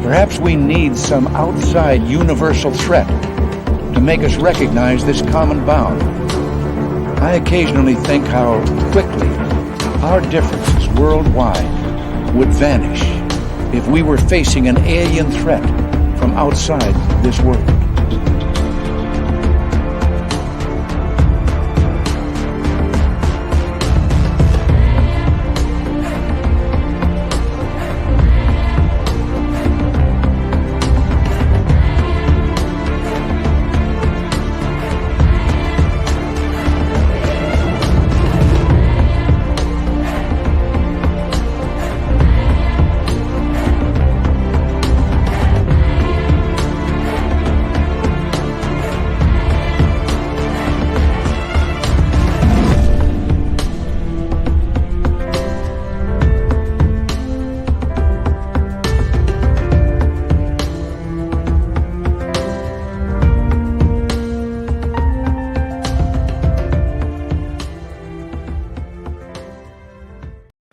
Perhaps we need some outside universal threat to make us recognize this common bound. I occasionally think how quickly our differences worldwide would vanish if we were facing an alien threat from outside this world.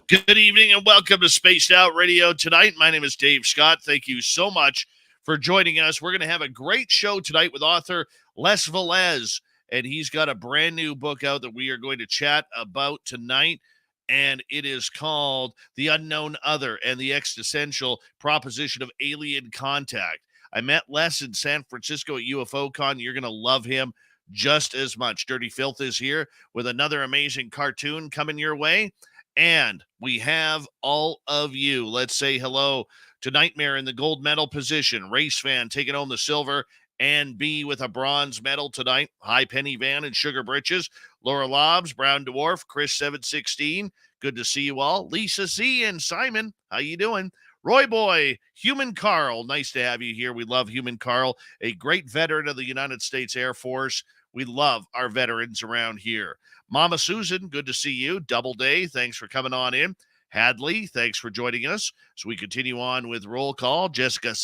Good evening and welcome to Spaced Out Radio tonight. My name is Dave Scott. Thank you so much for joining us. We're going to have a great show tonight with author Les Velez, and he's got a brand new book out that we are going to chat about tonight, and it is called The Unknown Other and the Existential Proposition of Alien Contact. I met Les in San Francisco at UFO Con. You're going to love him just as much. Dirty Filth is here with another amazing cartoon coming your way. And we have all of you. Let's say hello to Nightmare in the gold medal position. Race Fan taking home the silver. And B with a bronze medal tonight. Hi, Penny Van and Sugar Britches. Laura Lobbs, Brown Dwarf, Chris 716. Good to see you all. Lisa C and Simon, how you doing? Roy Boy, Human Carl, nice to have you here. We love Human Carl, a great veteran of the United States Air Force. We love our veterans around here. Mama Susan, good to see you. Doubleday, thanks for coming on in. Hadley, thanks for joining us. So we continue on with roll call. Jessica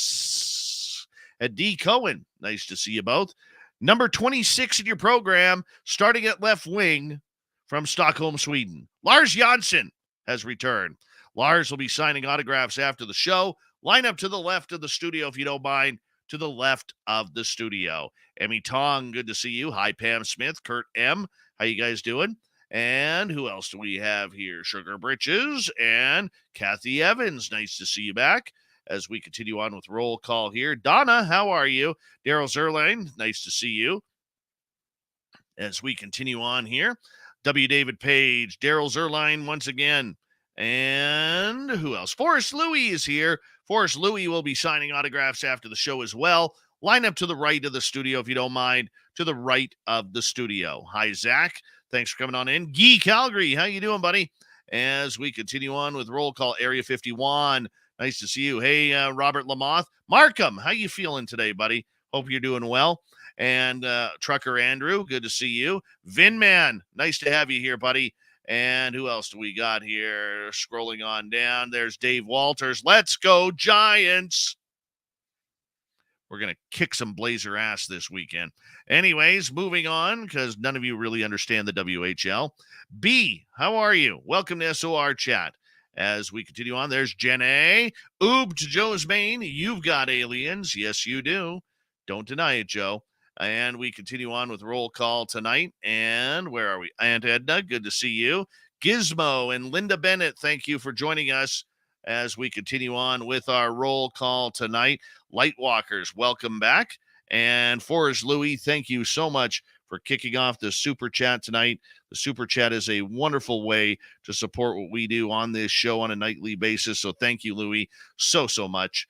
and D. Cohen, nice to see you both. Number 26 in your program, starting at left wing from Stockholm, Sweden. Lars Jansson has returned. Lars will be signing autographs after the show. Line up to the left of the studio if you don't mind. To the left of the studio. Emmy Tong, good to see you. Hi, Pam Smith. Kurt M., how you guys doing? And who else do we have here? Sugar Britches and Kathy Evans. Nice to see you back as we continue on with roll call here. Donna, how are you? Daryl Zerline, nice to see you. As we continue on here. W. David Page, Daryl Zerline once again. And who else? Forrest Louie is here. Forrest Louie will be signing autographs after the show as well. Line up to the right of the studio if you don't mind. To the right of the studio. Hi, Zach. Thanks for coming on in. Guy Calgary, how you doing, buddy? As we continue on with roll call, Area 51. Nice to see you. Hey, Robert Lamoth. Markham, how you feeling today, buddy? Hope you're doing well. And Trucker Andrew, good to see you. Vinman, nice to have you here, buddy. And who else do we got here? Scrolling on down, there's Dave Walters. Let's go, Giants. We're going to kick some Blazer ass this weekend. Anyways, moving on, because none of you really understand the WHL. B, how are you? Welcome to SOR Chat. As we continue on, there's Jen A. Oob to Joe's Maine. You've got aliens. Yes, you do. Don't deny it, Joe. And we continue on with roll call tonight. And where are we? Aunt Edna, good to see you. Gizmo and Linda Bennett, thank you for joining us as we continue on with our roll call tonight. Lightwalkers, welcome back. And Forrest Louie, thank you so much for kicking off the Super Chat tonight. The Super Chat is a wonderful way to support what we do on this show on a nightly basis. So thank you, Louie, so much.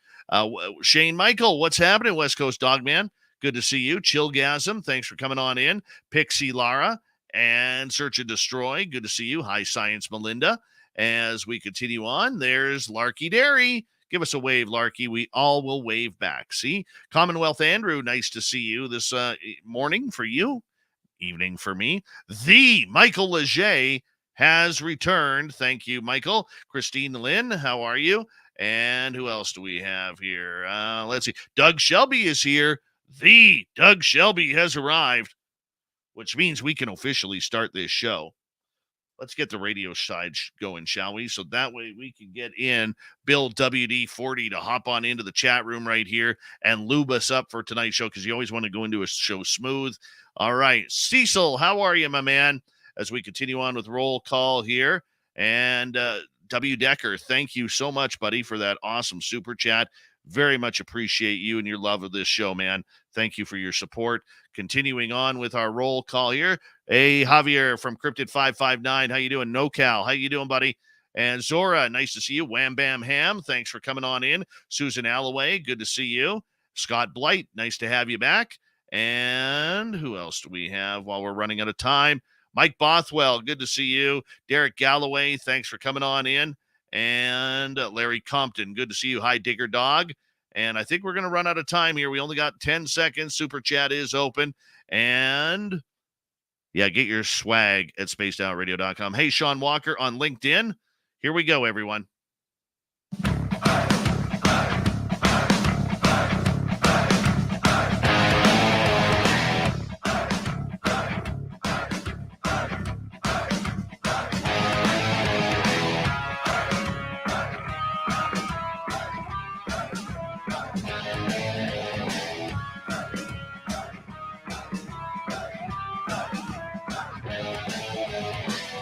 Shane Michael, what's happening, West Coast Dogman? Good to see you. Chillgasm, thanks for coming on in. Pixie Lara and Search and Destroy, good to see you. High Science Melinda. As we continue on, there's Larky Dairy. Give us a wave, Larky. We all will wave back. See? Commonwealth Andrew, nice to see you this morning for you, evening for me. The Michael Leger has returned. Thank you, Michael. Christine Lynn, how are you? And who else do we have here? Let's see. Doug Shelby is here. The Doug Shelby has arrived, which means we can officially start this show. let's get the radio side going, shall we? So that way we can get in Bill WD-40 to hop on into the chat room right here and lube us up for tonight's show, because you always want to go into a show smooth. All right, Cecil, how are you, my man? As we continue on with roll call here. And W. Decker, thank you so much, buddy, for that awesome super chat. Very much appreciate you and your love of this show, man. Thank you for your support. Continuing on with our roll call here. Hey, Javier from Cryptid 559. How you doing? NoCal, how you doing, buddy? And Zora, nice to see you. Wham Bam Ham, thanks for coming on in. Susan Alloway, good to see you. Scott Blight, nice to have you back. And who else do we have while we're running out of time? Mike Bothwell, good to see you. Derek Galloway, thanks for coming on in. And Larry Compton, good to see you. Hi, Digger Dog. And I think we're going to run out of time here. We only got 10 seconds. Super chat is open. And yeah, get your swag at spacedoutradio.com. Hey, Sean Walker on LinkedIn. Here we go, everyone.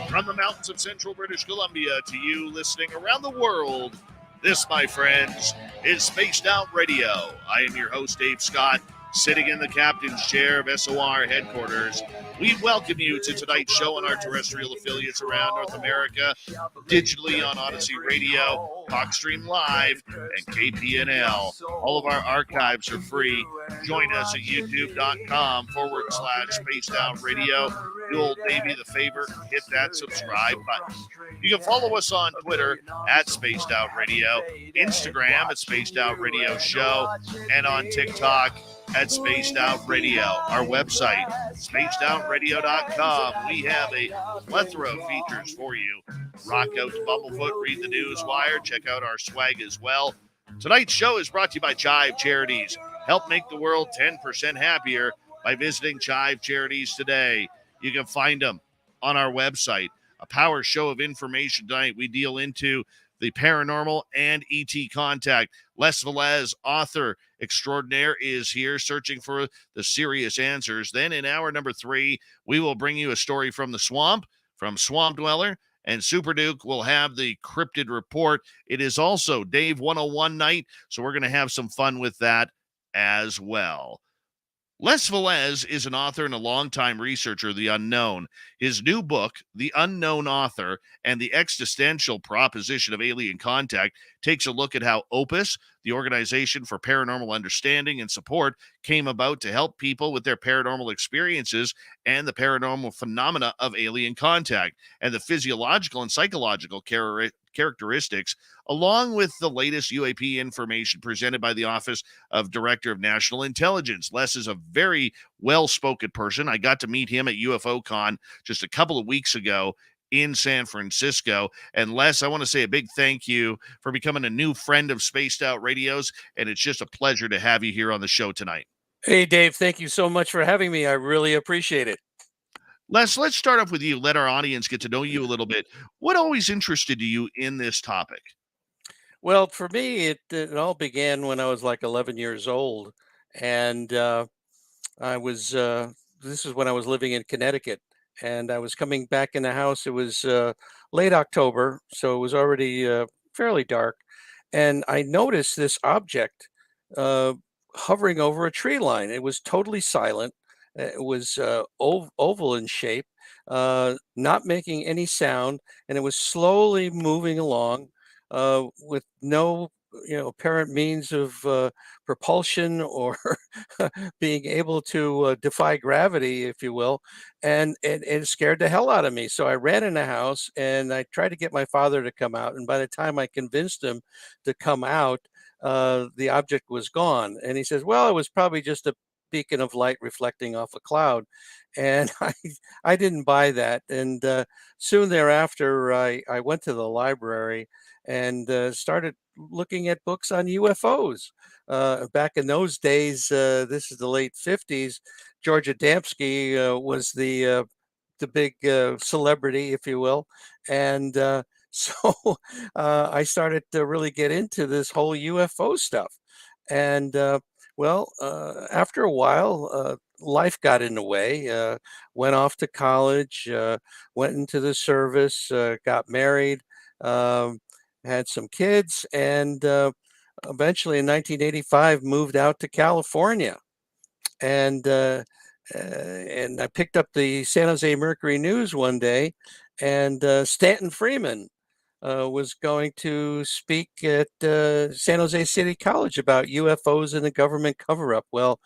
From the mountains of central British Columbia to you listening around the world, this, my friends, is Spaced Out Radio. I am your host, Dave Scott, sitting in the captain's chair of SOR headquarters. We welcome you to tonight's show on our terrestrial affiliates around North America, digitally on Odyssey Radio, TalkStream Live, and KPNL. All of our archives are free. Join us at youtube.com/Spaced Out Radio. Do old baby the favor, hit that subscribe button. You can follow us on Twitter at Spaced Out Radio, Instagram at Spaced Out Radio Show, and on TikTok at Spaced Out Radio. Our website, spacedoutradio.com. We have a plethora of features for you. Rock out to Bumblefoot, read the news wire, check out our swag as well. Tonight's show is brought to you by Chive Charities. Help make the world 10% happier by visiting Chive Charities today. You can find them on our website. A power show of information tonight. We deal into the paranormal and ET contact. Les Velez, author extraordinaire, is here searching for the serious answers. Then in hour number 3, we will bring you a story from the swamp, from Swamp Dweller, and Super Duke will have the cryptid report. It is also Dave 101 night, so we're going to have some fun with that as well. Les Velez is an author and a longtime researcher of the unknown. His new book, The Unknown Author and the Existential Proposition of Alien Contact, takes a look at how Opus, the Organization for Paranormal Understanding and Support, came about to help people with their paranormal experiences and the paranormal phenomena of alien contact, and the physiological and psychological characteristics, along with the latest UAP information presented by the Office of Director of National Intelligence. Les is a very well-spoken person. I got to meet him at UFO Con just a couple of weeks ago in San Francisco. And Les, I want to say a big thank you for becoming a new friend of Spaced Out Radios, and it's just a pleasure to have you here on the show tonight. Hey, Dave, thank you so much for having me. I really appreciate it. Les, let's start off with you. Let our audience get to know you a little bit. What always interested you in this topic? Well, for me, it all began when I was like 11 years old. And this is when I was living in Connecticut. And I was coming back in the house. It was late October, so it was already fairly dark. And I noticed this object hovering over a tree line. It was totally silent. It was oval in shape, not making any sound, and it was slowly moving along with no apparent means of propulsion or being able to defy gravity, if you will. And it scared the hell out of me. So I ran in the house and I tried to get my father to come out. And by the time I convinced him to come out, the object was gone. And he says, well, it was probably just a beacon of light reflecting off a cloud. And I didn't buy that. And soon thereafter, I went to the library and started looking at books on UFOs. Back in those days, this is the late 50s, George Adamski was the big celebrity, if you will, and so I started to really get into this whole UFO stuff, and after a while, life got in the way. Went off to college, went into the service, got married, um, had some kids, and eventually in 1985 moved out to California, and I picked up the San Jose Mercury News one day, and Stanton Freeman was going to speak at San Jose City College about UFOs and the government cover-up. Well,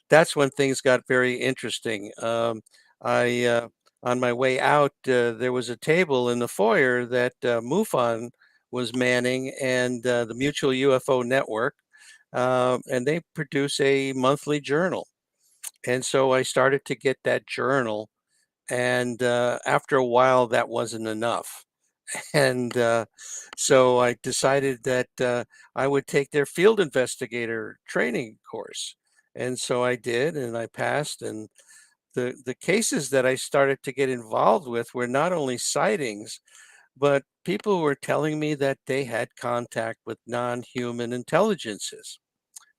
that's when things got very interesting. I On my way out, there was a table in the foyer that MUFON was manning, and the Mutual UFO Network, and they produce a monthly journal. And so I started to get that journal, and after a while, that wasn't enough. And so I decided that I would take their field investigator training course. And so I did, and I passed. And the cases that I started to get involved with were not only sightings, but people were telling me that they had contact with non-human intelligences.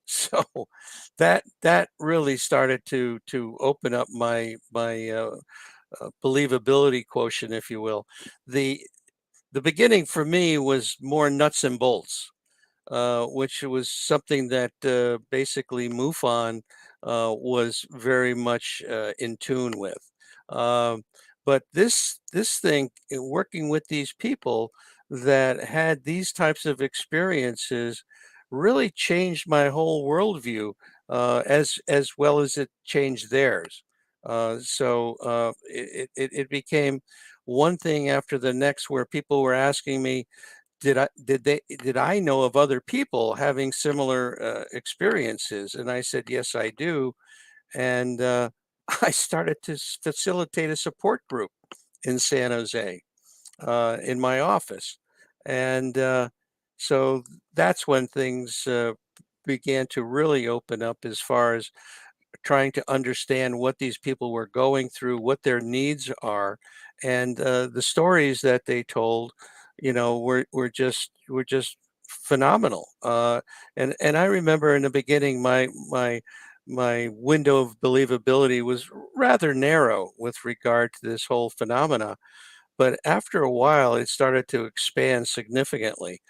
So that really started to open up my believability quotient, if you will. The the beginning for me was more nuts and bolts, which was something that basically MUFON was very much in tune with. Um, but this thing, working with these people that had these types of experiences, really changed my whole worldview, as well as it changed theirs. It became one thing after the next, where people were asking me, did I know of other people having similar experiences? And I said, yes, I do. And I started to facilitate a support group in San Jose, in my office. And so that's when things began to really open up, as far as trying to understand what these people were going through, what their needs are, and the stories that they told, were just phenomenal. And I remember in the beginning, my window of believability was rather narrow with regard to this whole phenomena, but after a while, it started to expand significantly,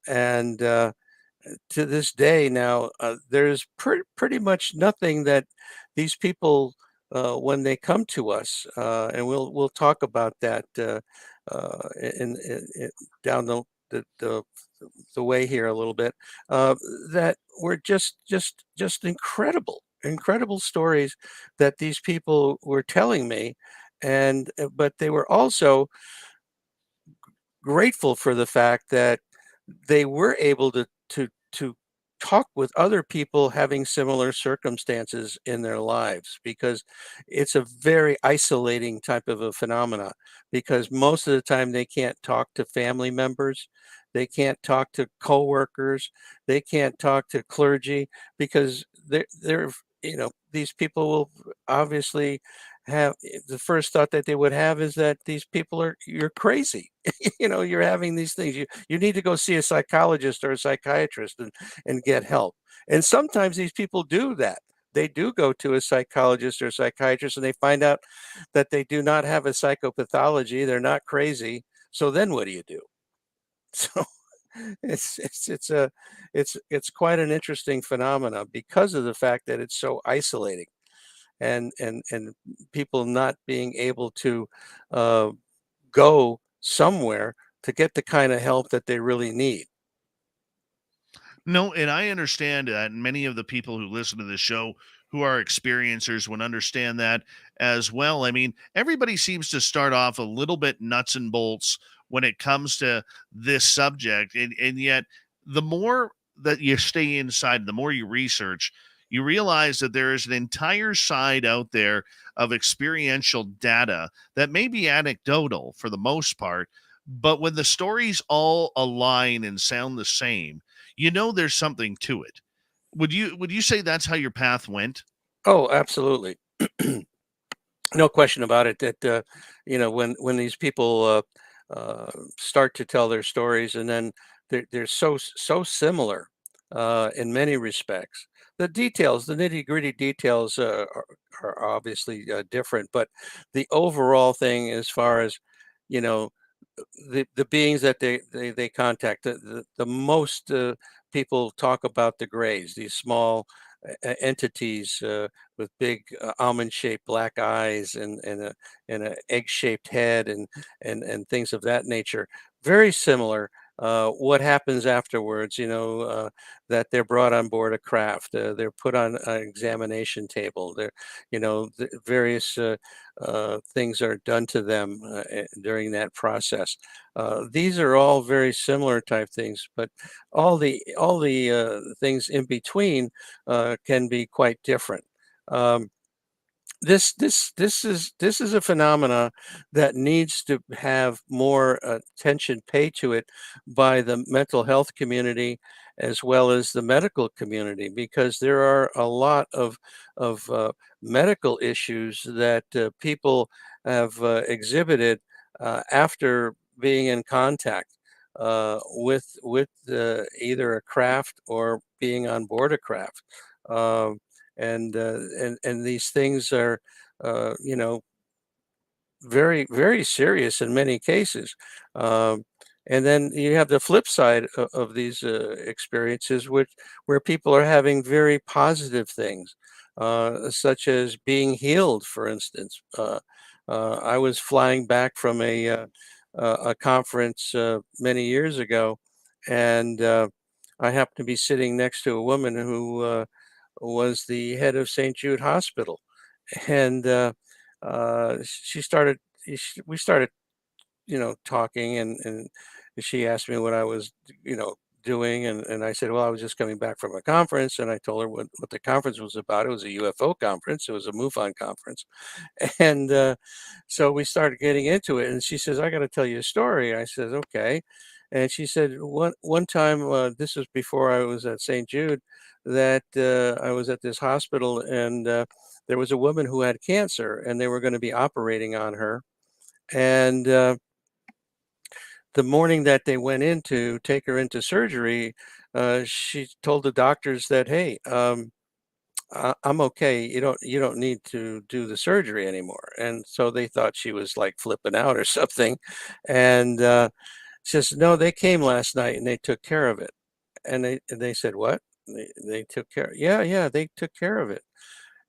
and to this day now, there's pretty much nothing that these people, when they come to us, and we'll talk about that in down the way here a little bit, uh, that were just incredible stories that these people were telling me, and but they were also grateful for the fact that they were able to talk with other people having similar circumstances in their lives, because it's a very isolating type of a phenomena, because most of the time they can't talk to family members, they can't talk to coworkers, they can't talk to clergy, because they're these people will obviously have the first thought that they would have is that these people are you're crazy. You're having these things. You need to go see a psychologist or a psychiatrist and get help. And sometimes these people do that. They do go to a psychologist or a psychiatrist, and they find out that they do not have a psychopathology. They're not crazy. So then what do you do? So it's quite an interesting phenomena, because of the fact that it's so isolating, and people not being able to uh, go somewhere to get the kind of help that they really need. No, and I understand that, and many of the people who listen to this show who are experiencers would understand that as well. I mean, everybody seems to start off a little bit nuts and bolts when it comes to this subject, and yet the more that you stay inside, the more you research, you realize that there is an entire side out there of experiential data that may be anecdotal for the most part, but when the stories all align and sound the same, there's something to it. Would you say that's how your path went? Oh, absolutely. No question about it that when these people start to tell their stories, and then they're so similar in many respects. The details, the nitty gritty details, are obviously different, but the overall thing, as far as you know, the beings that they contact, the most people talk about the grays, these small entities with big almond-shaped black eyes, and a egg-shaped head, and things of that nature. Very similar. What happens afterwards? That they're brought on board a craft. They're put on an examination table. Various things are done to them during that process. These are all very similar type things, but all the things in between can be quite different. Um, this is a phenomena that needs to have more attention paid to it by the mental health community as well as the medical community, because there are a lot of medical issues that people have exhibited after being in contact with either a craft or being on board a craft. Um, and these things are you know very, very serious in many cases. Um, and then you have the flip side of these experiences, where people are having very positive things, such as being healed, for instance. I was flying back from a conference many years ago, and I happened to be sitting next to a woman who was the head of St. Jude Hospital, and she started. We started, talking, and she asked me what I was, doing, and I said, well, I was just coming back from a conference, and I told her what the conference was about. It was a UFO conference. It was a MUFON conference, and so we started getting into it. And she says, I got to tell you a story. I said, okay. And she said, one time, this was before I was at St. Jude, that I was at this hospital, and there was a woman who had cancer, and they were going to be operating on her. And the morning that they went in to take her into surgery, she told the doctors that, hey, I'm okay. You don't need to do the surgery anymore. And so they thought she was like flipping out or something. And she says, no, they came last night and they took care of it. And they said, what? They took care. Yeah, yeah, they took care of it.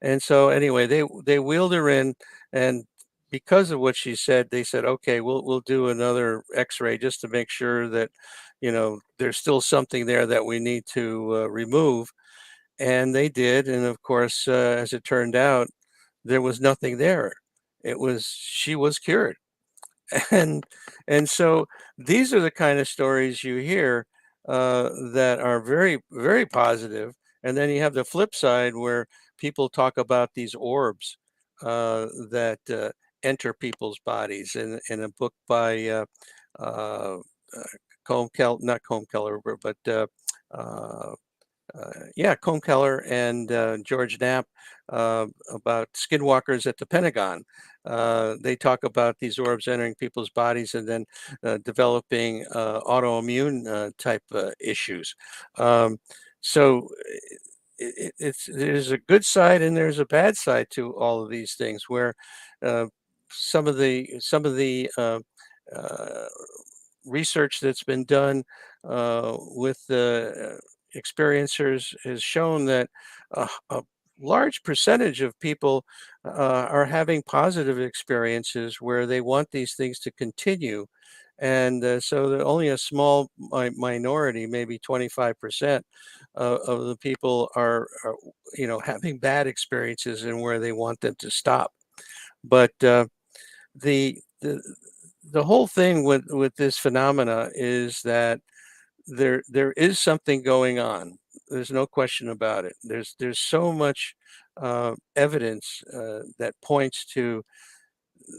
And so anyway, they wheeled her in, and because of what she said, they said, okay, we'll do another X-ray just to make sure that there's still something there that we need to remove. And they did, and of course, as it turned out, there was nothing there. She was cured. and and so these are the kind of stories you hear that are very, very positive. And then you have the flip side, where people talk about these orbs that enter people's bodies. In a book by uh, not Combe Keller, but yeah, Combe Keller and George Knapp, about skinwalkers at the Pentagon. They talk about these orbs entering people's bodies and then developing autoimmune type issues. Um, so there's a good side and there's a bad side to all of these things, where uh, some of the uh, research that's been done with the experiencers has shown that a large percentage of people are having positive experiences where they want these things to continue. And so that only a small minority, maybe 25% of the people are having bad experiences and where they want them to stop. But the the the whole thing with this phenomena is that there is something going on. There's no question about it. There's so much evidence that points to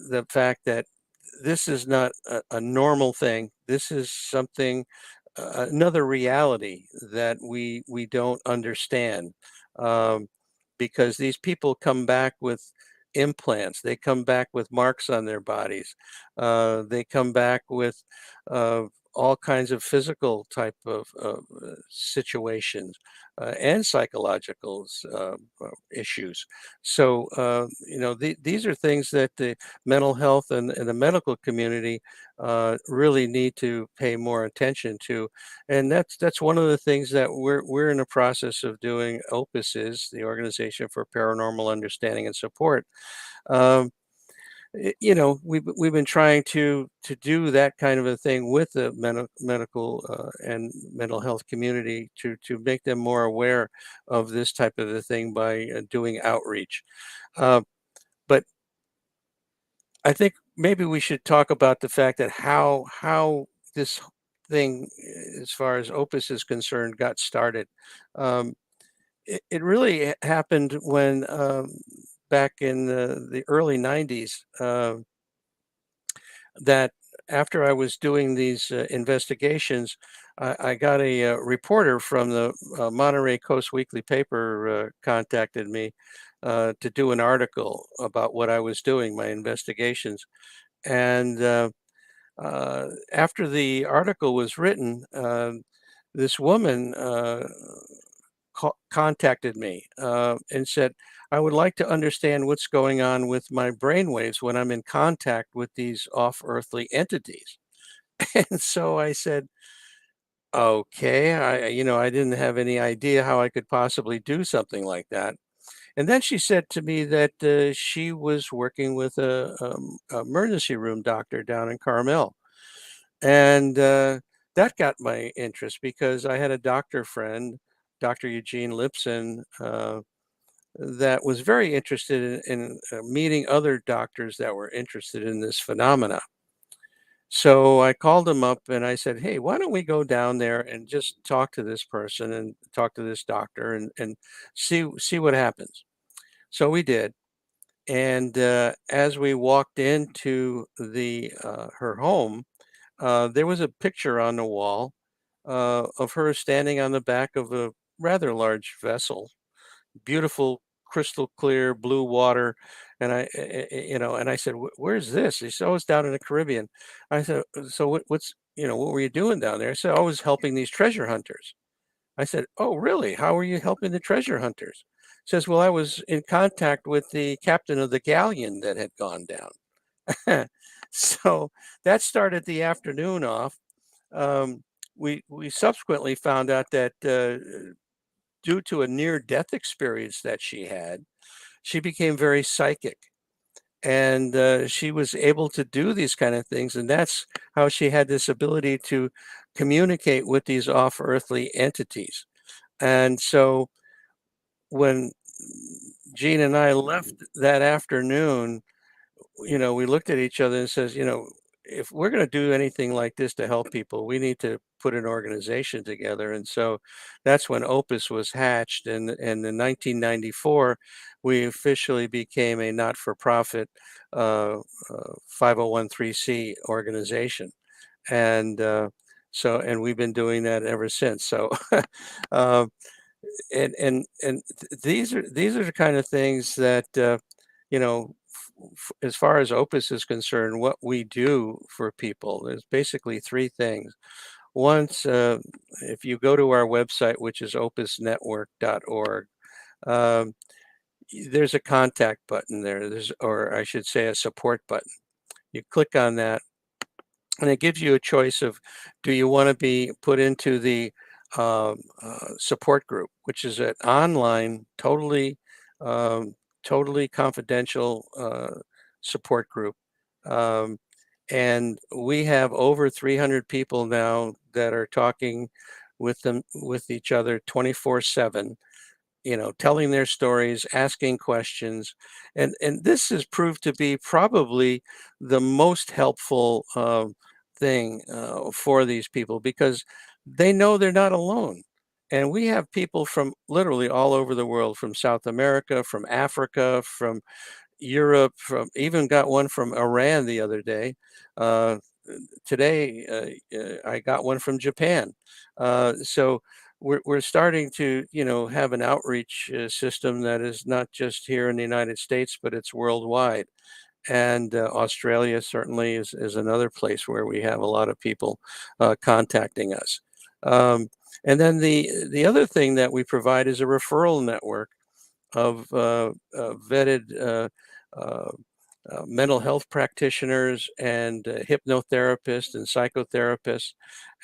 the fact that this is not a normal thing. This is something, another reality that we don't understand, um, because these people come back with implants. They come back with marks on their bodies. They come back with uh, all kinds of physical type of situations and psychological issues. So, these are things that the mental health and the medical community really need to pay more attention to, and that's one of the things that we're in the process of doing. Opus is the Organization for Paranormal Understanding and Support. Um, we've been trying to do that kind of a thing with the medical and mental health community to make them more aware of this type of a thing by doing outreach. Uh, but I think maybe we should talk about the fact that how this thing, as far as Opus is concerned, got started. Um, it really happened when back in the early '90s. That after I was doing these investigations, I got a reporter from the Monterey Coast Weekly paper contacted me to do an article about what I was doing, my investigations. And after the article was written, this woman contacted me and said, I would like to understand what's going on with my brainwaves when I'm in contact with these off earthly entities. And so I said, okay, I didn't have any idea how I could possibly do something like that. And then she said to me that she was working with a emergency room doctor down in Carmel. And that got my interest because I had a doctor friend, Dr. Eugene Lipson, that was very interested in meeting other doctors that were interested in this phenomena. So I called him up and I said, "Hey, why don't we go down there and just talk to this person and talk to this doctor and see what happens." So we did. And as we walked into the her home, there was a picture on the wall of her standing on the back of a rather large vessel, beautiful crystal clear blue water. And and I said, Where's this?" He said, "Oh, it's down in the Caribbean." I said, "So what were you doing down there?" I said, "I was helping these treasure hunters." I said, "Oh, really? How were you helping the treasure hunters?" He says, "Well, I was in contact with the captain of the galleon that had gone down." So that started the afternoon off. Um, we subsequently found out that due to a near death experience that she had, she became very psychic, and she was able to do these kind of things, and that's how she had this ability to communicate with these off-earthly entities. And so when Gene and I left that afternoon, we looked at each other and says, if we're going to do anything like this to help people, we need to put an organization together. And so that's when Opus was hatched. And in 1994, we officially became a not-for-profit 501c organization. And and we've been doing that ever since. So uh, these are the kind of things that as far as Opus is concerned, what we do for people, there's basically three things. Once, if you go to our website, which is opusnetwork.org, um, there's a contact button there. Or I should say, a support button. You click on that, and it gives you a choice of, do you want to be put into the support group, which is an online, um, totally confidential support group. Um, and we have over 300 people now that are talking with each other 24/7, telling their stories, asking questions. And this has proved to be probably the most helpful thing for these people, because they know they're not alone. And we have people from literally all over the world, from South America, from Africa, from Europe, from even got one from Iran the other day. Uh, Today, I got one from Japan. So we're starting to, have an outreach system that is not just here in the United States, but it's worldwide. And Australia certainly is another place where we have a lot of people contacting us. And then the other thing that we provide is a referral network of vetted uh, mental health practitioners and hypnotherapists and psychotherapists.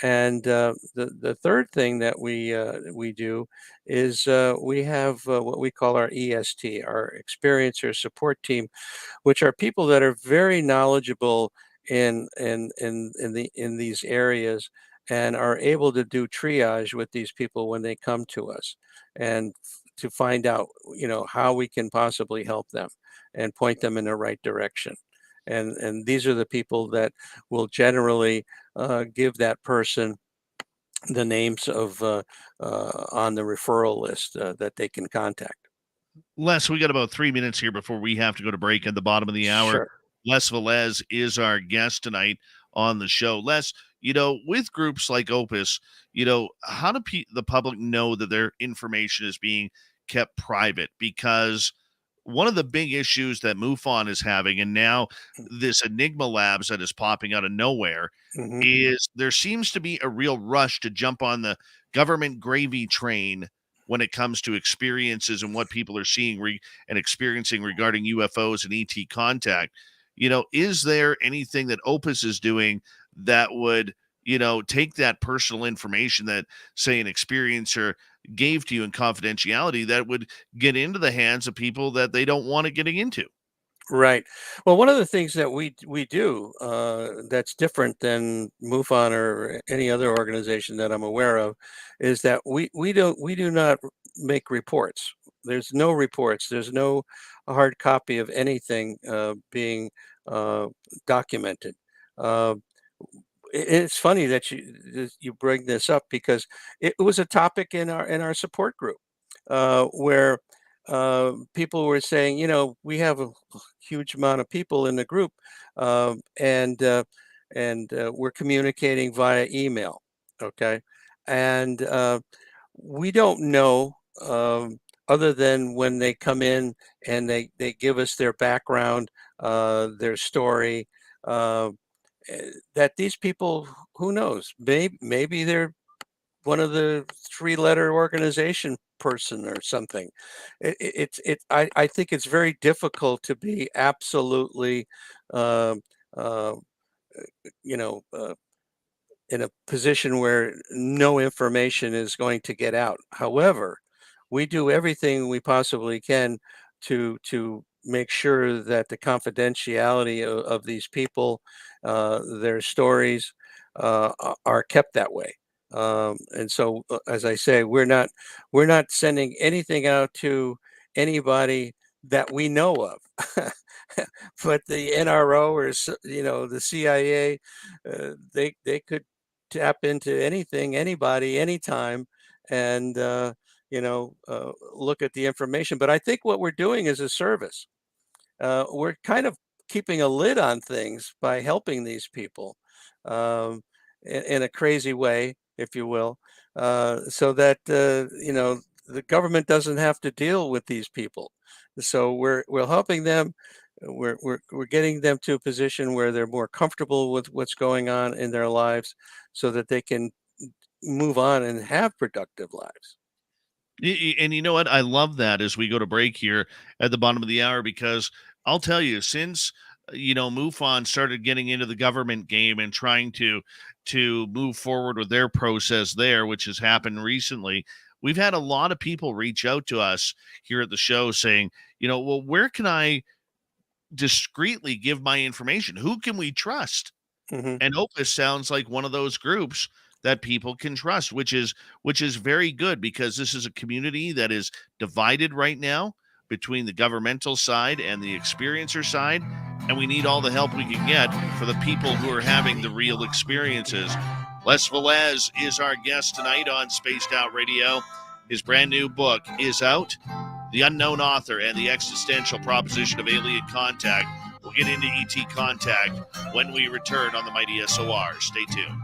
And the third thing that we do is we have what we call our EST, our experiencer support team, which are people that are very knowledgeable in these areas and are able to do triage with these people when they come to us and to find out, how we can possibly help them and point them in the right direction. And these are the people that will generally give that person the names of on the referral list that they can contact. Les, we got about 3 minutes here before we have to go to break at the bottom of the hour. Sure. Les Velez is our guest tonight on the show. Les, with groups like Opus, how do the public know that their information is being kept private? Because one of the big issues that MUFON is having, and now this Enigma Labs that is popping out of nowhere, Hmm. is there seems to be a real rush to jump on the government gravy train when it comes to experiences and what people are seeing and experiencing regarding UFOs and ET contact. Is there anything that Opus is doing that would, take that personal information that, say, an experiencer gave to you in confidentiality that would get into the hands of people that they don't want it getting into? Right. Well, one of the things that we do that's different than MUFON or any other organization that I'm aware of is that we do not make reports. There's no reports. There's no hard copy of anything being uh, documented. Uh, it's funny that you bring this up because it was a topic in our support group where people were saying, we have a huge amount of people in the group, and we're communicating via email. Okay, and we don't know. Other than when they come in and they give us their background, their story, uh, that these people, who knows, maybe they're one of the three-letter organization person or something. I think it's very difficult to be absolutely, um, uh, you know, uh, in a position where no information is going to get out. However, we do everything we possibly can to make sure that the confidentiality of these people, their stories, are kept that way. And so, as I say, we're not sending anything out to anybody that we know of. But the NRO or the CIA, they could tap into anything, anybody, anytime, and look at the information. But I think what we're doing is a service. We're kind of keeping a lid on things by helping these people in a crazy way, if you will, so that the government doesn't have to deal with these people. So we're helping them. We're getting them to a position where they're more comfortable with what's going on in their lives, so that they can move on and have productive lives. And you know what? I love that as we go to break here at the bottom of the hour, because I'll tell you, since MUFON started getting into the government game and trying to move forward with their process there, which has happened recently, we've had a lot of people reach out to us here at the show saying, well, where can I discreetly give my information? Who can we trust? Hmm. And Opus sounds like one of those groups that people can trust, which is very good, because this is a community that is divided right now between the governmental side and the experiencer side, and we need all the help we can get for the people who are having the real experiences. Les Velez is our guest tonight on Spaced Out Radio. His brand new book is out, The Unknown Author and the Existential Proposition of Alien Contact. We'll get into ET contact when we return on the Mighty SOR. Stay tuned.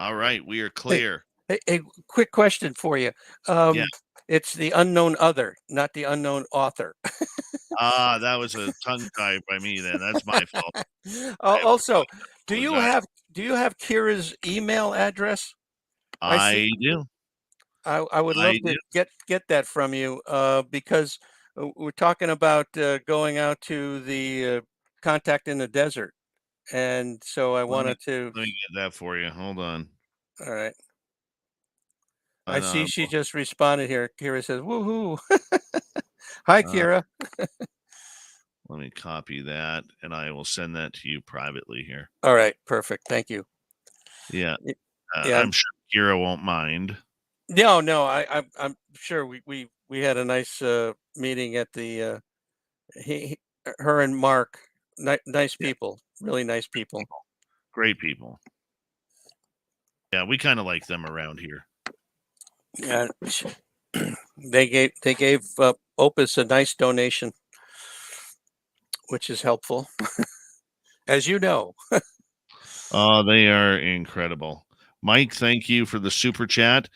All right, we are Hey, clear. hey, quick question for you. Yeah. It's the unknown other, not the unknown author. That was a tongue tie by me then. That's my fault. I Also, do you apologize. have do you have Kira's email address? I see. I do. I would I love do. to get that from you because we're talking about going out to the contact in the desert, and so I Let me wanted to. let me get that for you. Hold on. All right. I see she Well, just responded here. Kira says, "Woohoo!" Hi, uh, Kira. let me copy that, and I will send that to you privately here. All right, perfect. Thank you. Yeah, Y- Yeah. I'm sure Kira won't mind. No. I'm sure we had a nice meeting at the her and Mark. Nice Yeah, people, really nice people. people, great people. Yeah, we kind of like them around here. Yeah, they gave Opus a nice donation, which is helpful, as you know. They are incredible. Mike, thank you for the super chat.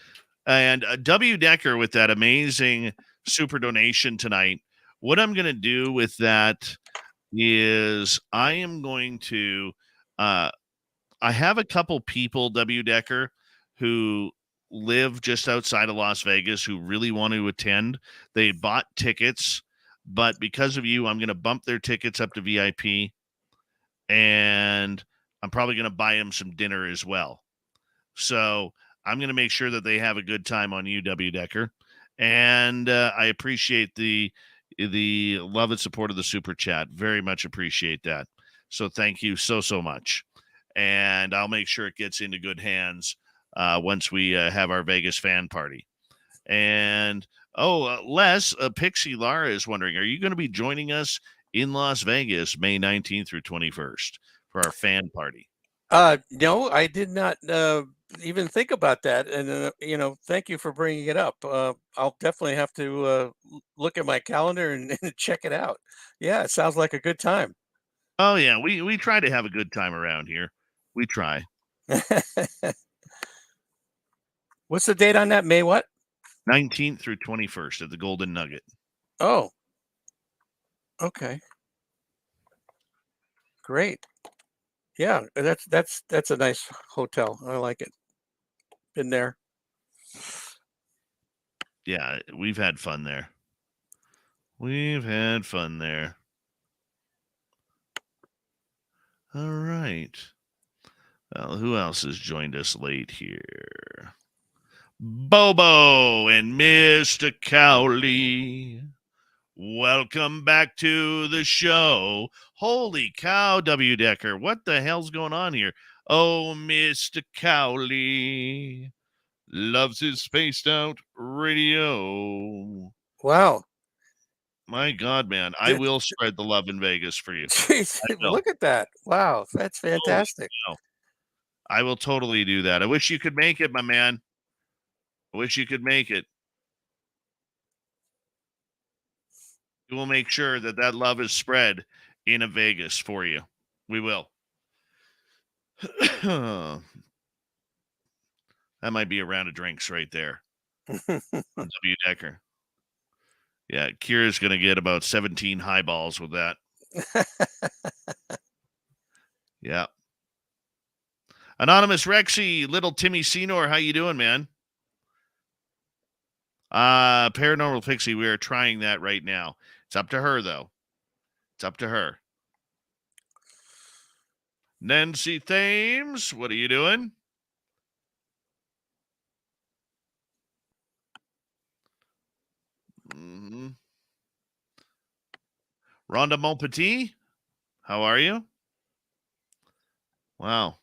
And W. Decker with that amazing super donation tonight. What I'm going to do with that is I am going to, uh, I have a couple people, W. Decker, who live just outside of Las Vegas who really want to attend. They bought tickets, but because of you, I'm going to bump their tickets up to VIP, and I'm probably going to buy them some dinner as well. So I'm going to make sure that they have a good time on UW Decker, and I appreciate the love and support of the super chat. Very much appreciate that. So thank you so much, and I'll make sure it gets into good hands once we have our Vegas fan party. And Les, Pixie Lara is wondering, are you going to be joining us in Las Vegas May 19th through 21st for our fan party? No, I did not even think about that, and thank you for bringing it up. I'll definitely have to look at my calendar and, and check it out. Yeah, it sounds like a good time. Oh yeah, we try to have a good time around here. We try. What's the date on that? May what? 19th through 21st at the Golden Nugget. Oh, okay, great. Yeah, that's a nice hotel. I like it. Been there. Yeah, we've had fun there. We've had fun there. All right. Well, who else has joined us late here? Bobo and Mr. Cowley. Welcome back to the show. Holy cow, W. Decker. What the hell's going on here? Oh, Mr. Cowley loves his spaced out radio. Wow. My God, man. I will spread the love in Vegas for you. Jeez, I will. look at that. Wow, that's Holy fantastic. cow. I will totally do that. I wish you could make it, my man. I wish you could make it. We will make sure that that love is spread in a Vegas for you. We will. That might be a round of drinks right there on W. Decker. Yeah, Kira's going to get about 17 highballs with that. Yeah. Anonymous Rexy, little Timmy Senor, how you doing, man? Paranormal Pixie, we are trying that right now. It's up to her, though. It's up to her. Nancy Thames, what are you doing? Mm-hmm. Rhonda Montpetit, how are you? Wow.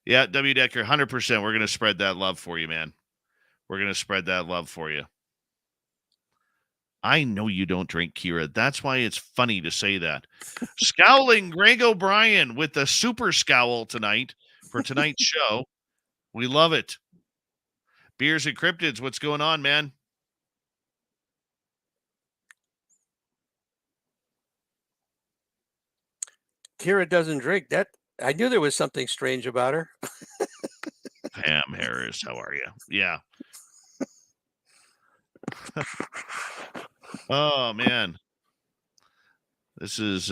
Yeah, W. Decker, 100%. We're going to spread that love for you, man. We're going to spread that love for you. I know you don't drink, Kira. That's why it's funny to say that. Scowling Greg O'Brien with the super scowl tonight for tonight's show. We love it. Beers and Cryptids, what's going on, man? Kira doesn't drink. I knew there was something strange about her. Pam Harris, how are you? Yeah. Oh man. This is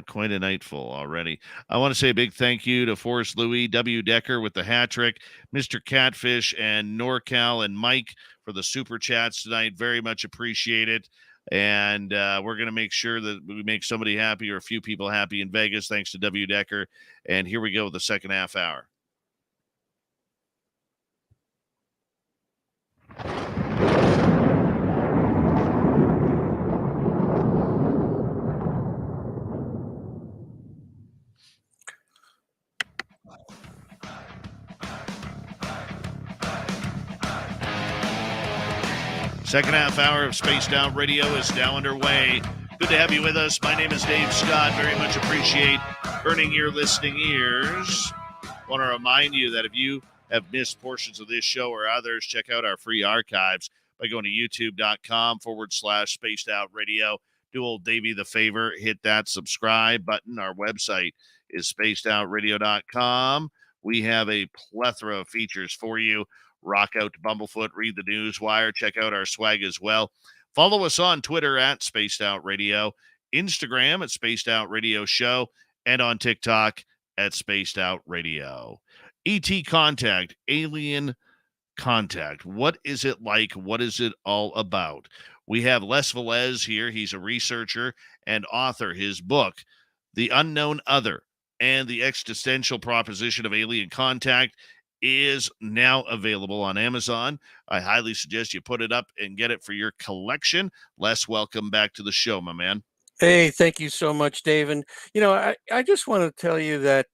quite a nightful already. I want to say a big thank you to Forrest Louis, W. Decker with the hat trick, Mr. Catfish, and NorCal and Mike for the super chats tonight. Very much appreciate it. And we're going to make sure that we make somebody happy or a few people happy in Vegas, thanks to W. Decker. And here we go with the second half hour. Second half hour of Spaced Out Radio is now underway. Good to have you with us. My name is Dave Scott. Very much appreciate earning your listening ears. Want to remind you that if you have missed portions of this show or others, check out our free archives by going to youtube.com/Spaced Out Radio. Do old Davey the favor, hit that subscribe button. Our website is spacedoutradio.com. We have a plethora of features for you. Rock out to Bumblefoot, read the news wire, check out our swag as well. Follow us on Twitter at Spaced Out Radio, Instagram at Spaced Out Radio Show, and on TikTok at Spaced Out Radio. ET Contact, Alien Contact. What is it like? What is it all about? We have Les Velez here. He's a researcher and author. His book, The Unknown Other and the Existential Proposition of Alien Contact, is now available on Amazon. I highly suggest you put it up and get it for your collection. Les, welcome back to the show, my man. Hey, thank you so much, Dave. And, I just want to tell you that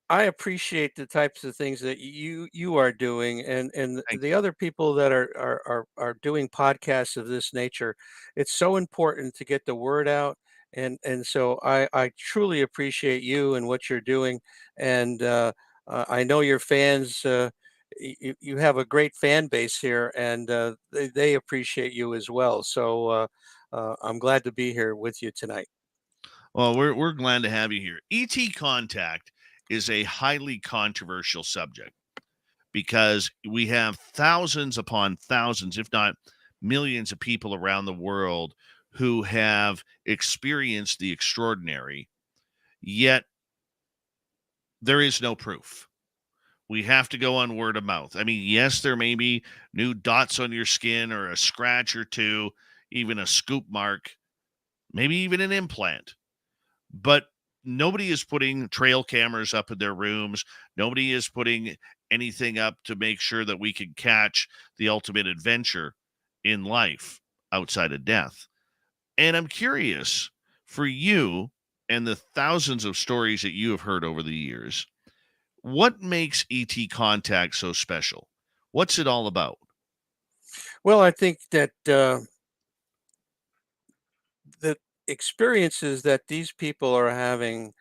I appreciate the types of things that you are doing, and the other people that are doing podcasts of this nature. It's so important to get the word out, and so I truly appreciate you and what you're doing, and I know your fans. You have a great fan base here, and they appreciate you as well. So I'm glad to be here with you tonight. Well, we're glad to have you here. ET Contact is a highly controversial subject because we have thousands upon thousands, if not millions of people around the world who have experienced the extraordinary, yet there is no proof. We have to go on word of mouth. I mean, yes, there may be new dots on your skin or a scratch or two, even a scoop mark, maybe even an implant. But nobody is putting trail cameras up in their rooms. Nobody is putting anything up to make sure that we can catch the ultimate adventure in life outside of death. And I'm curious, for you and the thousands of stories that you have heard over the years, what makes ET Contact so special? What's it all about? Well, I think that the experiences that these people are having,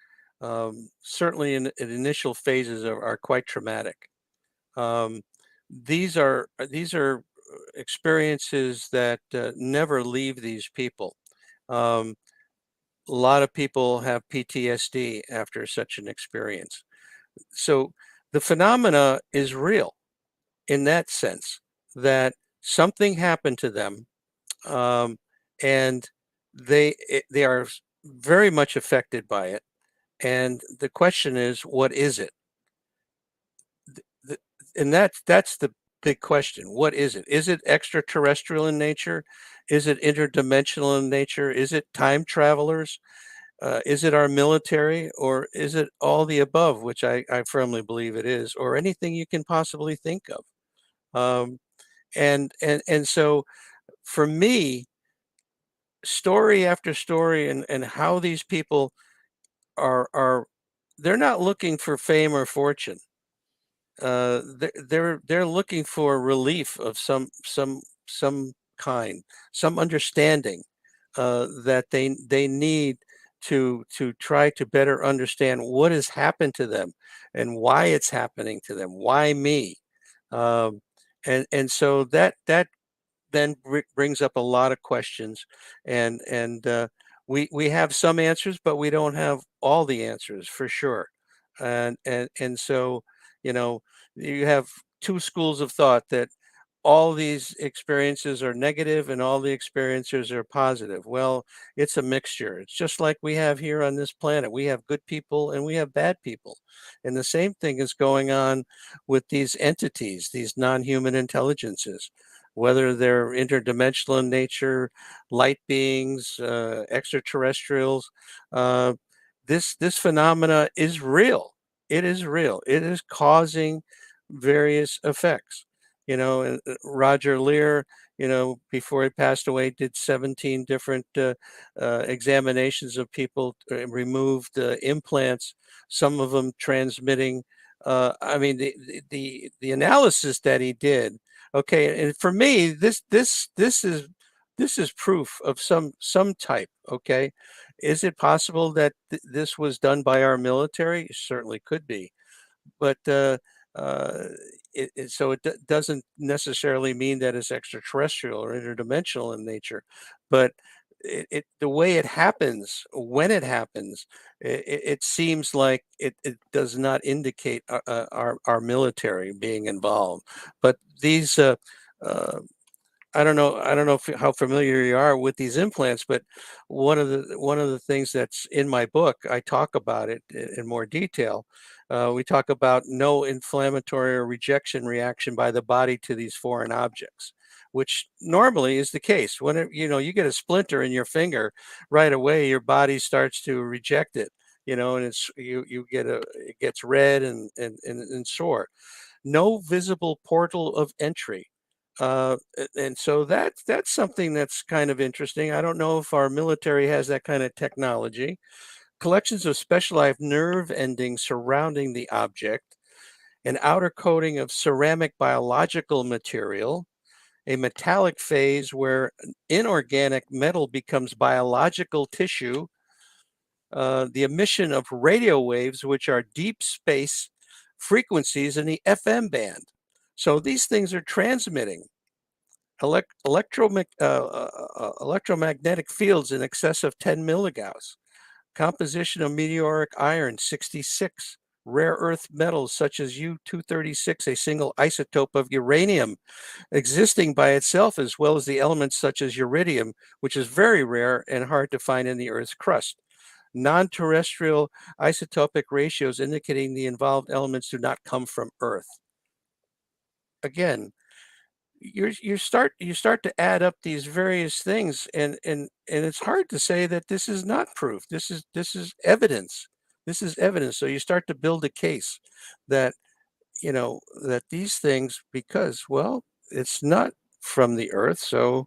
certainly in initial phases, are quite traumatic. These are experiences that never leave these people. Um, a lot of people have PTSD after such an experience. So the phenomena is real in that sense, that something happened to them, um, and they are very much affected by it. And the question is, what is it? And that's the big question. What is it? Is it extraterrestrial in nature? Is it interdimensional in nature? Is it time travelers? Is it our military, or is it all the above, which I firmly believe it is, or anything you can possibly think of? Um, and so for me, story after story, and how these people are they're not looking for fame or fortune. They're looking for relief of some kind, some understanding that they need to try to better understand what has happened to them and why it's happening to them. Why me? Um, and so that then brings up a lot of questions, and we have some answers, but we don't have all the answers for sure. And so, you know, you have two schools of thought that all these experiences are negative and all the experiences are positive. Well, it's a mixture. It's just like we have here on this planet. We have good people and we have bad people. And the same thing is going on with these entities, these non-human intelligences, whether they're interdimensional in nature, light beings, extraterrestrials. Uh, this phenomena is real. It is real. It is causing various effects. And Roger Lear, before he passed away, did 17 different examinations of people, removed implants, some of them transmitting. I mean, the analysis that he did. Okay, and for me, this is proof of some type. Okay, is it possible that this was done by our military? It certainly could be, but uh, so it doesn't necessarily mean that it's extraterrestrial or interdimensional in nature, but the way it happens, when it happens, it seems like it does not indicate our military being involved. But these uh, I don't know how familiar you are with these implants, but one of the things that's in my book, I talk about it in more detail. We talk about no inflammatory or rejection reaction by the body to these foreign objects, which normally is the case. When you get a splinter in your finger, right away your body starts to reject it. And it gets red and sore. No visible portal of entry. And so that's something that's kind of interesting. I don't know if our military has that kind of technology. Collections of specialized nerve endings surrounding the object, an outer coating of ceramic biological material, a metallic phase where inorganic metal becomes biological tissue, the emission of radio waves, which are deep space frequencies in the FM band. So these things are transmitting electromagnetic fields in excess of 10 milligauss, composition of meteoric iron 66, rare earth metals such as U-236, a single isotope of uranium existing by itself, as well as the elements such as uridium, which is very rare and hard to find in the Earth's crust. Non-terrestrial isotopic ratios indicating the involved elements do not come from Earth. Again, you start to add up these various things, and it's hard to say that this is not proof. This is evidence. This is evidence. So you start to build a case that that these things, because, well, it's not from the Earth. So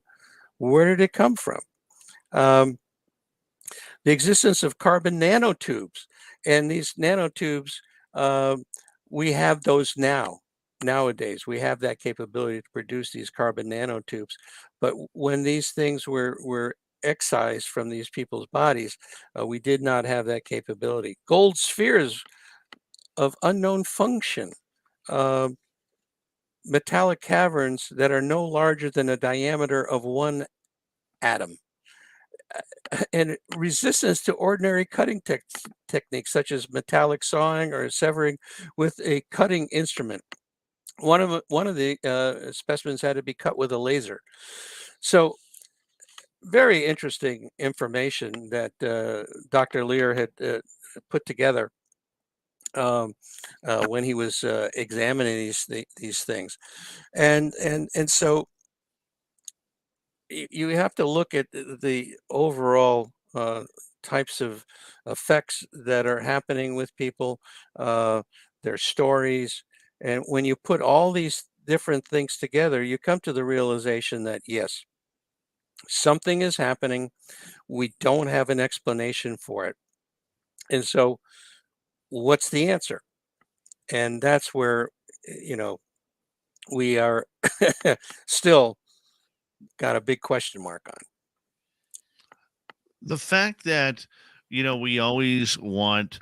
where did it come from? Um, the existence of carbon nanotubes, and these nanotubes, uh, we have those nowadays. We have that capability to produce these carbon nanotubes, but when these things were excised from these people's bodies, we did not have that capability. Gold spheres of unknown function, uh, metallic caverns that are no larger than the diameter of one atom, and resistance to ordinary cutting techniques such as metallic sawing or severing with a cutting instrument. One of the specimens had to be cut with a laser. So very interesting information that Dr. Lear had put together when he was examining these things, and so you have to look at the overall types of effects that are happening with people, their stories. And when you put all these different things together, you come to the realization that, yes, something is happening. We don't have an explanation for it. And so, what's the answer? And that's where, we are still got a big question mark on. The fact that, we always want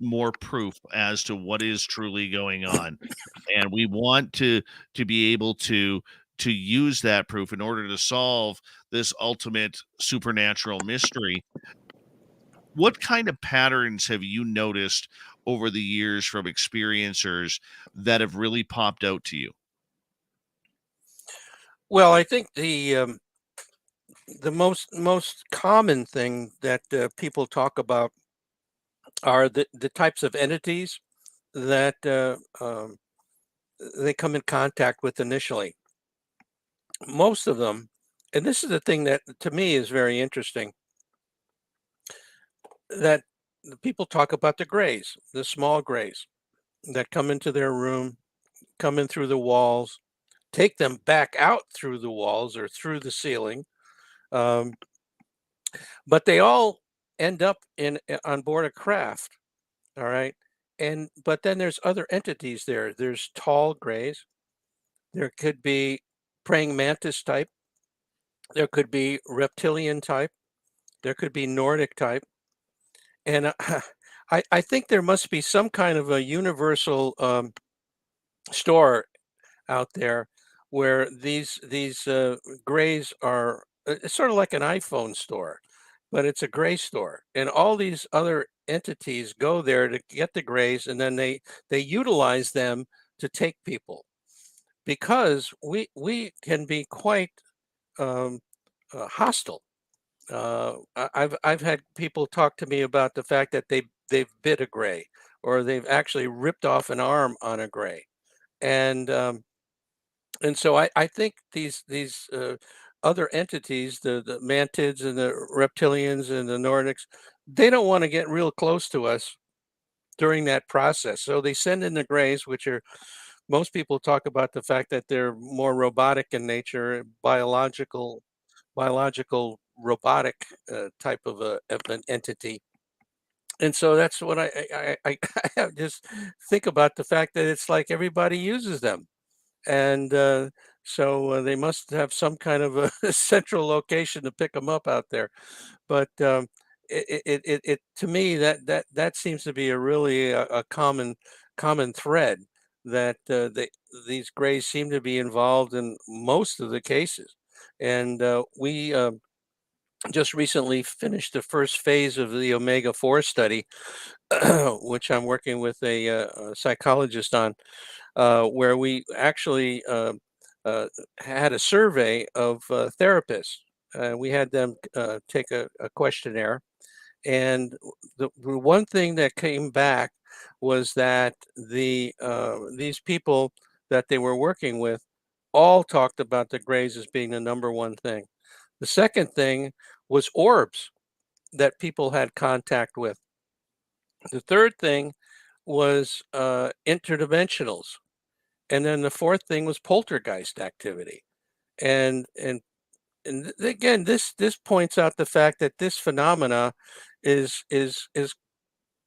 more proof as to what is truly going on, and we want to be able to to use that proof in order to solve this ultimate supernatural mystery. What kind of patterns have you noticed over the years from experiencers that have really popped out to you? Well, I think the most common thing that people talk about are the types of entities that they come in contact with initially. Most of them, and this is the thing that to me is very interesting, that the people talk about the grays, the small grays that come into their room, come in through the walls, take them back out through the walls or through the ceiling. Um, but they all end up on board a craft. All right. And but then there's other entities there. There's tall grays. There could be praying mantis type. There could be reptilian type. There could be Nordic type. And I think there must be some kind of a universal store out there where these grays are. It's sort of like an iPhone store, but it's a gray store, and all these other entities go there to get the grays, and then they utilize them to take people because we can be quite um, hostile. I've had people talk to me about the fact that they've bit a gray, or they've actually ripped off an arm on a gray, and so I think these other entities, the mantids and the reptilians and the Nordics, they don't want to get real close to us during that process. So they send in the grays, which are most people talk about the fact that they're more robotic in nature, biological robotic type of an entity. And so that's what I just think about the fact that it's like everybody uses them, and so they must have some kind of a central location to pick them up out there. But it to me that seems to be a really a common thread that these grays seem to be involved in most of the cases. And we just recently finished the first phase of the omega-4 study, which I'm working with a psychologist on, where we actually had a survey of therapists. We had them take a questionnaire, and the one thing that came back was that these people that they were working with all talked about the grays as being the number one thing. The second thing was orbs that people had contact with. The third thing was interdimensionals, and then the fourth thing was poltergeist activity. And again, this points out the fact that this phenomena is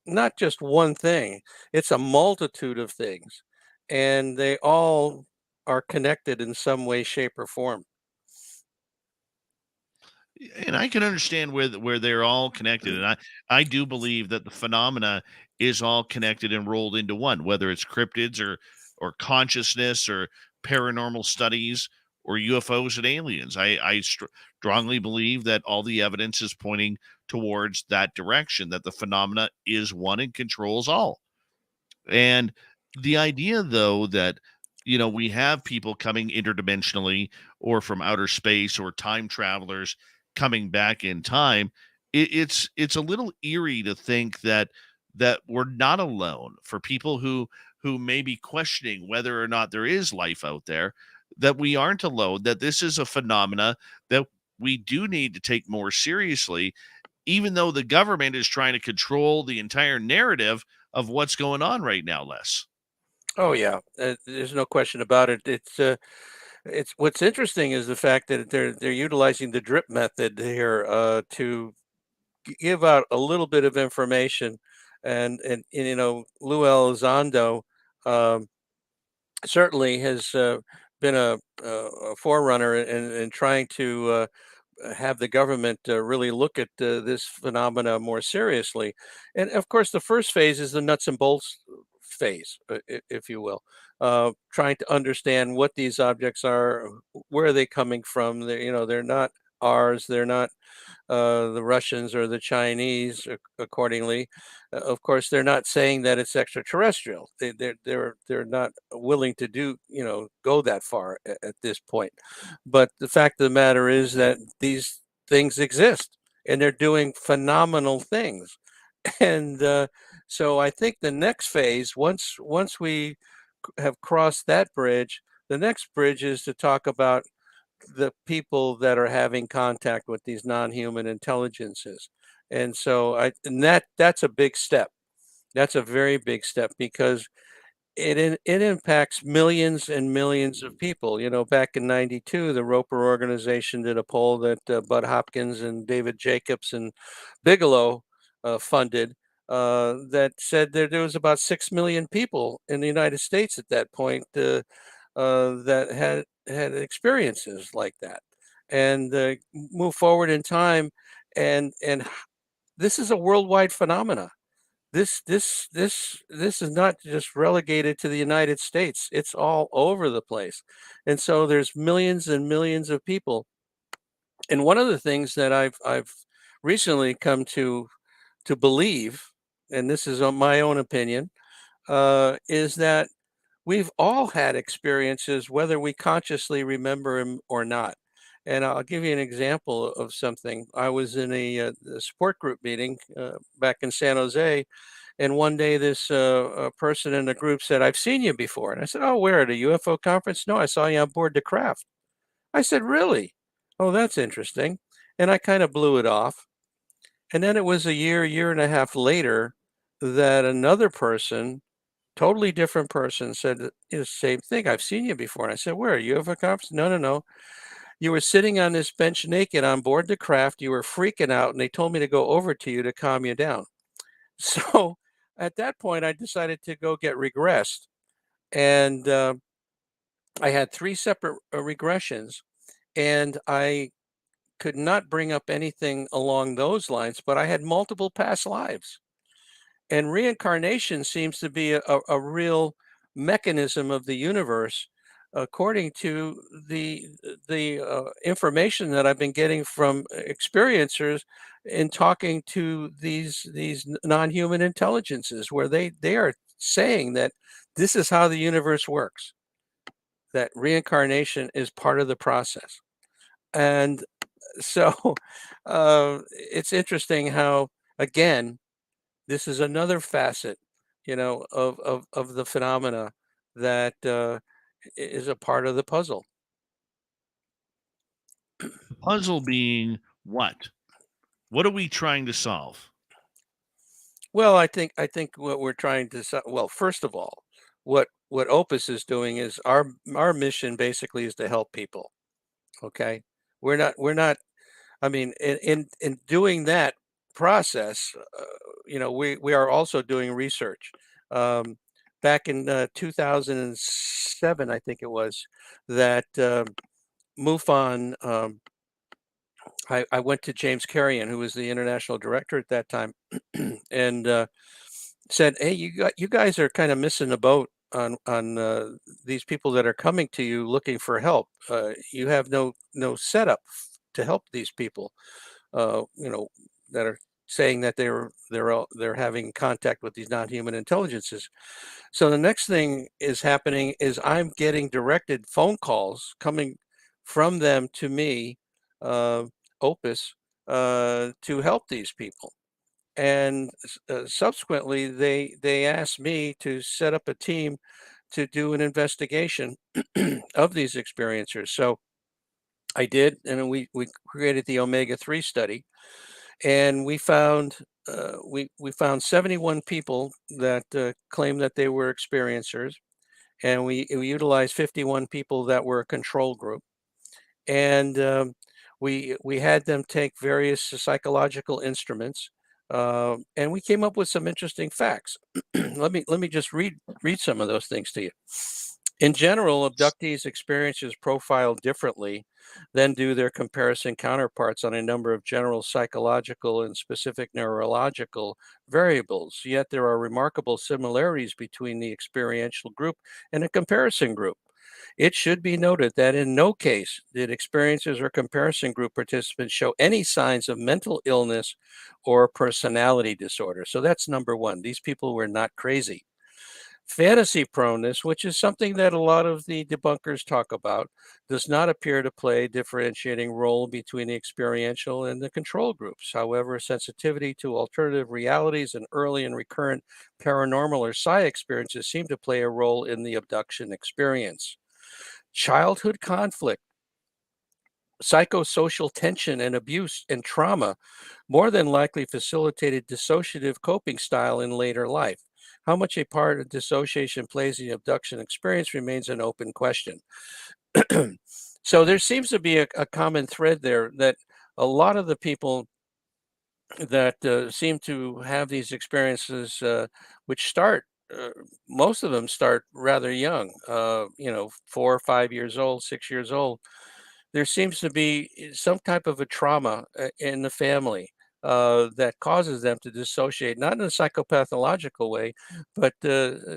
not just one thing; it's a multitude of things, and they all are connected in some way, shape, or form. And I can understand where they're all connected, and I do believe that the phenomena is all connected and rolled into one, whether it's cryptids or consciousness or paranormal studies or UFOs and aliens. Strongly believe that all the evidence is pointing towards that direction, that the phenomena is one and controls all. And the idea, though, that we have people coming interdimensionally or from outer space or time travelers coming back in time, it's a little eerie to think that we're not alone. For people who may be questioning whether or not there is life out there, that we aren't alone. That this is a phenomena that we do need to take more seriously, even though the government is trying to control the entire narrative of what's going on right now, Les. Oh yeah, there's no question about it. It's what's interesting is the fact that they're utilizing the drip method here to give out a little bit of information, and Lou Elizondo um, certainly has been a forerunner in trying to have the government really look at this phenomena more seriously. And of course, the first phase is the nuts and bolts phase, if you will, trying to understand what these objects are, where are they coming from. They're not ours. They're not the Russians or the Chinese accordingly. Of course, they're not saying that it's extraterrestrial. They're not willing to go that far at this point. But the fact of the matter is that these things exist and they're doing phenomenal things. And so I think the next phase, once we have crossed that bridge, the next bridge is to talk about the people that are having contact with these non-human intelligences. And so that's a big step. That's a very big step because it impacts millions and millions of people. Back in '92, the Roper organization did a poll that Bud Hopkins and David Jacobs and Bigelow funded, that said there was about 6 million people in the United States at that point that had experiences like that, and move forward in time, and this is a worldwide phenomena. This is not just relegated to the United States. It's all over the place, and so there's millions and millions of people. And one of the things that I've recently come to believe, and this is on my own opinion, is that we've all had experiences, whether we consciously remember them or not. And I'll give you an example of something. I was in a support group meeting back in San Jose, and one day this a person in the group said, "I've seen you before." And I said, "Oh, where? At a UFO conference?" "No, I saw you on board the craft." I said, "Really? Oh, that's interesting." And I kind of blew it off. And then it was a year and a half later that another person, totally different person, said the same thing. "I've seen you before." And I said, "Where? You have a conference?" "No, no, no. You were sitting on this bench naked on board the craft. You were freaking out, and they told me to go over to you to calm you down." So at that point, I decided to go get regressed. And I had 3 separate regressions, and I could not bring up anything along those lines, but I had multiple past lives. And reincarnation seems to be a real mechanism of the universe, according to the information that I've been getting from experiencers in talking to these non-human intelligences, where they are saying that this is how the universe works, that reincarnation is part of the process. And so it's interesting how, again, this is another facet, of the phenomena that is a part of the puzzle. The puzzle being what? What are we trying to solve? Well, I think what we're trying to well, first of all, what Opus is doing is our mission basically is to help people. Okay, we're not. I mean, in doing that process, we are also doing research. Um, Back in 2007, I think it was, that MUFON. I went to James Carrion, who was the international director at that time, and said, "Hey, you guys are kind of missing the boat on these people that are coming to you looking for help. You have no setup to help these people. That are saying that they're having contact with these non-human intelligences." So the next thing is happening is I'm getting directed phone calls coming from them to me, uh, Opus, to help these people. And subsequently, they asked me to set up a team to do an investigation of these experiencers. So I did, and we created the Omega 3 study, and we found 71 people that claimed that they were experiencers, and we utilized 51 people that were a control group, and we had them take various psychological instruments, and we came up with some interesting facts. Let me just read some of those things to you. In general, abductees' experiences profile differently than do their comparison counterparts on a number of general psychological and specific neurological variables. Yet there are remarkable similarities between the experiential group and a comparison group. It should be noted that in no case did experiencers or comparison group participants show any signs of mental illness or personality disorder. So that's number one. These people were not crazy. Fantasy proneness, which is something that a lot of the debunkers talk about, does not appear to play a differentiating role between the experiential and the control groups. However, sensitivity to alternative realities and early and recurrent paranormal or psi experiences seem to play a role in the abduction experience. Childhood conflict, psychosocial tension, and abuse and trauma more than likely facilitated dissociative coping style in later life. How much a part of dissociation plays in the abduction experience remains an open question. So there seems to be a common thread there that a lot of the people that seem to have these experiences, which start, uh, most of them start rather young, 4 or 5 years old, 6 years old. There seems to be some type of a trauma in the family that causes them to dissociate, not in a psychopathological way, but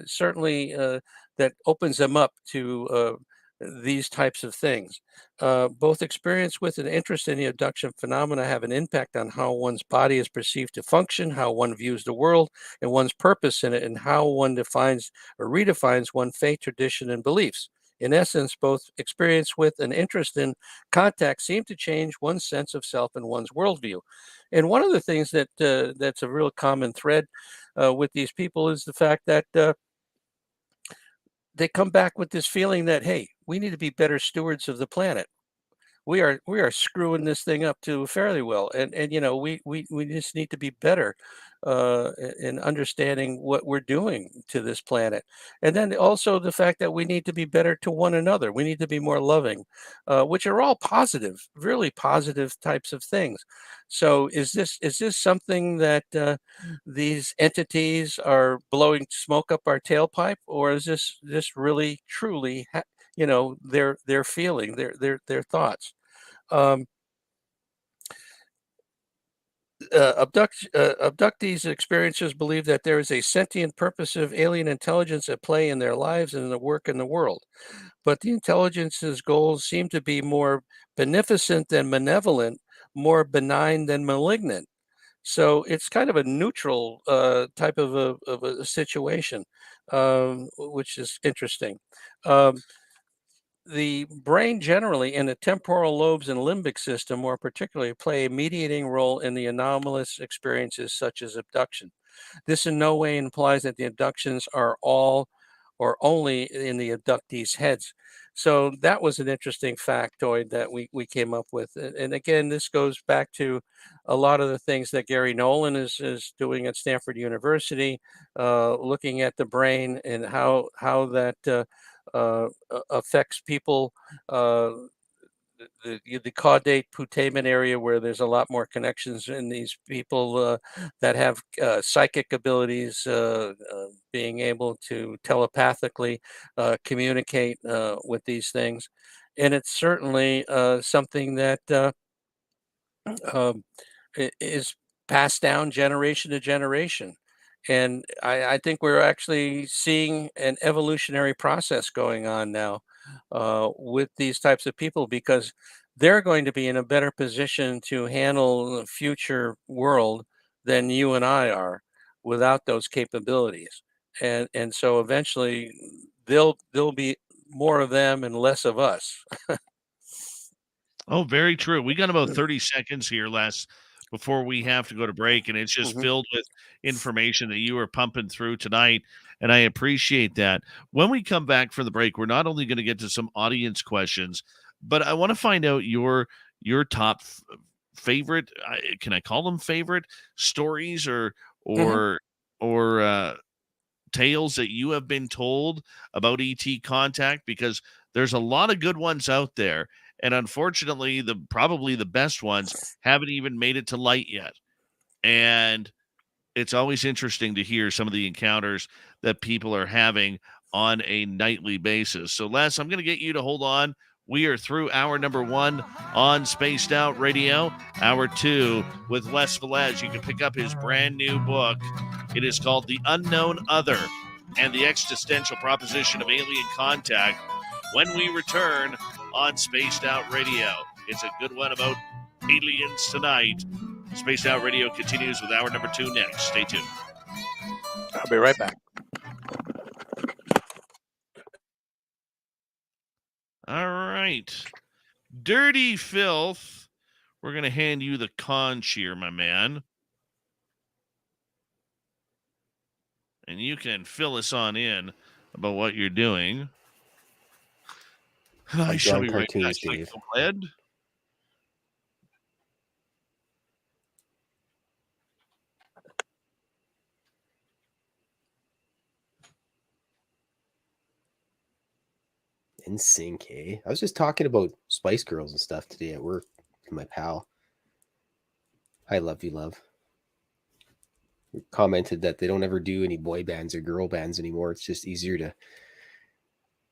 certainly that opens them up to these types of things. Both experience with and interest in the abduction phenomena have an impact on how one's body is perceived to function, how one views the world, and one's purpose in it, and how one defines or redefines one's faith, tradition, and beliefs. In essence, both experience with and interest in contact seem to change one's sense of self and one's worldview. And one of the things that that's a real common thread with these people is the fact that they come back with this feeling that, hey, we need to be better stewards of the planet. We are screwing this thing up too fairly well, and we just need to be better in understanding what we're doing to this planet, and then also the fact that we need to be better to one another. We need to be more loving, which are all positive, really positive types of things. So is this something that these entities are blowing smoke up our tailpipe, or is this really truly their feeling, their thoughts? Um, abductees' experiences believe that there is a sentient, purposive alien intelligence at play in their lives and in the work in the world. But the intelligence's goals seem to be more beneficent than malevolent, more benign than malignant. So it's kind of a neutral type of a situation, which is interesting. Um, the brain generally and the temporal lobes and limbic system more particularly play a mediating role in the anomalous experiences such as abduction. This in no way implies that the abductions are all or only in the abductees' heads. So that was an interesting factoid that we came up with. And again, this goes back to a lot of the things that Gary Nolan is doing at Stanford University, looking at the brain and how that affects people. Uh, the caudate putamen area where there's a lot more connections in these people that have psychic abilities, being able to telepathically communicate with these things. And it's certainly something that um, is passed down generation to generation. And I think we're actually seeing an evolutionary process going on now with these types of people because they're going to be in a better position to handle the future world than you and I are without those capabilities. And so eventually there'll be more of them and less of us. Oh, very true. We got about 30 seconds here less before we have to go to break, and it's just Mhm. filled with information that you are pumping through tonight, and I appreciate that. When we come back from the break, we're not only going to get to some audience questions, but I want to find out your top favorite. Can I call them favorite stories Mhm. or or tales that you have been told about ET contact? Because there's a lot of good ones out there, and unfortunately, the probably the best ones haven't even made it to light yet. And it's always interesting to hear some of the encounters that people are having on a nightly basis. So, Les, I'm going to get you to hold on. We are through hour number 1 on Spaced Out Radio. Hour 2 with Les Velez. You can pick up his brand new book. It is called The Unknown Other and the Existential Proposition of Alien Contact when we return on Spaced Out Radio. It's a good one about aliens tonight. Spaced Out Radio continues with hour number 2 next. Stay tuned. I'll be right back. All right. Dirty Filth. We're going to hand you the conch here, my man. And you can fill us on in about what you're doing. I shall be right back. Dave. Go ahead. In sync, eh? I was just talking about Spice Girls and stuff today at work with my pal. I love you, love. We commented that they don't ever do any boy bands or girl bands anymore. It's just easier to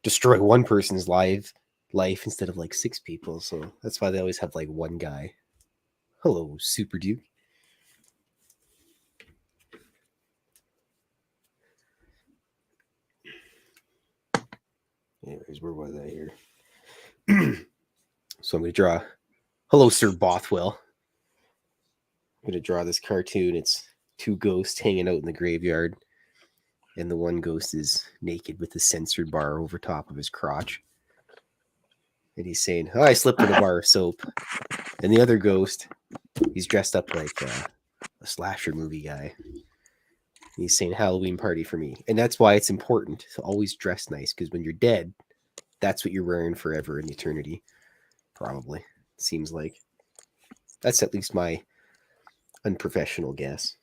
destroy one person's life instead of like 6 people. So that's why they always have like one guy. Hello, Super Duke. Anyways, where was I here? So I'm going to draw. Hello, Sir Bothwell. I'm going to draw this cartoon. It's 2 ghosts hanging out in the graveyard. And the one ghost is naked with a sensor bar over top of his crotch. And he's saying, "Oh, I slipped in a bar of soap." And the other ghost, he's dressed up like a slasher movie guy. He's saying, "Halloween party for me." And that's why it's important to always dress nice, because when you're dead, that's what you're wearing forever in eternity. Probably. Seems like. That's at least my unprofessional guess.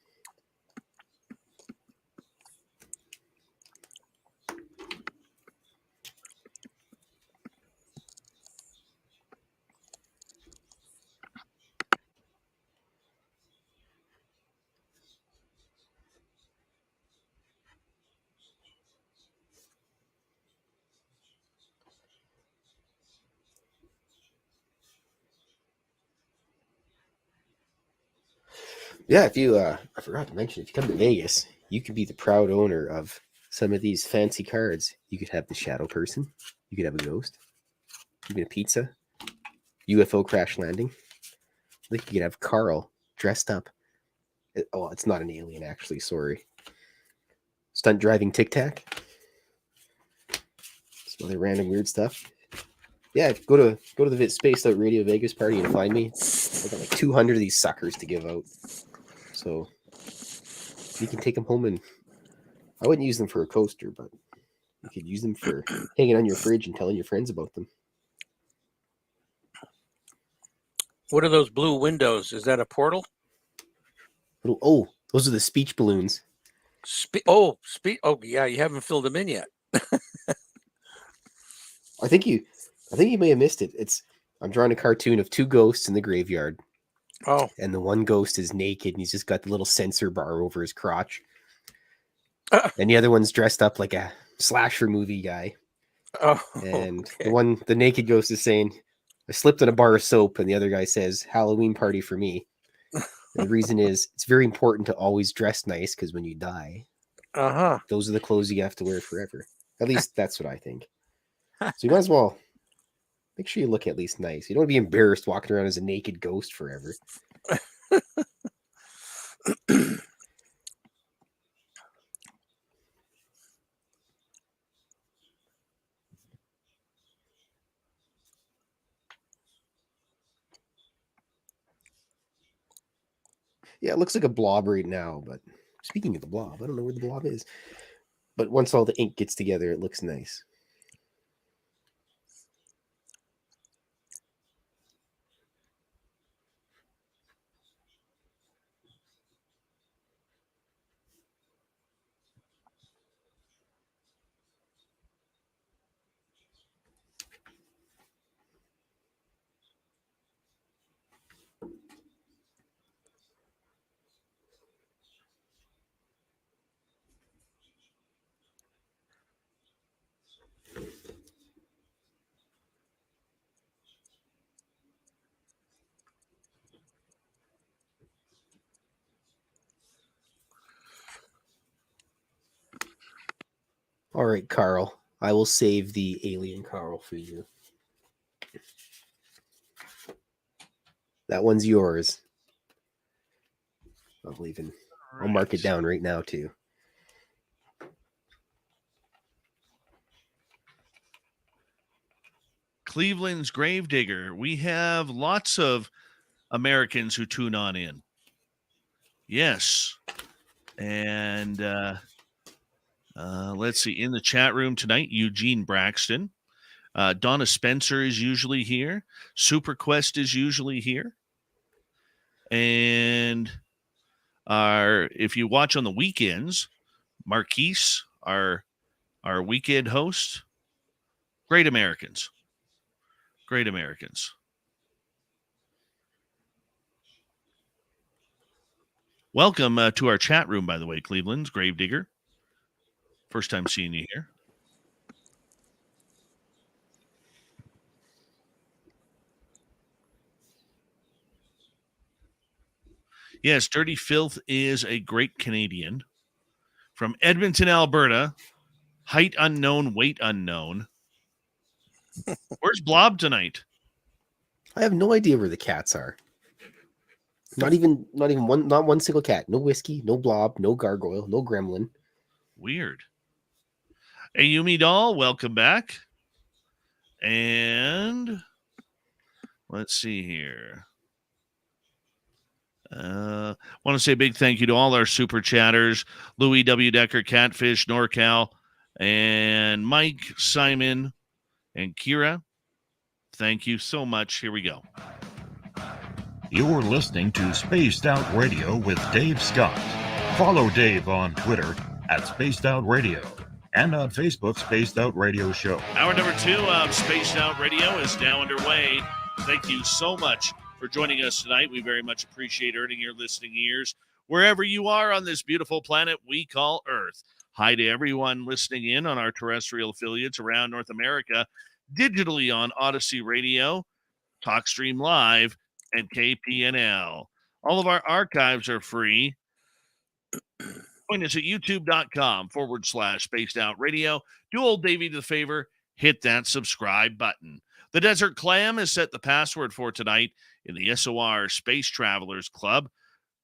Yeah, if you, I forgot to mention, if you come to Vegas, you could be the proud owner of some of these fancy cards. You could have the shadow person. You could have a ghost. You could have pizza. UFO crash landing. Like you could have Carl dressed up. Oh, it's not an alien, actually. Sorry. Stunt driving Tic Tac. Some other random weird stuff. Yeah, go to the Spaced Out Radio Vegas party and find me. I got like 200 of these suckers to give out. So you can take them home, and I wouldn't use them for a coaster, but you could use them for hanging on your fridge and telling your friends about them. What are those blue windows? Is that a portal? Oh, those are the speech balloons. Oh, yeah, you haven't filled them in yet. I think you may have missed it. I'm drawing a cartoon of 2 ghosts in the graveyard. Oh. And the one ghost is naked, and he's just got the little sensor bar over his crotch. And the other one's dressed up like a slasher movie guy. Oh. And Okay. the naked ghost is saying, "I slipped in a bar of soap," and the other guy says, "Halloween party for me." And the reason is it's very important to always dress nice, because when you die, those are the clothes you have to wear forever. At least that's what I think. So you might as well make sure you look at least nice. You don't want to be embarrassed walking around as a naked ghost forever. Yeah, it looks like a blob right now, but speaking of the blob, I don't know where the blob is. But once all the ink gets together, it looks nice. All right, Carl. I will save the alien Carl for you. That one's yours. I'll mark it down right now too. Cleveland's Gravedigger. We have lots of Americans who tune on in. Yes. And let's see. In the chat room tonight, Eugene Braxton. Donna Spencer is usually here. SuperQuest is usually here. And if you watch on the weekends, Marquise, our weekend host. Great Americans. Great Americans. Welcome to our chat room, by the way, Cleveland's Gravedigger. First time seeing you here. Yes, Dirty Filth is a great Canadian. From Edmonton, Alberta. Height unknown, weight unknown. Where's Blob tonight? I have no idea where the cats are. Not one single cat. No whiskey, no blob, no gargoyle, no gremlin. Weird. Hey, Yumi Doll, welcome back. And let's see here. Want to say a big thank you to all our super chatters, Louis W. Decker, Catfish, NorCal, and Mike, Simon, and Kira. Thank you so much. Here we go. You're listening to Spaced Out Radio with Dave Scott. Follow Dave on Twitter at Spaced Out Radio and on Facebook, Spaced Out Radio Show. Hour number 2 of Spaced Out Radio is now underway. Thank you so much for joining us tonight. We very much appreciate earning your listening ears wherever you are on this beautiful planet we call Earth. Hi to everyone listening in on our terrestrial affiliates around North America, digitally on Odyssey Radio, TalkStream Live, and KPNL. All of our archives are free. Join us at youtube.com/Spaced Out Radio. Do old Davey the favor, hit that subscribe button. The Desert Clam has set the password for tonight in the SOR Space Travelers Club.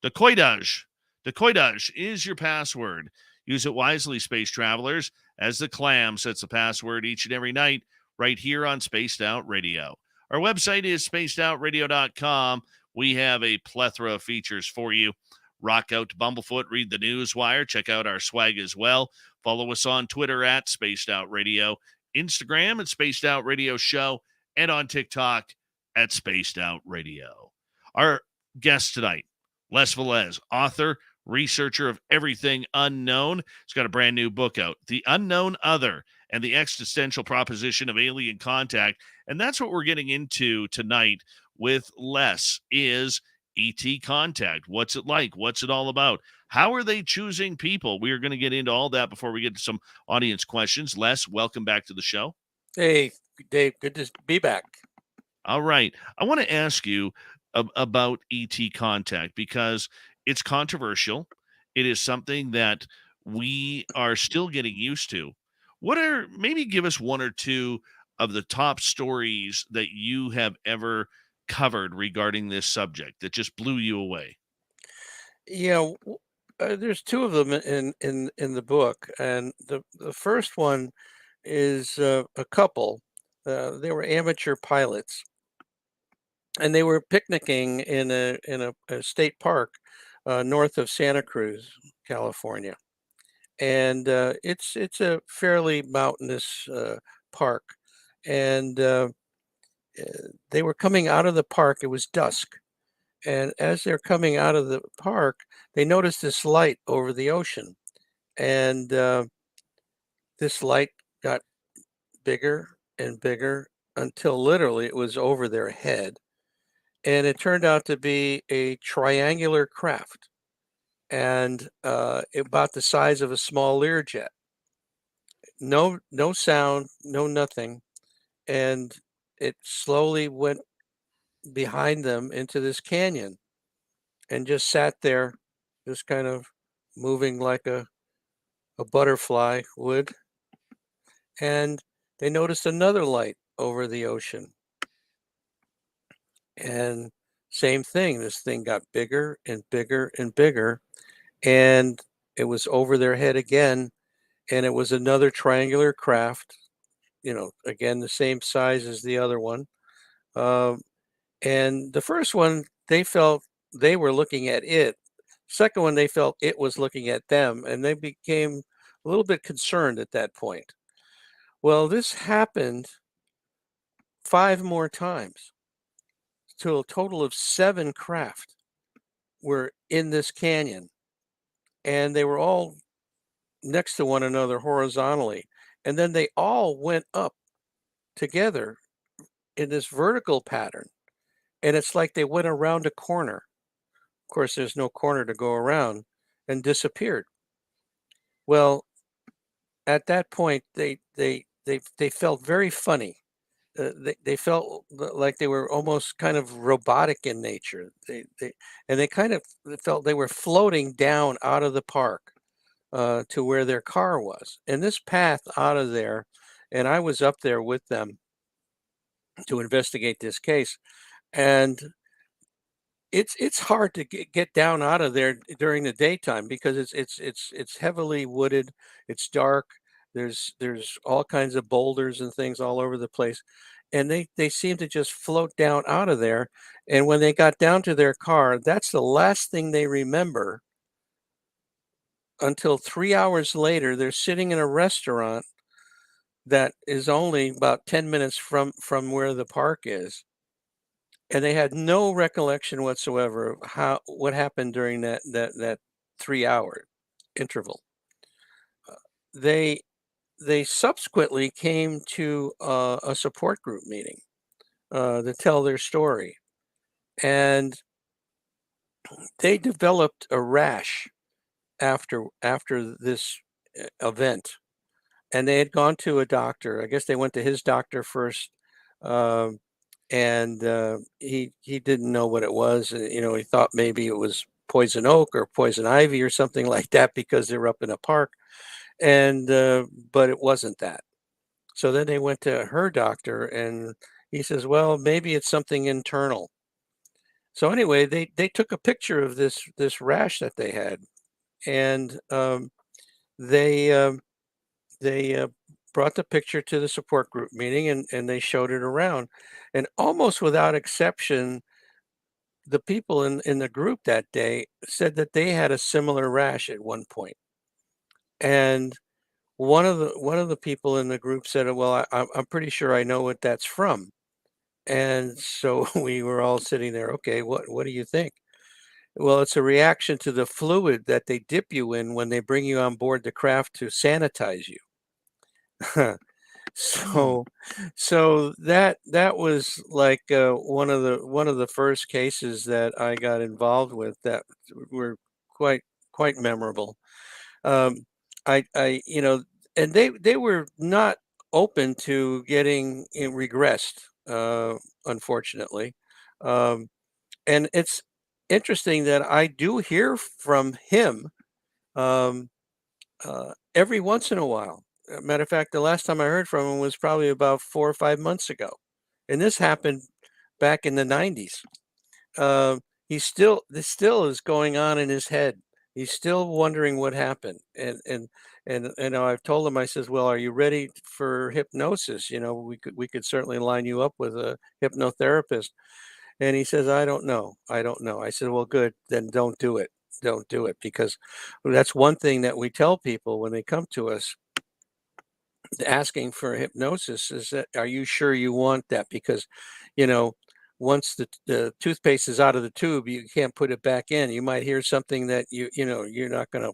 Decoidage. Decoidage is your password. Use it wisely, Space Travelers, as the Clam sets the password each and every night right here on Spaced Out Radio. Our website is spacedoutradio.com. We have a plethora of features for you. Rock out to Bumblefoot, read the Newswire, check out our swag as well. Follow us on Twitter at Spaced Out Radio, Instagram at Spaced Out Radio Show, and on TikTok at Spaced Out Radio. Our guest tonight, Les Velez, author, researcher of everything unknown. He's got a brand new book out, The Unknown Other and the Existential Proposition of Alien Contact. And that's what we're getting into tonight with Les, is ET contact. What's it like? What's it all about? How are they choosing people? We are going to get into all that before we get to some audience questions. Les, welcome back to the show. Hey, Dave, good to be back. All right. I want to ask you about ET contact because it's controversial. It is something that we are still getting used to. Maybe give us one or two of the top stories that you have ever covered regarding this subject that just blew you away. Yeah, there's two of them in the book, and the first one is a couple. They were amateur pilots, and they were picnicking in a state park north of Santa Cruz, California, and it's a fairly mountainous park, and they were coming out of the park. It was dusk, and as they're coming out of the park, they noticed this light over the ocean, and this light got bigger and bigger until literally it was over their head. And it turned out to be a triangular craft, and about the size of a small Learjet. No sound, no nothing. And it slowly went behind them into this canyon and just sat there, just kind of moving like a butterfly would. and they noticed another light over the ocean. And same thing, this thing got bigger and bigger and bigger, and it was over their head again, and it was another triangular craft, again, the same size as the other one. Um, and the first one, they felt they were looking at it. Second one, they felt it was looking at them, and they became a little bit concerned at that point. Well, this happened 5 more times, to a total of 7 craft were in this canyon, and they were all next to one another horizontally. And then they all went up together in this vertical pattern. And it's like they went around a corner. Of course, there's no corner to go around, and disappeared. Well, at that point, they felt very funny. They felt like they were almost kind of robotic in nature. They kind of felt they were floating down out of the park to where their car was. And this path out of there, and I was up there with them to investigate this case, and it's hard to get down out of there during the daytime because it's heavily wooded, it's dark. There's all kinds of boulders and things all over the place, and they seem to just float down out of there. And when they got down to their car, that's the last thing they remember until 3 hours later. They're sitting in a restaurant that is only about 10 minutes from where the park is, and they had no recollection whatsoever of what happened during that 3-hour interval. They subsequently came to a support group meeting to tell their story, and they developed a rash after this event. And they had gone to a doctor. I guess they went to his doctor first, and he didn't know what it was. He thought maybe it was poison oak or poison ivy or something like that because they were up in a park, and but it wasn't that. So then they went to her doctor, and he says, "Well, maybe it's something internal." So anyway, they took a picture of this rash that they had, and they they brought the picture to the support group meeting, and they showed it around. And almost without exception, the people in the group that day said that they had a similar rash at one point. And one of the people in the group said, "Well, I'm pretty sure I know what that's from." And so we were all sitting there. Okay, what do you think? Well, it's a reaction to the fluid that they dip you in when they bring you on board the craft to sanitize you. So that was like one of the first cases that I got involved with that were quite memorable. Um, and they were not open to getting regressed, unfortunately. Um, and it's interesting that I do hear from him every once in a while. Matter of fact, the last time I heard from him was probably about 4 or 5 months ago, and this happened back in the '90s. This still is going on in his head. He's still wondering what happened, and I've told him. I says, "Well, are you ready for hypnosis? We could certainly line you up with a hypnotherapist." And he says, "I don't know. I don't know." I said, "Well, good. Then don't do it. Don't do it, because that's one thing that we tell people when they come to us asking for hypnosis is that, are you sure you want that? Because, you know, once the toothpaste is out of the tube, you can't put it back in. You might hear something that you're not going to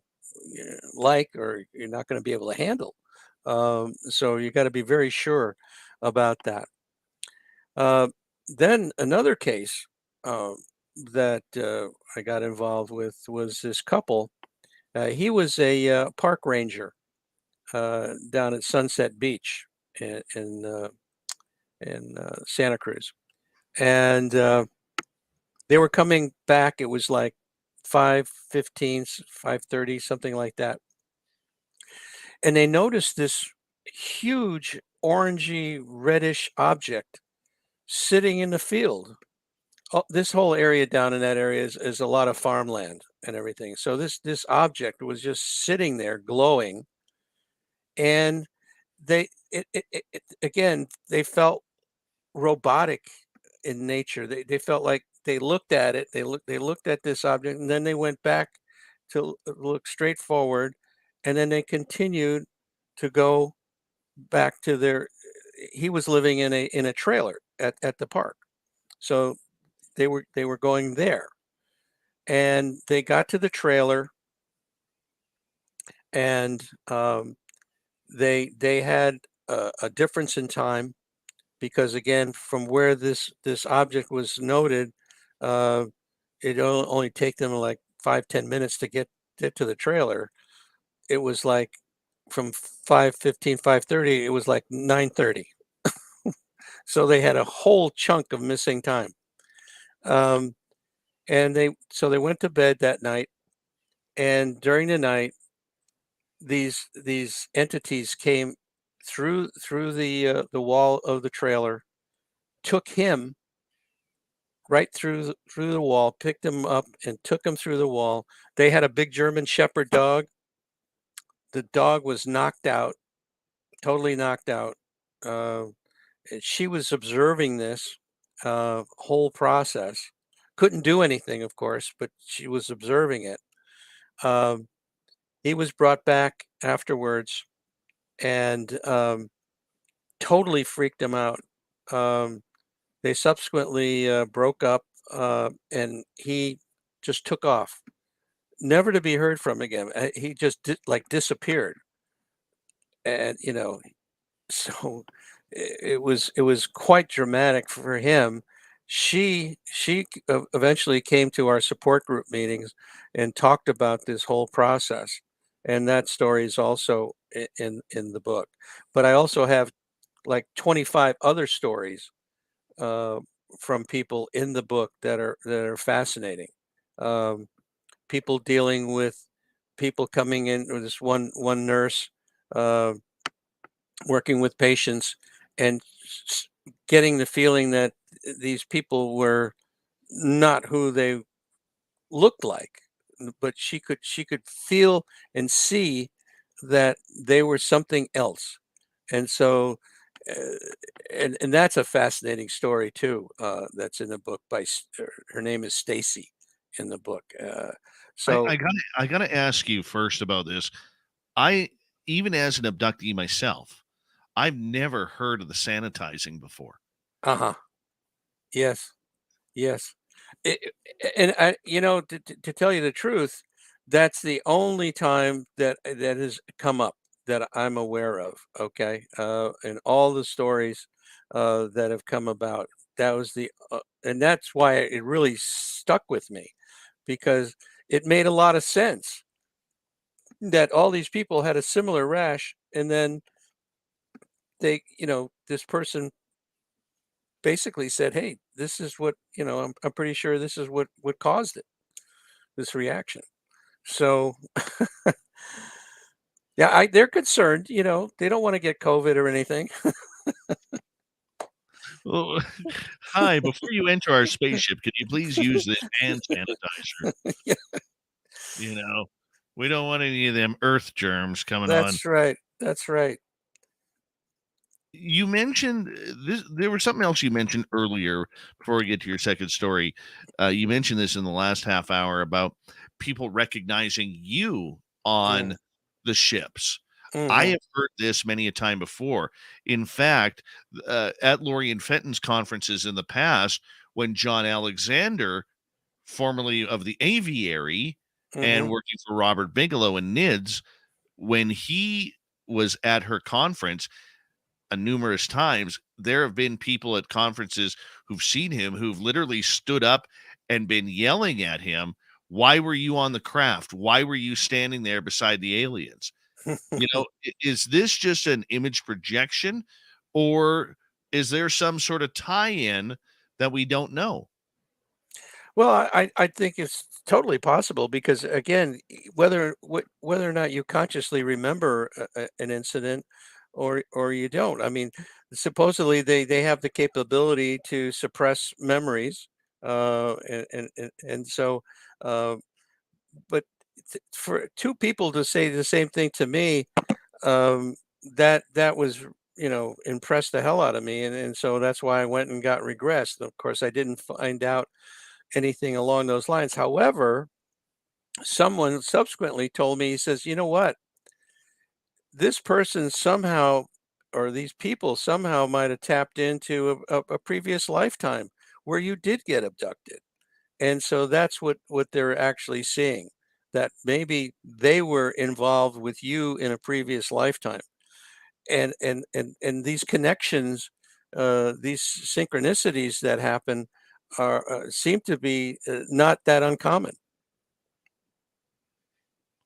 like, or you're not going to be able to handle. So you got to be very sure about that." Uh, then another case that I got involved with was this couple. He was a park ranger down at Sunset Beach in Santa Cruz, and they were coming back. It was like 5:15, 5:30, something like that, and they noticed this huge orangey reddish object sitting in the field. This whole area down in that area is a lot of farmland and everything. So this object was just sitting there glowing, and again, they felt robotic in nature. They felt like they looked at it, they looked at this object, and then they went back to look straight forward, and then they continued to go back to their. He was living in a trailer at the park, so they were going there, and they got to the trailer, and they had a difference in time because again, from where this object was noted, uh, it only take them like 5-10 minutes to get to the trailer. It was like from 5:15, 5:30, it was like 9:30. So they had a whole chunk of missing time. Um, and they went to bed that night, and during the night, these entities came through the wall of the trailer, took him right through the wall, picked him up and took him through the wall. They had a big German Shepherd dog. The dog was knocked out, totally knocked out. Uh, and she was observing this whole process. Couldn't do anything, of course, but she was observing it. Um, he was brought back afterwards and totally freaked him out. Um, they subsequently broke up, and he just took off, never to be heard from again. He just disappeared, and so it was quite dramatic for him. She eventually came to our support group meetings and talked about this whole process, and that story is also in the book. But I also have like 25 other stories uh, from people in the book that are fascinating. Um, People dealing with people coming in, or this one nurse uh, working with patients and getting the feeling that these people were not who they looked like, but she could feel and see that they were something else. And so uh, and that's a fascinating story too, that's in the book by her name is Stacy in the book. I, So I gotta I gotta ask you first about this. I even as an abductee myself, I've never heard of the sanitizing before. uh-huh. Yes. Yes. And to tell you the truth, that's the only time that has come up that I'm aware of. Okay, and all the stories that have come about, that was and that's why it really stuck with me because it made a lot of sense that all these people had a similar rash, and then this person basically said, "Hey, this is what I'm pretty sure this is what caused it, this reaction." So, yeah, they're concerned. They don't want to get COVID or anything. Well, hi, before you enter our spaceship, can you please use this hand sanitizer? Yeah, You know, we don't want any of them earth germs coming on. that's right. That's right. You mentioned this. There was something else you mentioned earlier before we get to your second story. You mentioned this in the last half hour about people recognizing you Mm, on the ships. I mhm, have heard this many a time before. In fact, at Lorien Fenton's conferences in the past, when John Alexander, formerly of the Aviary and mhm, working for Robert Bigelow and NIDS, when he was at her conference, numerous times, there have been people at conferences who've seen him who've literally stood up and been yelling at him, "Why were you on the craft? Why were you standing there beside the aliens?" Is this just an image projection, or is there some sort of tie-in that we don't know? Well, I think it's totally possible because again, whether or not you consciously remember an incident, or you don't. I mean, supposedly they have the capability to suppress memories, and so, uh, but for two people to say the same thing to me, um, that was, impressed the hell out of me, and so that's why I went and got regressed. Of course, I didn't find out anything along those lines. However, someone subsequently told me, he says, you know what, this person somehow, or these people somehow might have tapped into a previous lifetime where you did get abducted. And so that's what they're actually seeing, that maybe they were involved with you in a previous lifetime. And these connections, these synchronicities that happen are seem to be not that uncommon.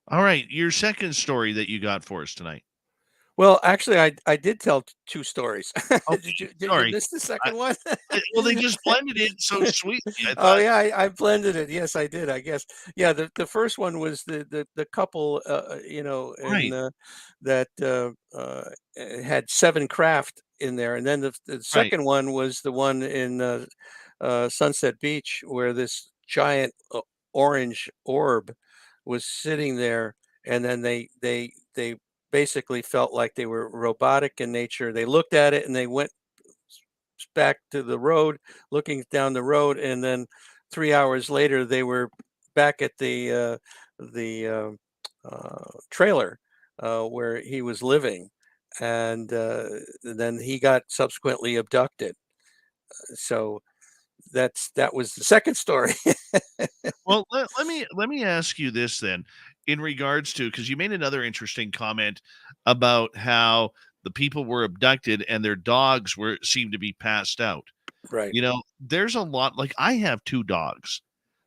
All right, your second story that you got for us tonight. Well, actually, I did tell two stories. Okay, Did you sorry. miss the I, second one? well, they just blended it so sweetly. I Oh thought, yeah, I blended it. Yes, I did. I guess. Yeah, the first one was the couple, right, in that had seven craft in there, and then the right. second one was the one in Sunset Beach where this giant orange orb was sitting there, and then they basically felt like they were robotic in nature. They looked at it and they went back to the road, looking down the road, and then 3 hours later they were back at the trailer where he was living, and then he got subsequently abducted. So that was the second story. Well, let me ask you this then, in regards to, because you made another interesting comment about how the people were abducted and their dogs were seemed to be passed out. Right. There's a lot, like I have two dogs.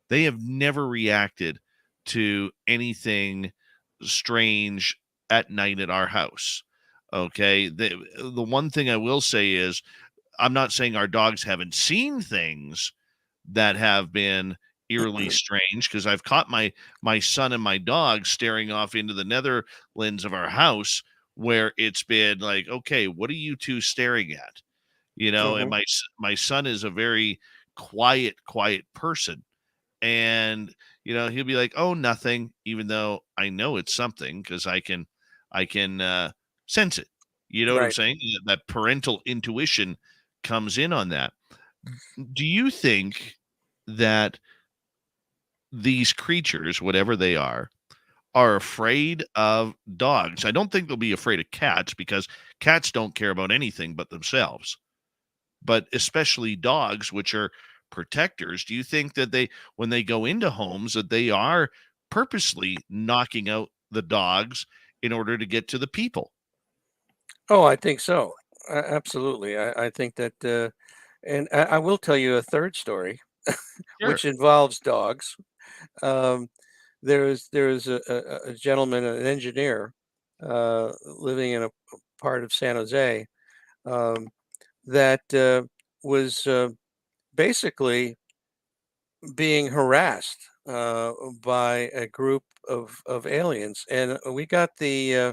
They have never reacted to anything strange at night at our house. Okay. The one thing I will say is, I'm not saying our dogs haven't seen things that have been eerily strange, because I've caught my son and my dog staring off into the Netherlands of our house, where it's been like, okay, what are you two staring at? And Hmm. my son is a very quiet person, and he'll be like, oh, nothing, even though I know it's something, because I can sense it. You know what I'm Right. saying? That parental intuition comes in on that. Do you think that these creatures, whatever they are afraid of dogs? I don't think they'll be afraid of cats, because cats don't care about anything but themselves. But especially dogs, which are protectors, do you think that when they go into homes, that they are purposely knocking out the dogs in order to get to the people? Oh, I think so. Absolutely. I think that, and I will tell you a third story, Sure. which involves dogs. Um, there is a gentleman, an engineer, living in a part of San Jose, um, that was basically being harassed by a group of aliens, and we got the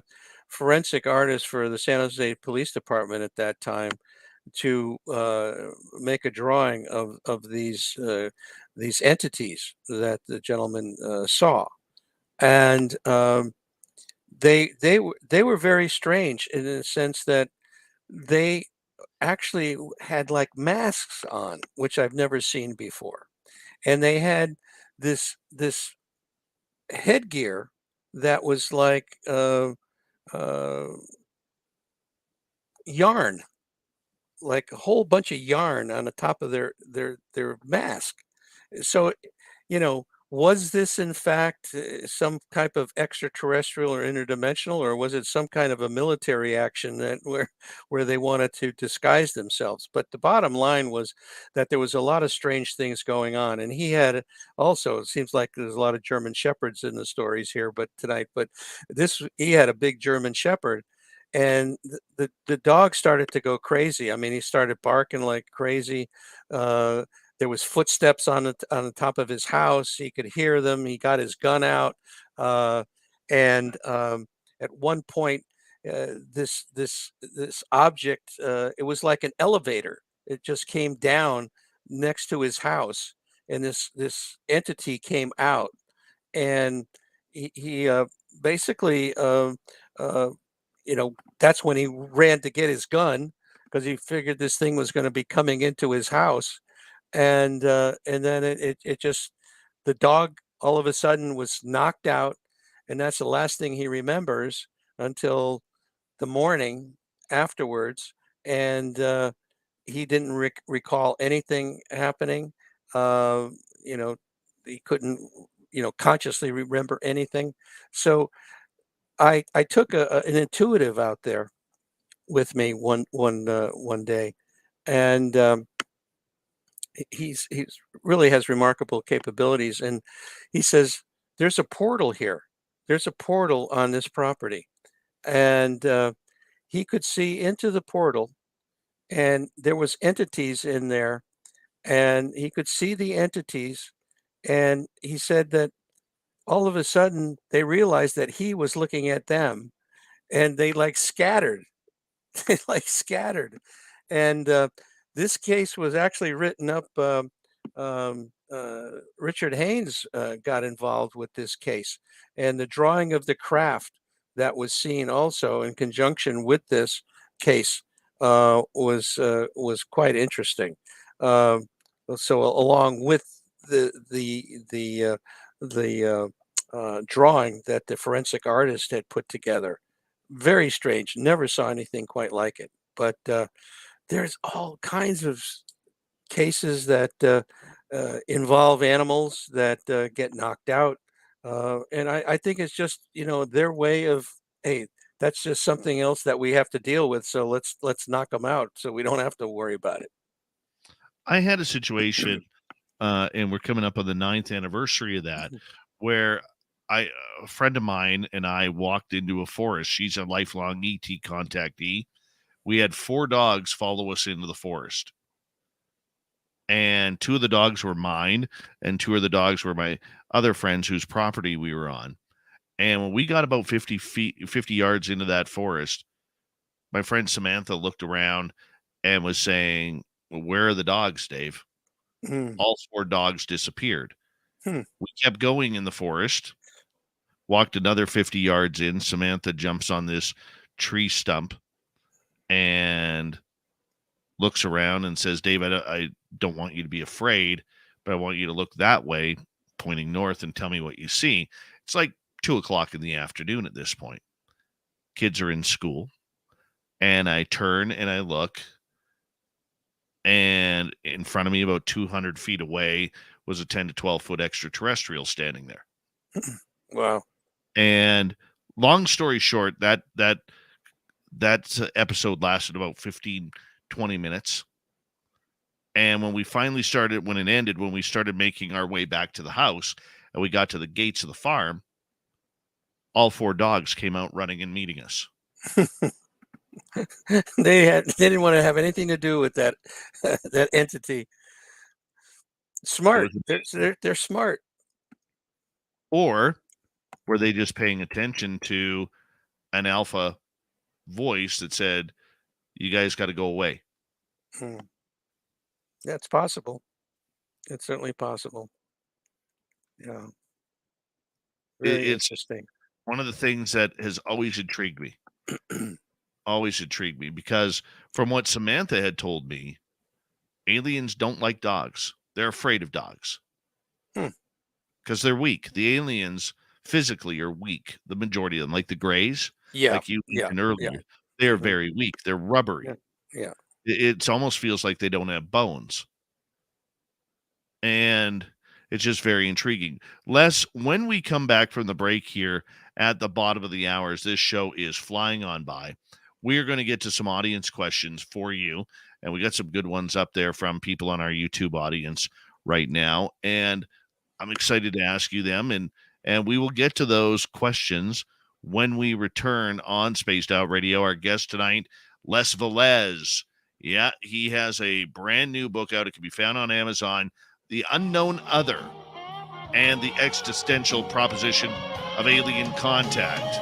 forensic artist for the San Jose Police Department at that time to make a drawing of these entities that the gentleman saw, and they were very strange in the sense that they actually had like masks on, which I've never seen before, and they had this headgear that was like uh, yarn, like a whole bunch of yarn on the top of their mask. So, was this in fact some type of extraterrestrial or interdimensional, or was it some kind of a military action that where they wanted to disguise themselves? But the bottom line was that there was a lot of strange things going on, and he had also. It seems like there's a lot of German shepherds in the stories here, but tonight, but this he had a big German shepherd, and the dog started to go crazy. I mean, he started barking like crazy. There was footsteps on the top of his house. He could hear them. He got his gun out, and at one point, this object. It was like an elevator. It just came down next to his house, and this entity came out, and he basically that's when he ran to get his gun because he figured this thing was going to be coming into his house, and then it just the dog all of a sudden was knocked out, and that's the last thing he remembers until the morning afterwards, and he didn't recall anything happening. Uh, you know, he couldn't, consciously remember anything. So I took an intuitive out there with me one day, and he's really has remarkable capabilities. And he says, "There's a portal here. There's a portal on this property," and he could see into the portal, and there was entities in there, and he could see the entities, and he said that all of a sudden they realized that he was looking at them, and they like scattered. They like scattered, and this case was actually written up. Richard Haynes got involved with this case, and the drawing of the craft that was seen also in conjunction with this case was quite interesting. Um, so along with the drawing that the forensic artist had put together, very strange. Never saw anything quite like it. But there's all kinds of cases that involve animals that get knocked out, and I think it's just their way of, hey, that's just something else that we have to deal with. So let's knock them out so we don't have to worry about it. I had a situation, and we're coming up on the 9th anniversary of that, where a friend of mine and I walked into a forest. She's a lifelong ET contactee. We had 4 dogs follow us into the forest, and 2 of the dogs were mine, and 2 of the dogs were my other friends whose property we were on. And when we got about 50 yards into that forest, my friend Samantha looked around and was saying, "Well, where are the dogs, Dave?" Hmm. All 4 dogs disappeared. Hmm. We kept going in the forest, walked another 50 yards in. Samantha jumps on this tree stump and looks around and says, "Dave, I don't want you to be afraid, but I want you to look that way," pointing north, "and tell me what you see." It's like 2:00 in the afternoon at this point. Kids are in school, and I turn and I look, and in front of me, about 200 feet away, was a 10 to 12-foot extraterrestrial standing there. Wow. And long story short, that episode lasted about 15, 20 minutes. And when we finally started, when it ended, when we started making our way back to the house and we got to the gates of the farm, all 4 dogs came out running and meeting us. They didn't want to have anything to do with that that entity. Smart. They're smart. Or were they just paying attention to an alpha voice that said, "You guys got to go away"? That's possible. It's certainly possible. Yeah. Very It's interesting. one of the things that has always intrigued me. Always intrigued me, because from what Samantha had told me, aliens don't like dogs. They're afraid of dogs because they're weak. The aliens physically are weak. The majority of them, like the Greys, Yeah. like you mentioned Yeah. earlier, they're very weak. They're rubbery. Yeah. It almost feels like they don't have bones. And it's just very intriguing. Les, when we come back from the break here at the bottom of the hours, this show is flying on by. We are going to get to some audience questions for you. And we got some good ones up there from people on our YouTube audience right now. And I'm excited to ask you them. And we will get to those questions when we return on Spaced Out Radio. Our guest tonight, Les Velez. Yeah, he has a brand new book out. It can be found on Amazon, The Unknown Other and the Existential Proposition of Alien Contact.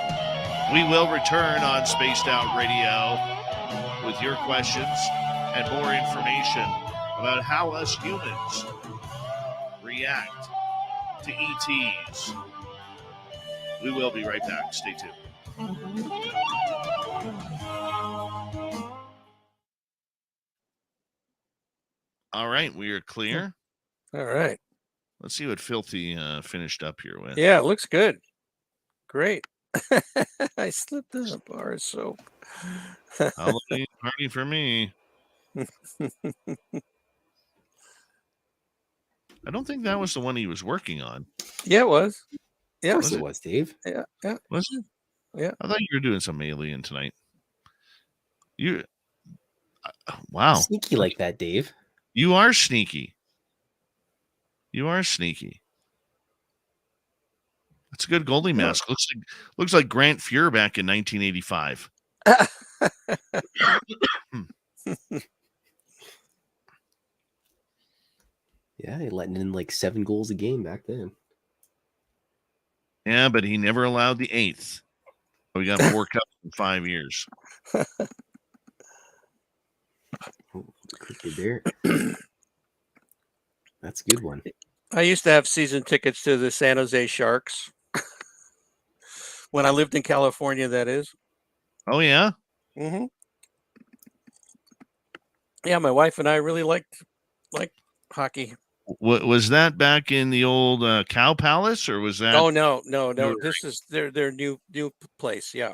We will return on Spaced Out Radio with your questions and more information about how us humans react to ETs. We will be right back. Stay tuned. All right, we are clear. All right. Let's see what Filthy finished up here with. Yeah, it looks good. Great. I slipped in a bar of soap. Halloween party for me. I don't think that was the one he was working on. Yeah, it was. Of course it was, Dave. Yeah. Was it? Yeah. I thought you were doing some alien tonight. Wow. Sneaky like that, Dave. You are sneaky. You are sneaky. That's a good Goldie mask. Looks like Grant Fuhr back in 1985. Yeah, he letting in like 7 goals a game back then. Yeah, but he never allowed the 8th. We got 4 cups in 5 years. Cryptid there. That's a good one. I used to have season tickets to the San Jose Sharks when I lived in California, that is. Oh, yeah? Mm-hmm. Yeah, my wife and I really liked hockey. Was that back in the old Cow Palace, or was that? Oh, no. This is their new place. Yeah.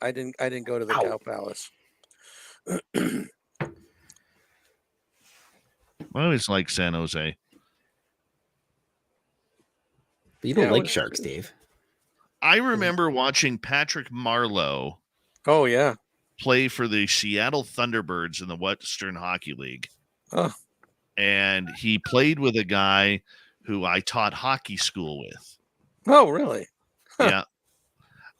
I didn't go to the Cow Palace. I always like San Jose. But you don't like sharks, Dave. I remember watching Patrick Marleau. Oh, yeah. Play for the Seattle Thunderbirds in the Western Hockey League. Oh. And he played with a guy who I taught hockey school with. Oh, really? Huh. Yeah.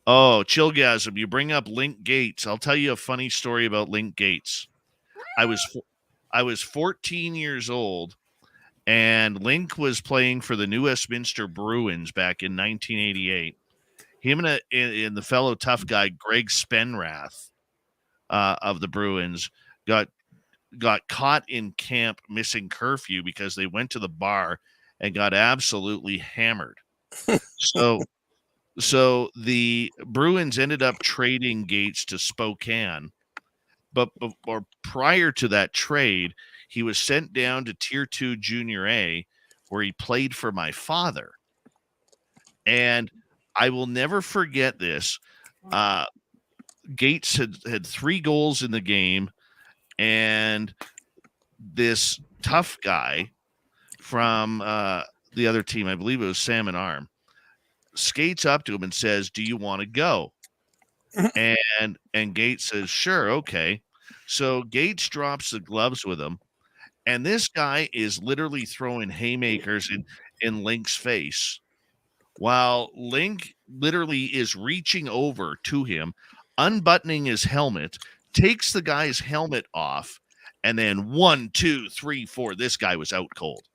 Oh, Chillgasm, you bring up Link Gates. I'll tell you a funny story about Link Gates. I was 14 years old, and Link was playing for the New Westminster Bruins back in 1988. Him and the fellow tough guy, Greg Spenrath, of the Bruins, got caught in camp missing curfew because they went to the bar and got absolutely hammered. So the Bruins ended up trading Gates to Spokane. But prior to that trade, he was sent down to Tier 2 Junior A, where he played for my father. And I will never forget this. Gates had 3 goals in the game, and this tough guy from the other team, I believe it was Salmon Arm, skates up to him and says, "Do you want to go?" And Gates says, "Sure, okay." So Gates drops the gloves with him, and this guy is literally throwing haymakers in Link's face, while Link literally is reaching over to him, unbuttoning his helmet, takes the guy's helmet off, and then 1, 2, 3, 4. This guy was out cold.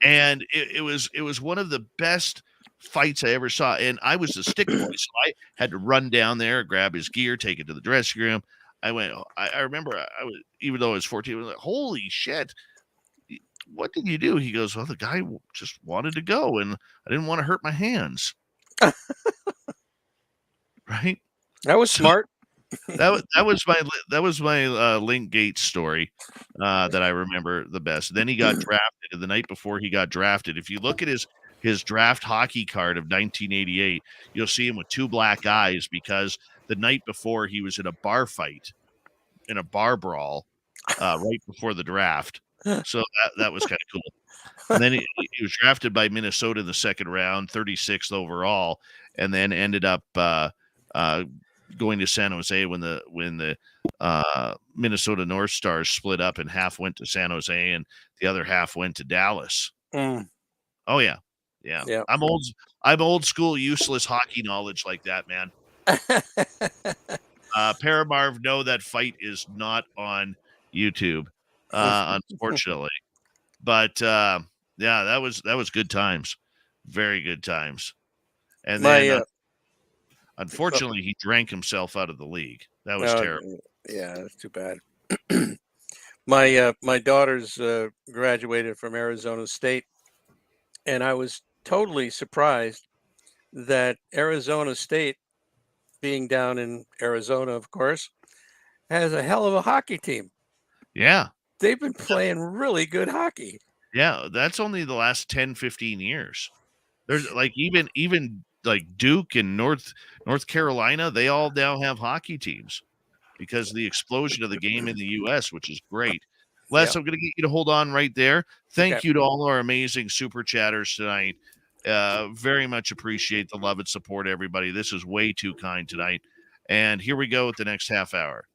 And it was one of the best fights I ever saw. And I was a stick boy, so I had to run down there, grab his gear, take it to the dressing room. I remember I was, even though I was 14, I was like, holy shit, what did you do? He goes, well, the guy just wanted to go, and I didn't want to hurt my hands. Right? That was smart. That was my Link Gates story that I remember the best. Then he got drafted, and the night before he got drafted, if you look at his draft hockey card of 1988, you'll see him with 2 black eyes because the night before he was in a bar fight, in a bar brawl, right before the draft. So that was kind of cool. And then he was drafted by Minnesota in the 2nd round, 36th overall, and then ended up going to San Jose when the Minnesota North Stars split up, and half went to San Jose and the other half went to Dallas. Mm. Oh yeah. I'm old school, useless hockey knowledge like that, man. Paramarv, no, that fight is not on YouTube, unfortunately. But yeah, that was good times. Very good times. And My then, unfortunately, he drank himself out of the league. That was uh, terrible. yeah, that's too bad. My daughters graduated from Arizona State, and I was totally surprised that Arizona State, being down in Arizona, of course, has a hell of a hockey team. Yeah. They've been playing really good hockey. Yeah. That's only the last 10, 15 years. There's like even like Duke and North Carolina, they all now have hockey teams because of the explosion of the game in the US, which is great. Les, Yeah. I'm going to get you to hold on right there. Okay. Thank you to all our amazing super chatters tonight. Very much appreciate the love and support, everybody. This is way too kind tonight. And here we go with the next half hour.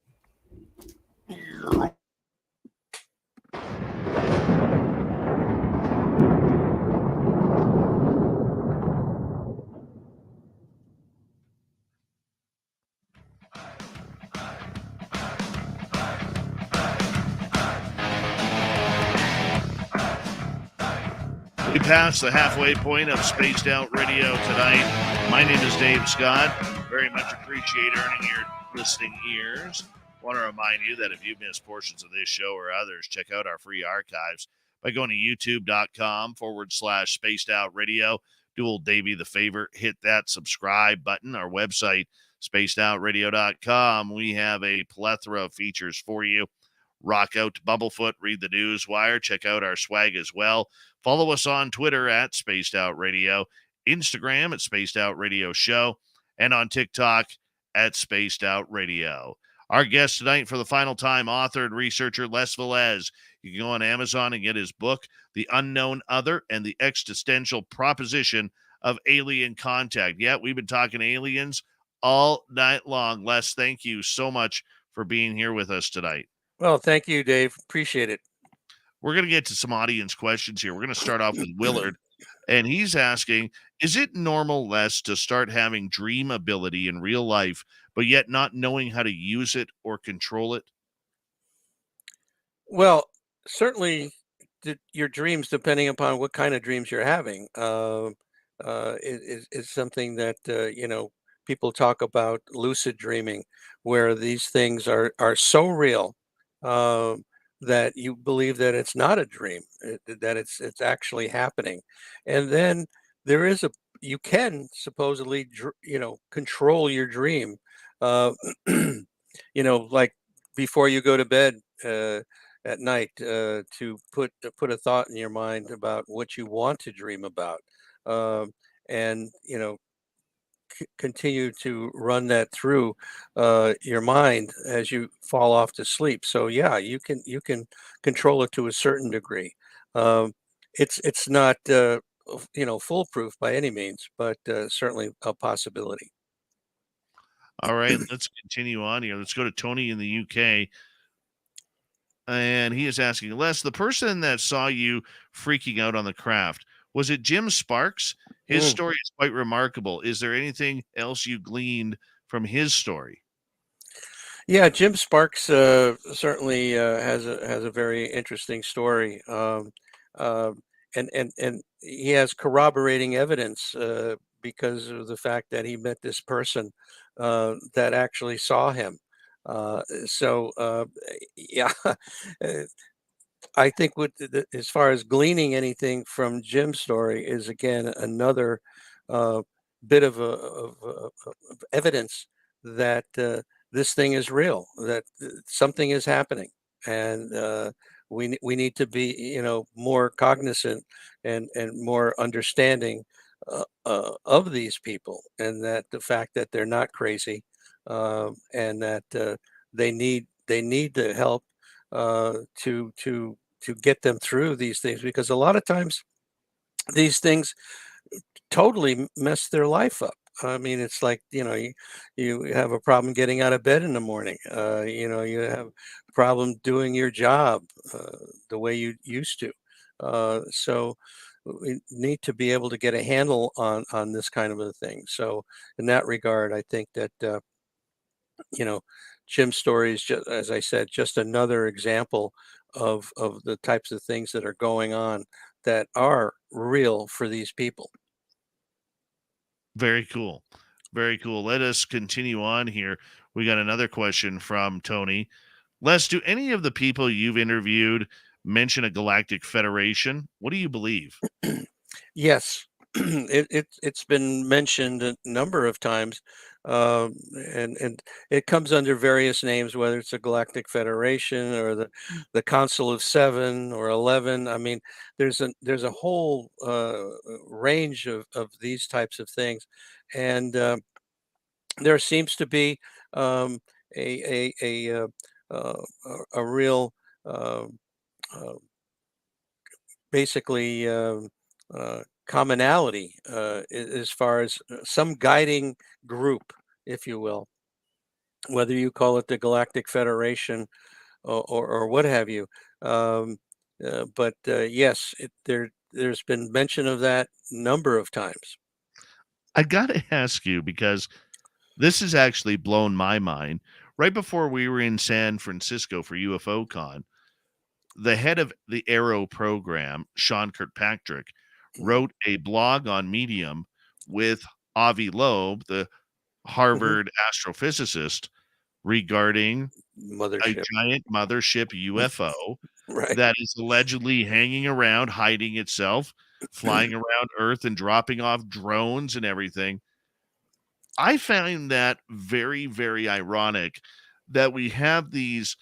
We passed the halfway point of Spaced Out Radio tonight. My name is Dave Scott. Very much appreciate earning your listening ears. Want to remind you that if you've missed portions of this show or others, check out our free archives by going to youtube.com/Spaced Out Radio. Do old Davey the favor, hit that subscribe button. Our website, spacedoutradio.com. We have a plethora of features for you. Rock out to Bumblefoot, read the news wire, check out our swag as well. Follow us on Twitter at Spaced Out Radio, Instagram at Spaced Out Radio Show, and on TikTok at Spaced Out Radio. Our guest tonight for the final time, author and researcher Les Velez. You can go on Amazon and get his book, The Unknown Other and the Existential Proposition of Alien Contact. Yeah, we've been talking aliens all night long. Les, thank you so much for being here with us tonight. Well, thank you, Dave. Appreciate it. We're going to get to some audience questions here. We're going to start off with Willard, and he's asking, is it normal, Les, to start having dream ability in real life, but yet not knowing how to use it or control it? Well, certainly your dreams, depending upon what kind of dreams you're having, is something that, people talk about lucid dreaming, where these things are so real that you believe that it's not a dream, that it's actually happening. And then you can supposedly, control your dream, uh, like before you go to bed at night, to put a thought in your mind about what you want to dream about, and continue to run that through your mind as you fall off to sleep. So yeah, you can control it to a certain degree. It's not foolproof by any means, but certainly a possibility. All right, let's continue on here. Let's go to Tony in the UK. And he is asking, Les, the person that saw you freaking out on the craft, was it Jim Sparks? His story is quite remarkable. Is there anything else you gleaned from his story? Yeah, Jim Sparks certainly has a very interesting story, and he has corroborating evidence because of the fact that he met this person that actually saw him. Yeah, I think as far as gleaning anything from Jim's story is again another uh, bit of evidence that this thing is real, that something is happening, and we need to be more cognizant and more understanding of these people, and that the fact that they're not crazy, and that they need the help to get them through these things, because a lot of times these things totally mess their life up. I mean, it's like, you have a problem getting out of bed in the morning. You have a problem doing your job the way you used to. So we need to be able to get a handle on this kind of a thing. So in that regard, I think that you know, Jim's story is just, as I said, just another example of the types of things that are going on that are real for these people. Very cool. Very cool. Let us continue on here. We got another question from Tony. Les, do any of the people you've interviewed mention a galactic federation? What do you believe? Yes, it's been mentioned a number of times, um, and it comes under various names, whether it's a Galactic Federation or the Council of Seven or 11. I mean, there's a whole range of these types of things, and there seems to be um, uh, a real uh, uh, basically commonality as far as some guiding group, if you will, whether you call it the Galactic Federation or what have you. Um, but yes, there's been mention of that number of times. I got to ask you because this has actually blown my mind. Right before we were in San Francisco for UFO Con, the head of the Arrow program, Sean Kirkpatrick, Mhm. wrote a blog on Medium with Avi Loeb, the Mhm. Harvard astrophysicist, regarding a Mothership. giant mothership UFO Right. that is allegedly hanging around, hiding itself, flying around Earth and dropping off drones and everything. I find that very, very ironic that we have these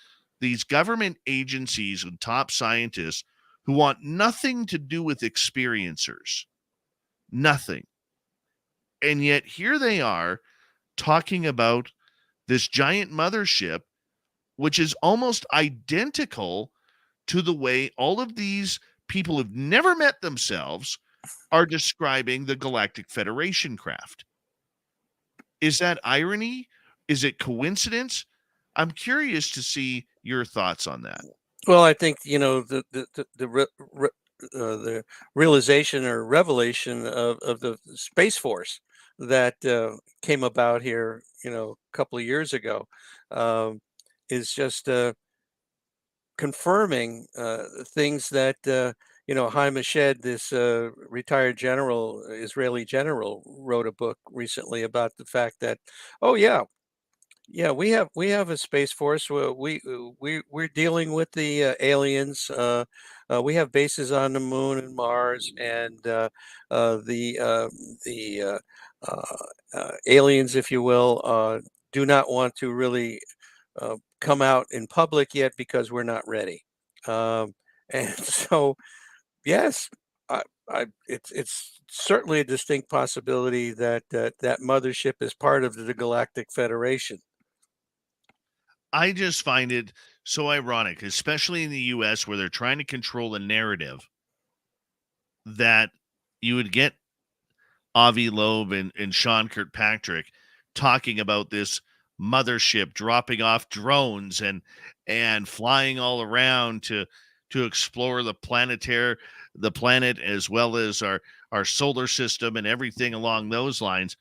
government agencies and top scientists who want nothing to do with experiencers, nothing. And yet here they are talking about this giant mothership, which is almost identical to the way all of these people who've never met themselves are describing the Galactic Federation craft. Is that irony? Is it coincidence? I'm curious to see your thoughts on that. Well, I think the realization or revelation of the Space Force that came about here, a couple of years ago, um, is just confirming things that Haim Eshed, this retired general, Israeli general, wrote a book recently about the fact that, oh yeah, we have a space force. We're dealing with the aliens. We have bases on the moon and Mars, and the aliens, if you will, do not want to really come out in public yet because we're not ready. And so, yes, it's certainly a distinct possibility that that mothership is part of the Galactic Federation. I just find it so ironic, especially in the US where they're trying to control the narrative, that you would get Avi Loeb and Sean Kirkpatrick talking about this mothership dropping off drones and flying all around to explore the planet as well as our solar system and everything along those lines.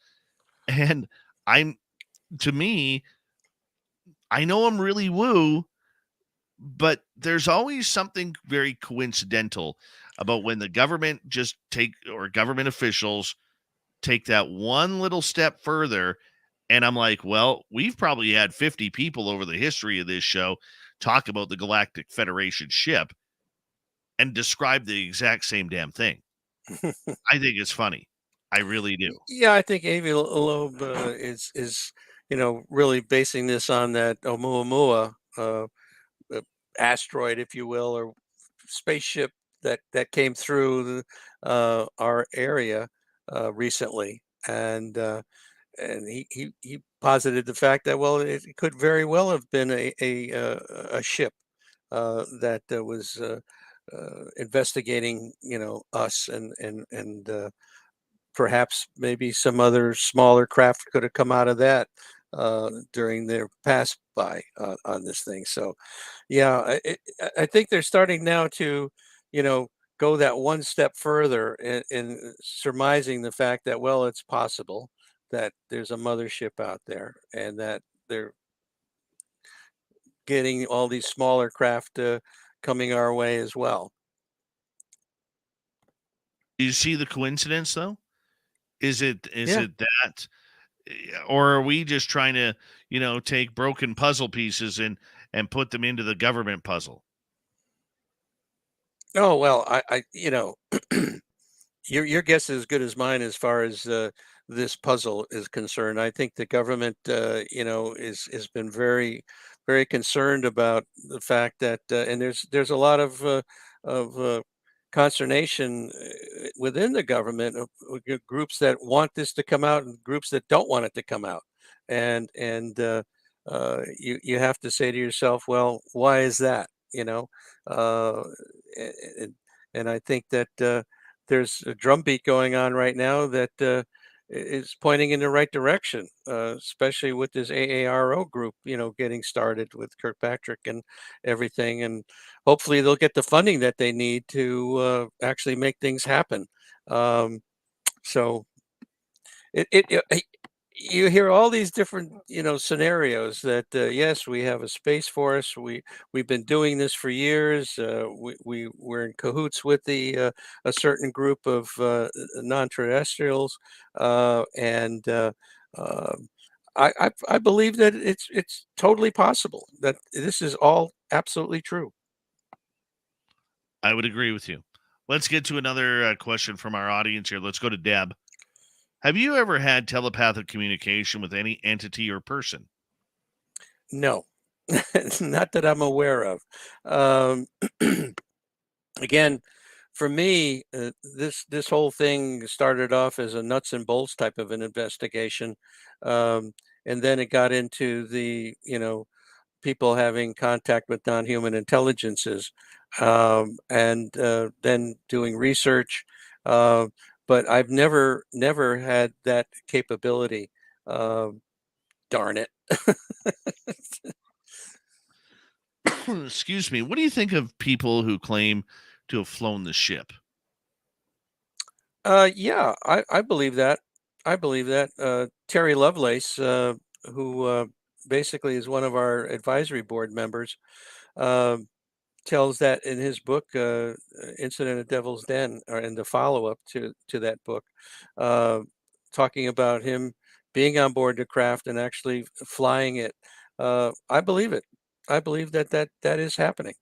And I'm to me, I know I'm really woo, but there's always something very coincidental about when the government just take or government officials take that one little step further. And I'm like, well, we've probably had 50 people over the history of this show talk about the Galactic Federation ship and describe the exact same damn thing. I think it's funny. I really do. Yeah, I think Avi Loeb is really basing this on that Oumuamua uh, asteroid, if you will, or spaceship that came through our area recently, and he posited the fact that, well, it could very well have been a ship that was investigating us, and perhaps maybe some other smaller craft could have come out of that during their pass by on this thing. So yeah, I think they're starting now to, you know, go that one step further in surmising the fact that, well, it's possible that there's a mothership out there and that they're getting all these smaller craft coming our way as well. Do you see the coincidence though? Is it Yeah. that, or are we just trying to, take broken puzzle pieces and put them into the government puzzle? Oh, well, your guess is as good as mine as far as this puzzle is concerned. I think the government, is has been very concerned about the fact that, and there's a lot of consternation within the government of groups that want this to come out and groups that don't want it to come out, and you have to say to yourself, well, why is that? Uh, and, and I think that. There's a drumbeat going on right now that is pointing in the right direction, especially with this AARO group, getting started with Kirkpatrick and everything. And hopefully they'll get the funding that they need to actually make things happen. Um, so you hear all these different scenarios that yes, we have a space force, we've been doing this for years, we're in cahoots with a certain group of non-terrestrials, and um, I believe that it's totally possible that this is all absolutely true. I would agree with you. Let's get to another question from our audience here. Let's go to Deb. Have you ever had telepathic communication with any entity or person? No, not that I'm aware of. um, Again, for me, this whole thing started off as a nuts and bolts type of an investigation, um, and then it got into the people having contact with non-human intelligences, and then doing research. Uh, but I've never had that capability. Um Darn it. Excuse me. What do you think of people who claim to have flown the ship? Yeah, I believe that. I believe that. Terry Lovelace, who basically is one of our advisory board members, um, tells that in his book, Incident at Devil's Den, or in the follow-up to that book, uh, talking about him being on board the craft and actually flying it. I believe it. I believe that is happening.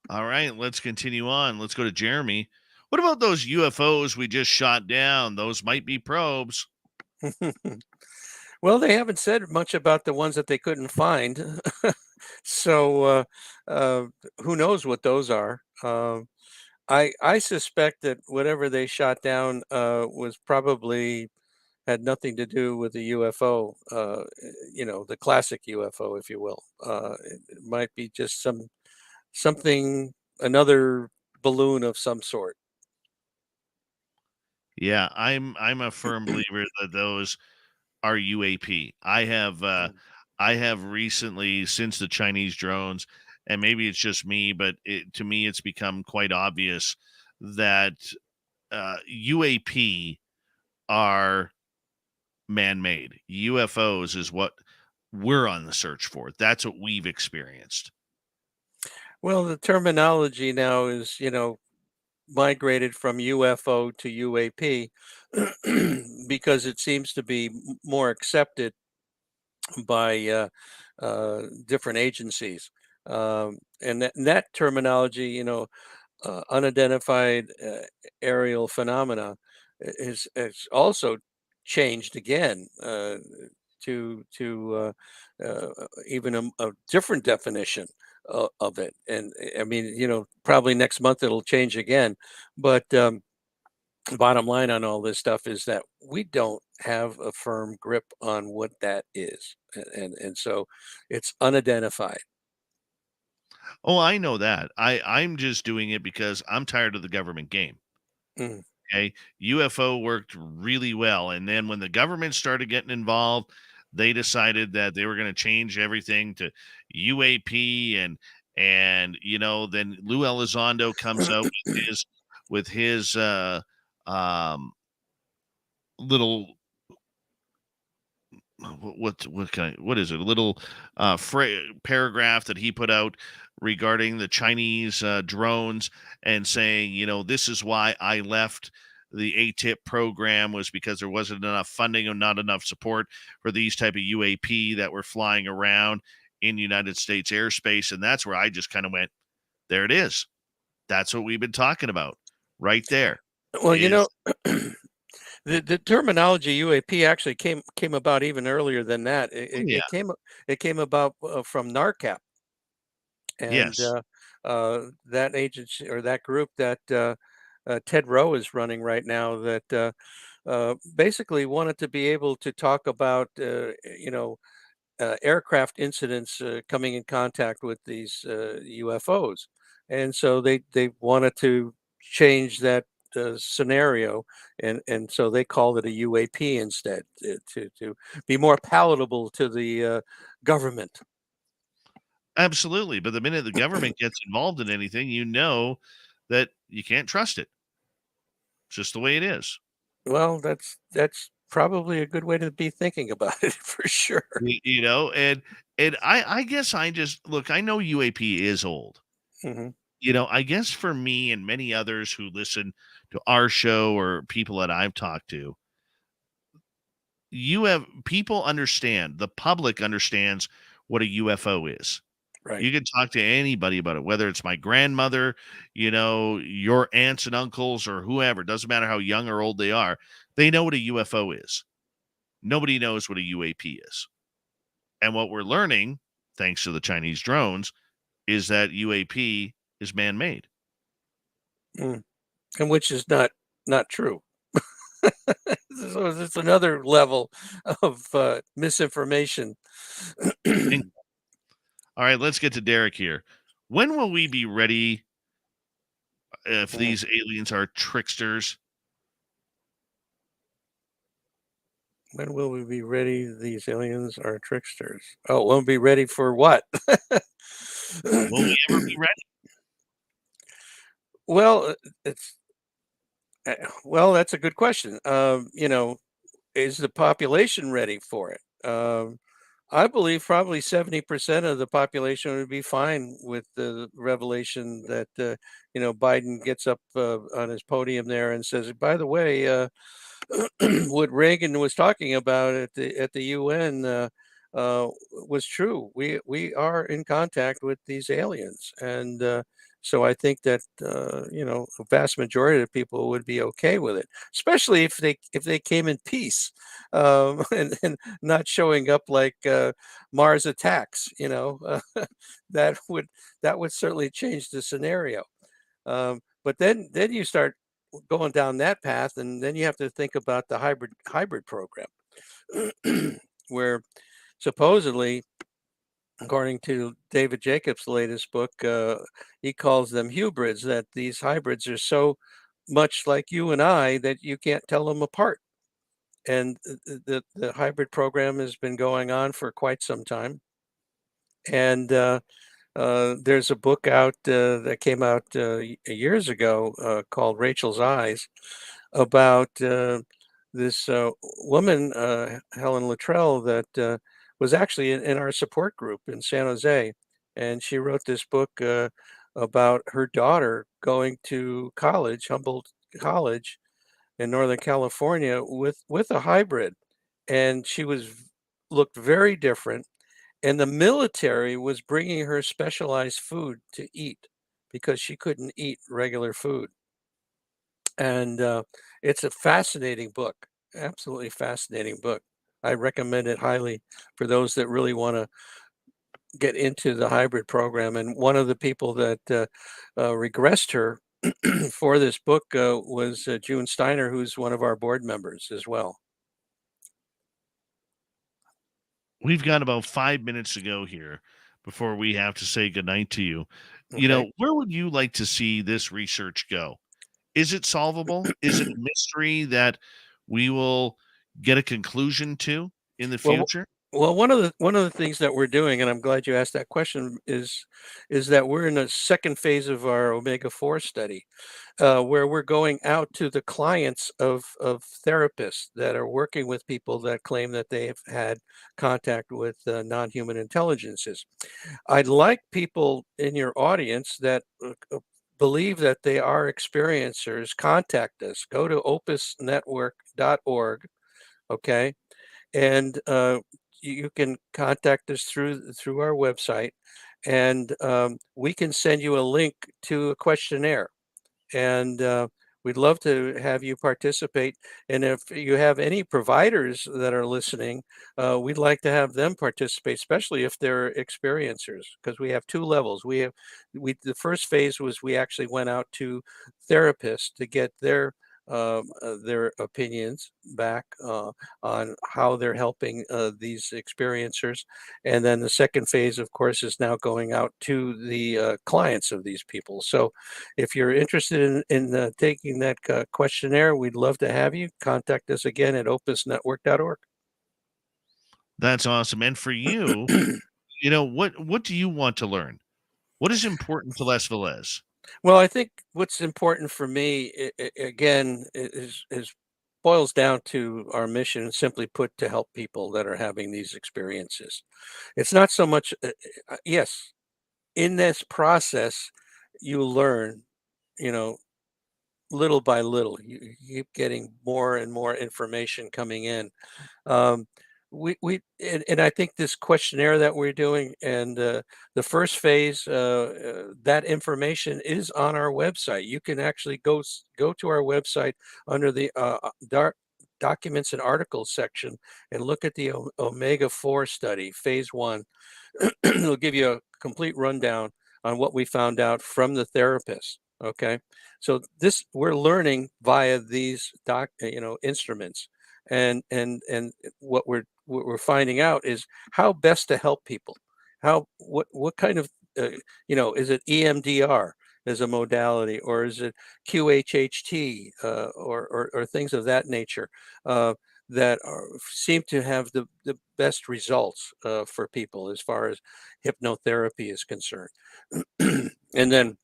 All right, let's continue on. Let's go to Jeremy. What about those UFOs we just shot down? Those might be probes. Well, they haven't said much about the ones that they couldn't find. So, uh, who knows what those are? I suspect that whatever they shot down was probably had nothing to do with the UFO. The classic UFO, if you will. It might be just something, another balloon of some sort. Yeah, I'm a firm believer that those are UAP. Mm. I have recently, since the Chinese drones, and maybe it's just me, but to me it's become quite obvious that UAP are man-made. UFOs is what we're on the search for. That's what we've experienced. Well, the terminology now is, migrated from UFO to UAP because it seems to be more accepted by different agencies. And that terminology, unidentified aerial phenomena, is also changed again to even a different definition of it. And I mean, probably next month it'll change again. But bottom line on all this stuff is that we don't have a firm grip on what that is, and so it's unidentified. Oh, I know that. I'm just doing it because I'm tired of the government game. Mm. Okay. UFO worked really well. And then when the government started getting involved, they decided that they were going to change everything to UAP then Lou Elizondo comes out with his um little what is it? A little paragraph that he put out regarding the Chinese drones and saying, this is why I left the ATIP program was because there wasn't enough funding and not enough support for these type of UAP that were flying around in United States airspace. And that's where I just kind of went, there it is. That's what we've been talking about right there. Well, you know, the terminology UAP actually came about even earlier than that. It came about from NARCAP, and Yes. that agency or that group that Ted Rowe is running right now that basically wanted to be able to talk about aircraft incidents coming in contact with these UFOs, and so they wanted to change that scenario, and so they called it a UAP instead to be more palatable to the government. Absolutely. But the minute the government gets involved in anything, you know that you can't trust it. It's just the way it is. Well, that's probably a good way to be thinking about it for sure. You know, and I guess I just look, I know UAP is old. Hmm. You know, I guess for me and many others who listen to our show or people that I've talked to, people understand, the public understands what a UFO is. Right. You can talk to anybody about it, whether it's my grandmother, you know, your aunts and uncles or whoever, doesn't matter how young or old they are, they know what a UFO is. Nobody knows what a UAP is. And what we're learning, thanks to the Chinese drones, is that UAP is man-made. Mm. And which is not true. So it's another level of misinformation. All right, let's get to Derek here. When will we be ready if these aliens are tricksters? When will we be ready? These aliens are tricksters. Oh, we'll be ready for what? Will we ever be ready? Well, that's a good question. Is the population ready for it? I believe probably 70% of the population would be fine with the revelation that Biden gets up on his podium there and says, by the way, what Reagan was talking about at the UN was true. We are in contact with these aliens, and so I think that a vast majority of people would be okay with it, especially if they came in peace and not showing up like Mars attacks. That would certainly change the scenario. But then you start going down that path, and then you have to think about the hybrid program, where supposedly, according to David Jacobs' latest book, he calls them hybrids. That these hybrids are so much like you and I that you can't tell them apart. And the hybrid program has been going on for quite some time. And there's a book out that came out years ago called Rachel's Eyes about this woman, Helen Luttrell, that was actually in our support group in San Jose. And she wrote this book about her daughter going to college, Humboldt College in Northern California, with a hybrid. And she looked very different, and the military was bringing her specialized food to eat because she couldn't eat regular food. And it's a fascinating book, absolutely fascinating book. I recommend it highly for those that really want to get into the hybrid program. And one of the people that regressed her for this book was June Steiner, who's one of our board members as well. We've got about 5 minutes to go here before we have to say goodnight to you. You Okay. know, where would you like to see this research go? Is it solvable? Is it a mystery that we will get a conclusion to in the Well, future? Well, one of the things that we're doing, and I'm glad you asked that question, is that we're in a second phase of our omega-4 study, where we're going out to the clients of therapists that are working with people that claim that they have had contact with non-human intelligences. I'd like people in your audience that believe that they are experiencers, contact us. Go to opusnetwork.org, okay? And you can contact us through our website, and we can send you a link to a questionnaire, and we'd love to have you participate. And if you have any providers that are listening, we'd like to have them participate, especially if they're experiencers, because we have two levels. The first phase was we actually went out to therapists to get their opinions back on how they're helping these experiencers. And then the second phase, of course, is now going out to the clients of these people. So if you're interested in taking that questionnaire, we'd love to have you. Contact us again at opusnetwork.org. That's awesome. And for you, what do you want to learn? What is important to Les Velez? Well, I think what's important for me, again, is boils down to our mission, simply put, to help people that are having these experiences. It's not so much, yes, in this process, you learn, you know, little by little. You keep getting more and more information coming in. Um, and I think this questionnaire that we're doing, and the first phase, that information is on our website. You can actually go to our website under the documents and articles section and look at the omega-4 study, phase 1. It'll give you a complete rundown on what we found out from the therapist. Okay, so we're learning via these instruments, and what we're finding out is how best to help people. What kind of is it EMDR as a modality, or is it QHHT, or things of that nature, that seem to have the best results for people as far as hypnotherapy is concerned. And then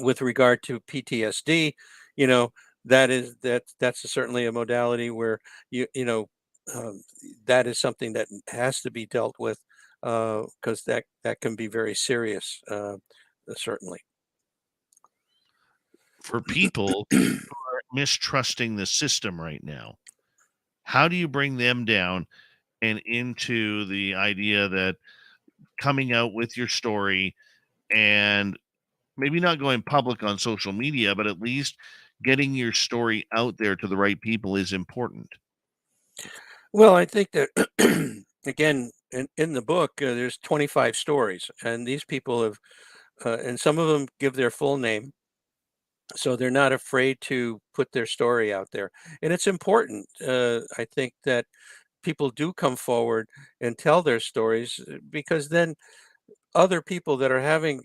with regard to PTSD, you know, that's certainly a modality where that is something that has to be dealt with, because that can be very serious, certainly. For people who are mistrusting the system right now, how do you bring them down and into the idea that coming out with your story and maybe not going public on social media, but at least getting your story out there to the right people is important? Well, I think that again, in the book, there's 25 stories, and these people have, and some of them give their full name, so they're not afraid to put their story out there. And it's important, I think, that people do come forward and tell their stories, because then other people that are having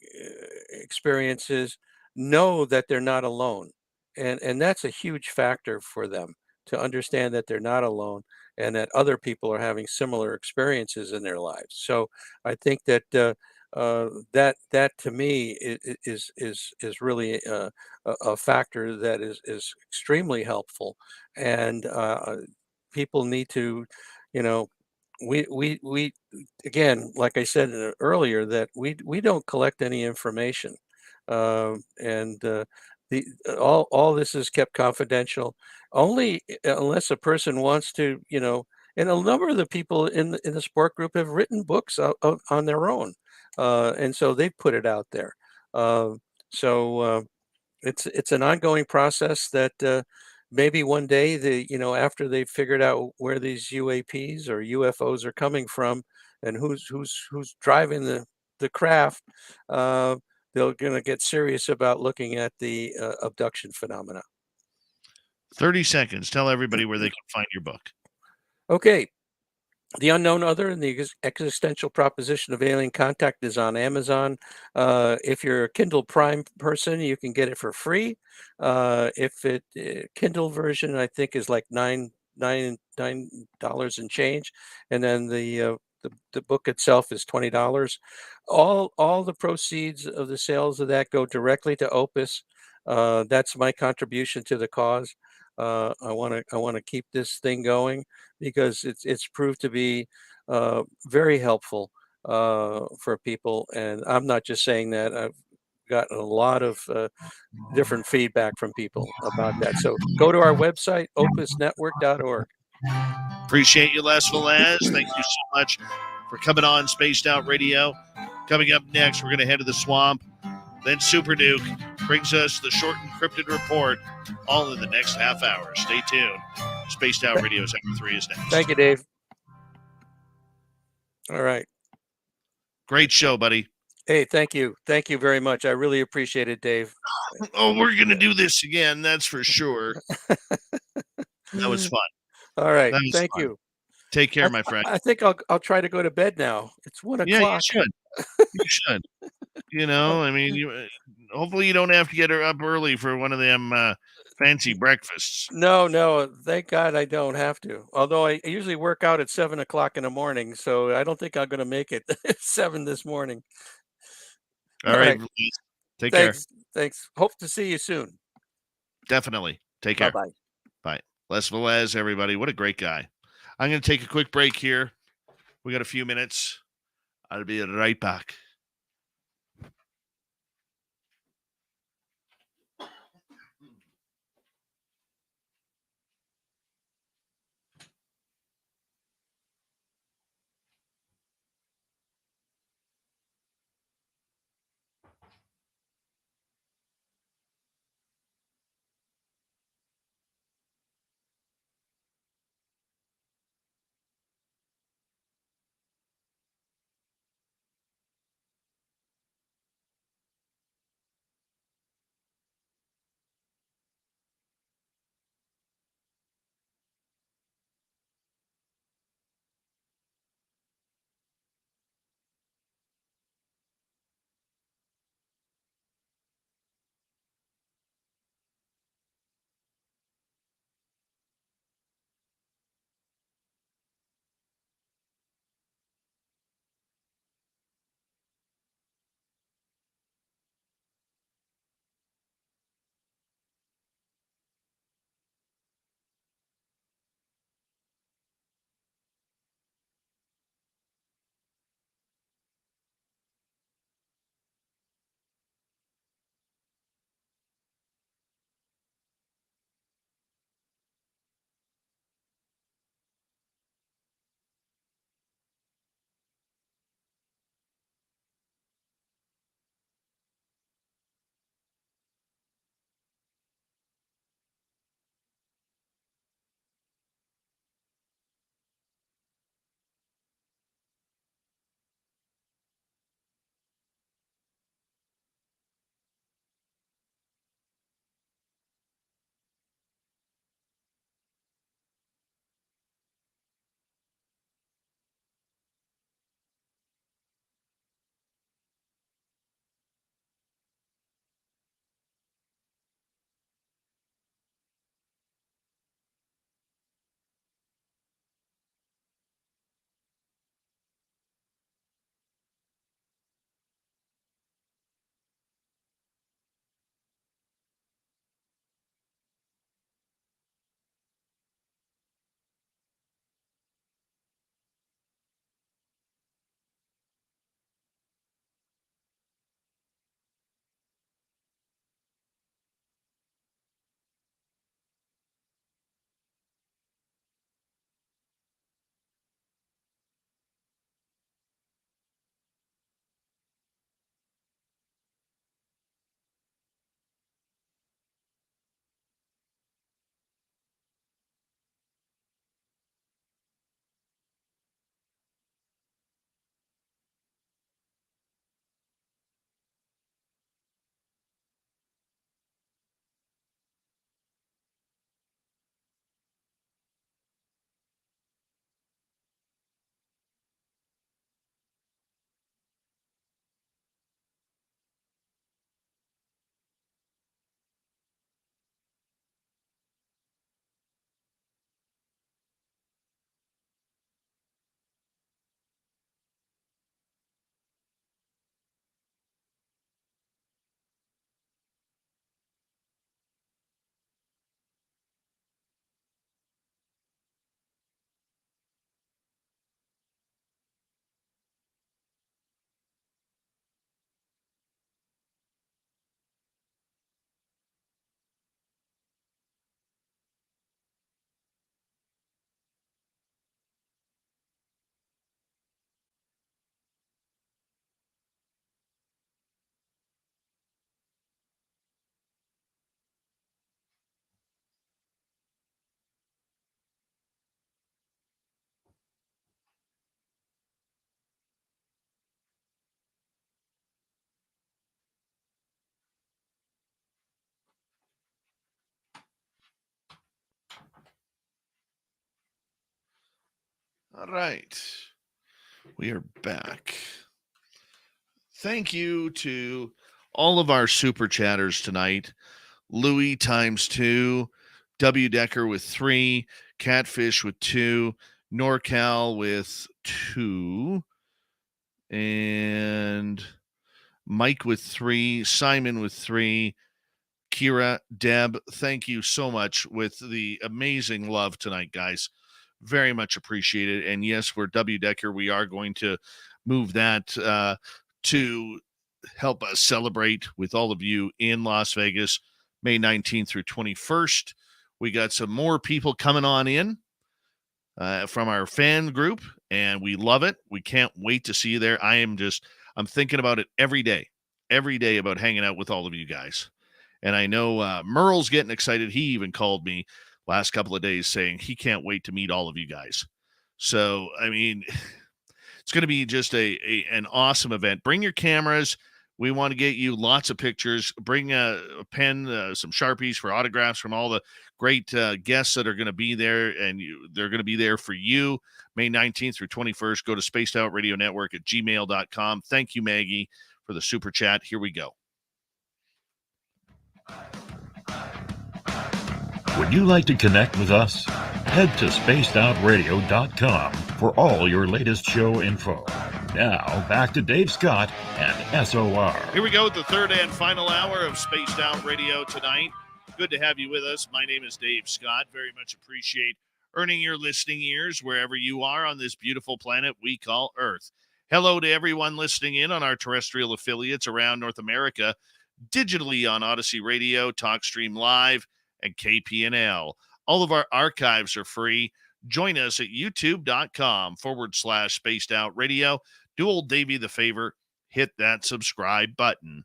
experiences know that they're not alone, and that's a huge factor for them, to understand that they're not alone and that other people are having similar experiences in their lives. So I think that that to me is really a factor that is extremely helpful. And people need to, you know, we again, like I said earlier, that we don't collect any information, and the all this is kept confidential, only unless a person wants to, And a number of the people in the sport group have written books on their own, and so they've put it out there. Uh, so it's an ongoing process that maybe one day, after they've figured out where these UAPs or UFOs are coming from, and who's driving the craft, they're going to get serious about looking at the abduction phenomena. 30 seconds. Tell everybody where they can find your book. Okay. The Unknown Other and the Existential Proposition of Alien Contact is on Amazon. If you're a Kindle Prime person, you can get it for free. Kindle version, I think, is like $9 and change, and then the book itself is $20. All the proceeds of the sales of that go directly to Opus. That's my contribution to the cause. I want to keep this thing going, because it's proved to be very helpful for people. And I'm not just saying that. gotten a lot of different feedback from people about that. So go to our website, opusnetwork.org. Appreciate you, Les Velez. Thank you so much for coming on Spaced Out Radio. Coming up next, we're going to head to the swamp. Then Super Duke brings us the shortened cryptid report, all in the next half hour. Stay tuned. Spaced Out Radio Sector 3 is next. Thank you, Dave. All right. Great show, buddy. Hey, thank you. Thank you very much. I really appreciate it, Dave. Oh, we're going to do this again. That's for sure. That was fun. All right. That was Thank fun. you. Take care, my friend. I think I'll try to go to bed now. It's 1 o'clock. Yeah, you should. You should. You know, I mean, hopefully you don't have to get her up early for one of them fancy breakfasts. No. Thank God I don't have to. Although I usually work out at 7 o'clock in the morning, so I don't think I'm going to make it at 7 this morning. All right. Take care. Thanks. Hope to see you soon. Definitely. Take care. Bye-bye. Bye. Les Velez, everybody. What a great guy. I'm going to take a quick break here. We got a few minutes. I'll be right back. All right. We are back. Thank you to all of our super chatters tonight. Louis ×2, W Decker with 3, Catfish with 2, NorCal with 2, and Mike with 3, Simon with 3, Kira, Deb, thank you so much with the amazing love tonight, guys. Very much appreciated. And yes, we're W Decker. We are going to move that to help us celebrate with all of you in Las Vegas, May 19th through 21st. We got some more people coming on in from our fan group, and we love it. We can't wait to see you there. I'm thinking about it every day about hanging out with all of you guys. And I know Merle's getting excited. He even called me last couple of days saying he can't wait to meet all of you guys. So, I mean, it's going to be just an awesome event. Bring your cameras. We want to get you lots of pictures. Bring a pen, some Sharpies for autographs from all the great guests that are going to be there, and they're going to be there for you May 19th through 21st. Go to spacedoutradionnetwork@gmail.com. Thank you, Maggie, for the super chat. Here we go. Would you like to connect with us? Head to spacedoutradio.com for all your latest show info. Now, back to Dave Scott and SOR. Here we go with the third and final hour of Spaced Out Radio tonight. Good to have you with us. My name is Dave Scott. Very much appreciate earning your listening ears wherever you are on this beautiful planet we call Earth. Hello to everyone listening in on our terrestrial affiliates around North America, digitally on Odyssey Radio, TalkStream Live, and KPNL. All of our archives are free. Join us at youtube.com/Spaced Out Radio. Do old Davey the favor, hit that subscribe button.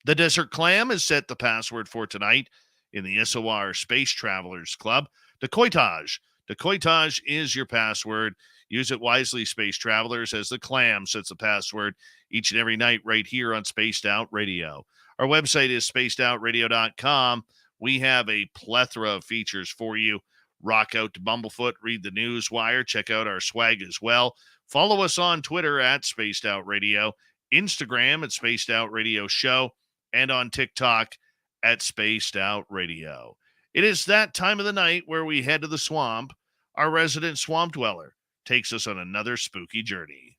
The Desert Clam has set the password for tonight in the SOR Space Travelers Club. Decoitage. Decoitage is your password. Use it wisely, Space Travelers, as the Clam sets the password each and every night right here on Spaced Out Radio. Our website is spacedoutradio.com. We have a plethora of features for you. Rock out to Bumblefoot, read the news wire, check out our swag as well. Follow us on Twitter at Spaced Out Radio, Instagram at Spaced Out Radio Show, and on TikTok at Spaced Out Radio. It is that time of the night where we head to the swamp. Our resident swamp dweller takes us on another spooky journey.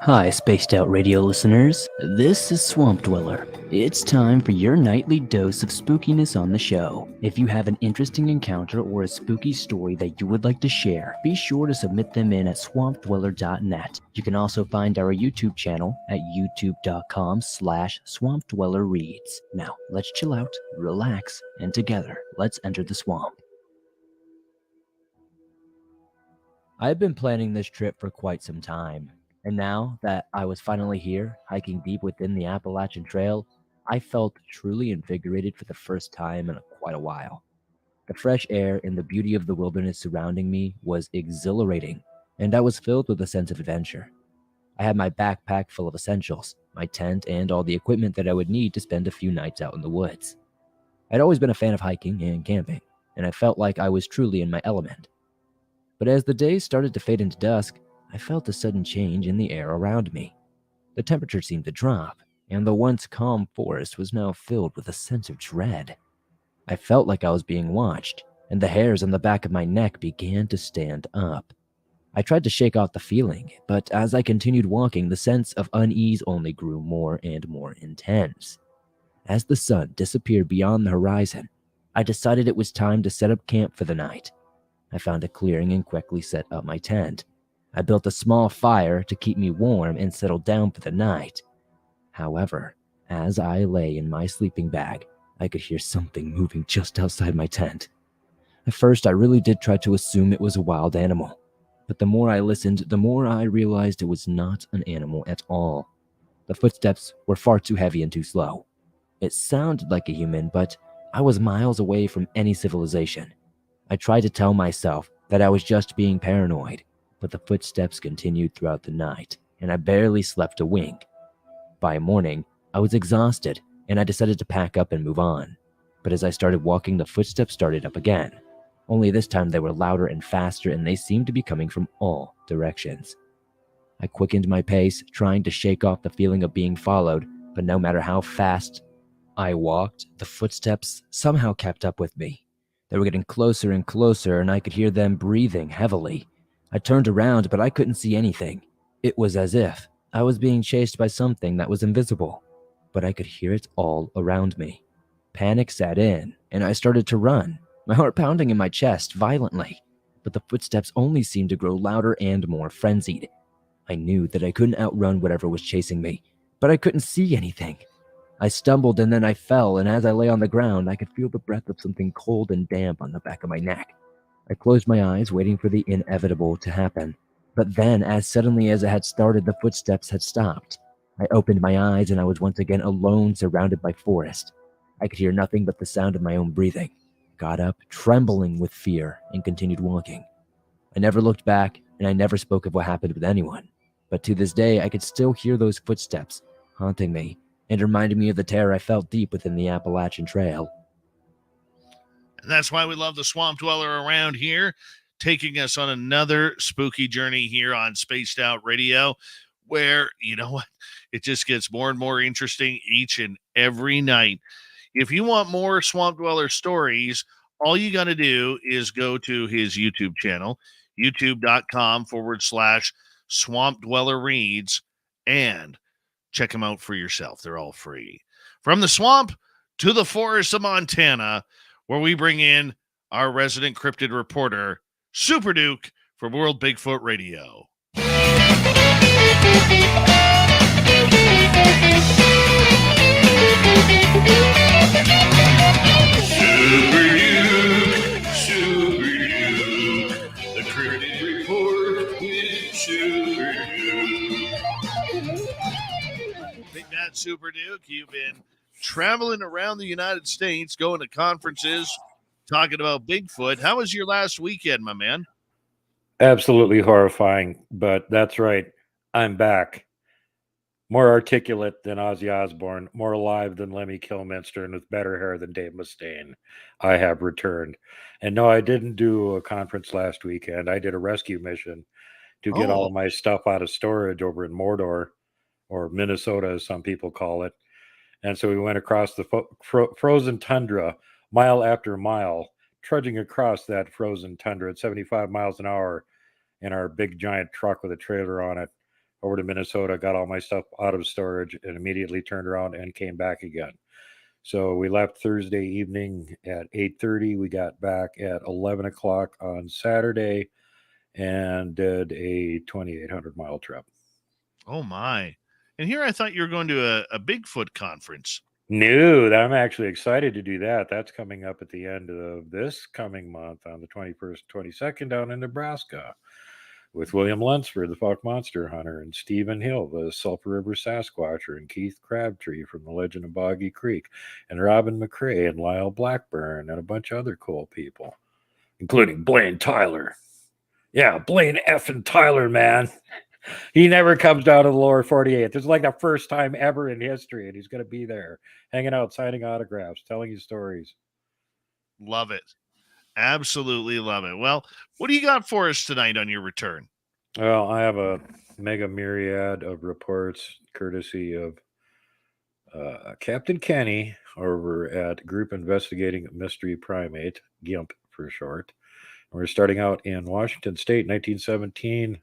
Hi, Spaced Out Radio listeners. This is Swamp Dweller. It's time for your nightly dose of spookiness on the show. If you have an interesting encounter or a spooky story that you would like to share, be sure to submit them in at swampdweller.net. You can also find our YouTube channel at youtube.com/swampdwellerreads. Now, let's chill out, relax, and together, let's enter the swamp. I've been planning this trip for quite some time. And now that I was finally here, hiking deep within the Appalachian Trail, I felt truly invigorated for the first time in quite a while. The fresh air and the beauty of the wilderness surrounding me was exhilarating, and I was filled with a sense of adventure. I had my backpack full of essentials, my tent, and all the equipment that I would need to spend a few nights out in the woods. I'd always been a fan of hiking and camping, and I felt like I was truly in my element. But as the days started to fade into dusk, I felt a sudden change in the air around me. The temperature seemed to drop, and the once calm forest was now filled with a sense of dread. I felt like I was being watched, and the hairs on the back of my neck began to stand up. I tried to shake off the feeling, but as I continued walking, the sense of unease only grew more and more intense. As the sun disappeared beyond the horizon, I decided it was time to set up camp for the night. I found a clearing and quickly set up my tent. I built a small fire to keep me warm and settled down for the night. However, as I lay in my sleeping bag, I could hear something moving just outside my tent. At first, I really did try to assume it was a wild animal, but the more I listened, the more I realized it was not an animal at all. The footsteps were far too heavy and too slow. It sounded like a human, but I was miles away from any civilization. I tried to tell myself that I was just being paranoid, but the footsteps continued throughout the night, and I barely slept a wink. By morning, I was exhausted, and I decided to pack up and move on. But as I started walking, the footsteps started up again, only this time they were louder and faster, and they seemed to be coming from all directions. I quickened my pace, trying to shake off the feeling of being followed, but no matter how fast I walked, the footsteps somehow kept up with me. They were getting closer and closer, and I could hear them breathing heavily. I turned around, but I couldn't see anything. It was as if I was being chased by something that was invisible, but I could hear it all around me. Panic set in, and I started to run, my heart pounding in my chest violently, but the footsteps only seemed to grow louder and more frenzied. I knew that I couldn't outrun whatever was chasing me, but I couldn't see anything. I stumbled and then I fell, and as I lay on the ground, I could feel the breath of something cold and damp on the back of my neck. I closed my eyes, waiting for the inevitable to happen. But then, as suddenly as it had started, the footsteps had stopped. I opened my eyes and I was once again alone, surrounded by forest. I could hear nothing but the sound of my own breathing. Got up, trembling with fear, and continued walking. I never looked back, and I never spoke of what happened with anyone. But to this day, I could still hear those footsteps, haunting me, and reminding me of the terror I felt deep within the Appalachian Trail. And that's why we love the Swamp Dweller around here, taking us on another spooky journey here on Spaced Out Radio, where, you know what, it just gets more and more interesting each and every night. If you want more Swamp Dweller stories, all you got to do is go to his YouTube channel, youtube.com/Swamp Dweller Reads, and check them out for yourself. They're all free. From the swamp to the forests of Montana, where we bring in our resident cryptid reporter, Super Duke, for World Bigfoot Radio. Super Duke, the cryptid report with Super Duke. Big Bad Super Duke, you've been traveling around the United States, going to conferences, talking about Bigfoot. How was your last weekend, my man? Absolutely horrifying, but that's right. I'm back. More articulate than Ozzy Osbourne, more alive than Lemmy Kilminster, and with better hair than Dave Mustaine. I have returned. And no, I didn't do a conference last weekend. I did a rescue mission to get all of my stuff out of storage over in Mordor, or Minnesota, as some people call it. And so we went across the frozen tundra, mile after mile, trudging across that frozen tundra at 75 miles an hour in our big giant truck with a trailer on it, over to Minnesota, got all my stuff out of storage, and immediately turned around and came back again. So we left Thursday evening at 8:30. We got back at 11 o'clock on Saturday and did a 2,800-mile trip. Oh, my. And here I thought you were going to a Bigfoot conference. No, I'm actually excited to do that. That's coming up at the end of this coming month on the 21st, 22nd down in Nebraska, with William Lunsford, the Fouke Monster Hunter, and Stephen Hill, the Sulphur River Sasquatcher, and Keith Crabtree from The Legend of Boggy Creek, and Robin McCrae, and Lyle Blackburn, and a bunch of other cool people, including Blaine Tyler. Yeah, Blaine effing Tyler, man. He never comes down to the lower 48. This is like the first time ever in history, and he's going to be there, hanging out, signing autographs, telling you stories. Love it. Absolutely love it. Well, what do you got for us tonight on your return? Well, I have a mega myriad of reports courtesy of Captain Kenny over at Group Investigating Mystery Primate, GIMP for short. We're starting out in Washington State, 1917.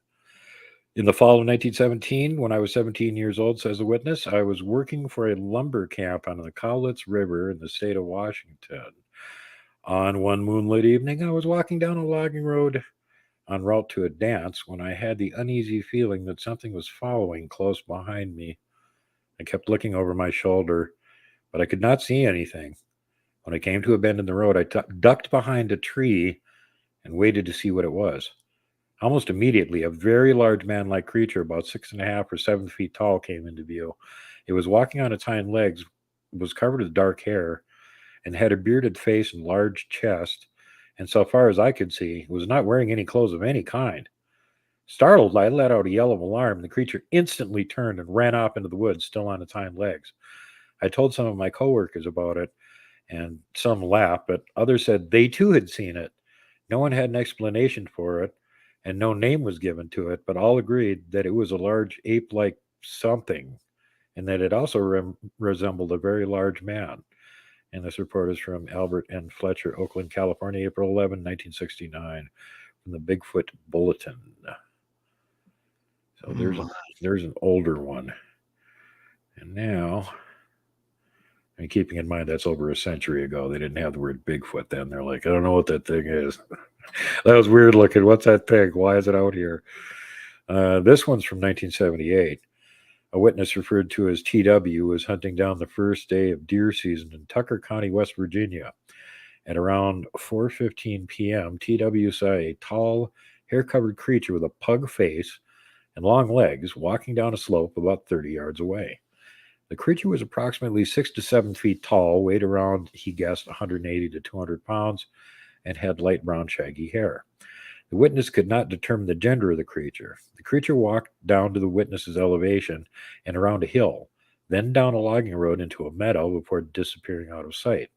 In the fall of 1917, when I was 17 years old, says a witness, I was working for a lumber camp on the Cowlitz River in the state of Washington. On one moonlit evening, I was walking down a logging road en route to a dance when I had the uneasy feeling that something was following close behind me. I kept looking over my shoulder, but I could not see anything. When I came to a bend in the road, I ducked behind a tree and waited to see what it was. Almost immediately, a very large man-like creature, about 6.5 or 7 feet tall, came into view. It was walking on its hind legs, was covered with dark hair, and had a bearded face and large chest, and so far as I could see, was not wearing any clothes of any kind. Startled, I let out a yell of alarm. The creature instantly turned and ran off into the woods, still on its hind legs. I told some of my coworkers about it, and some laughed, but others said they too had seen it. No one had an explanation for it, and no name was given to it, but all agreed that it was a large ape-like something, and that it also resembled a very large man. And this report is from Albert N. Fletcher, Oakland, California, April 11, 1969, from the Bigfoot Bulletin. So there's an older one. And now, and keeping in mind that's over a century ago, they didn't have the word Bigfoot then. They're like, I don't know what that thing is. That was weird looking. What's that thing? Why is it out here? This one's from 1978. A witness referred to as TW was hunting down the first day of deer season in Tucker County, West Virginia. At around 4:15 p.m., TW saw a tall, hair-covered creature with a pug face and long legs walking down a slope about 30 yards away. The creature was approximately 6 to 7 feet tall, weighed around, he guessed, 180 to 200 pounds, and had light brown shaggy hair. The witness could not determine the gender of the creature. The creature walked down to the witness's elevation and around a hill, then down a logging road into a meadow before disappearing out of sight.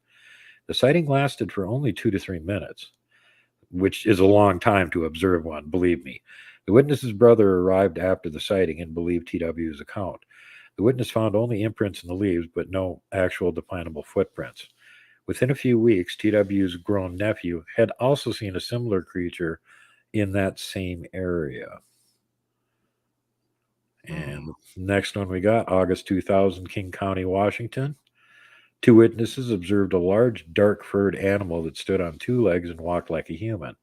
The sighting lasted for only 2 to 3 minutes, which is a long time to observe one, believe me. The witness's brother arrived after the sighting and believed TW's account. The witness found only imprints in the leaves, but no actual definable footprints. Within a few weeks, TW's grown nephew had also seen a similar creature in that same area. And the next one we got, August 2000, King County, Washington. 2 witnesses observed a large, dark-furred animal that stood on 2 legs and walked like a human.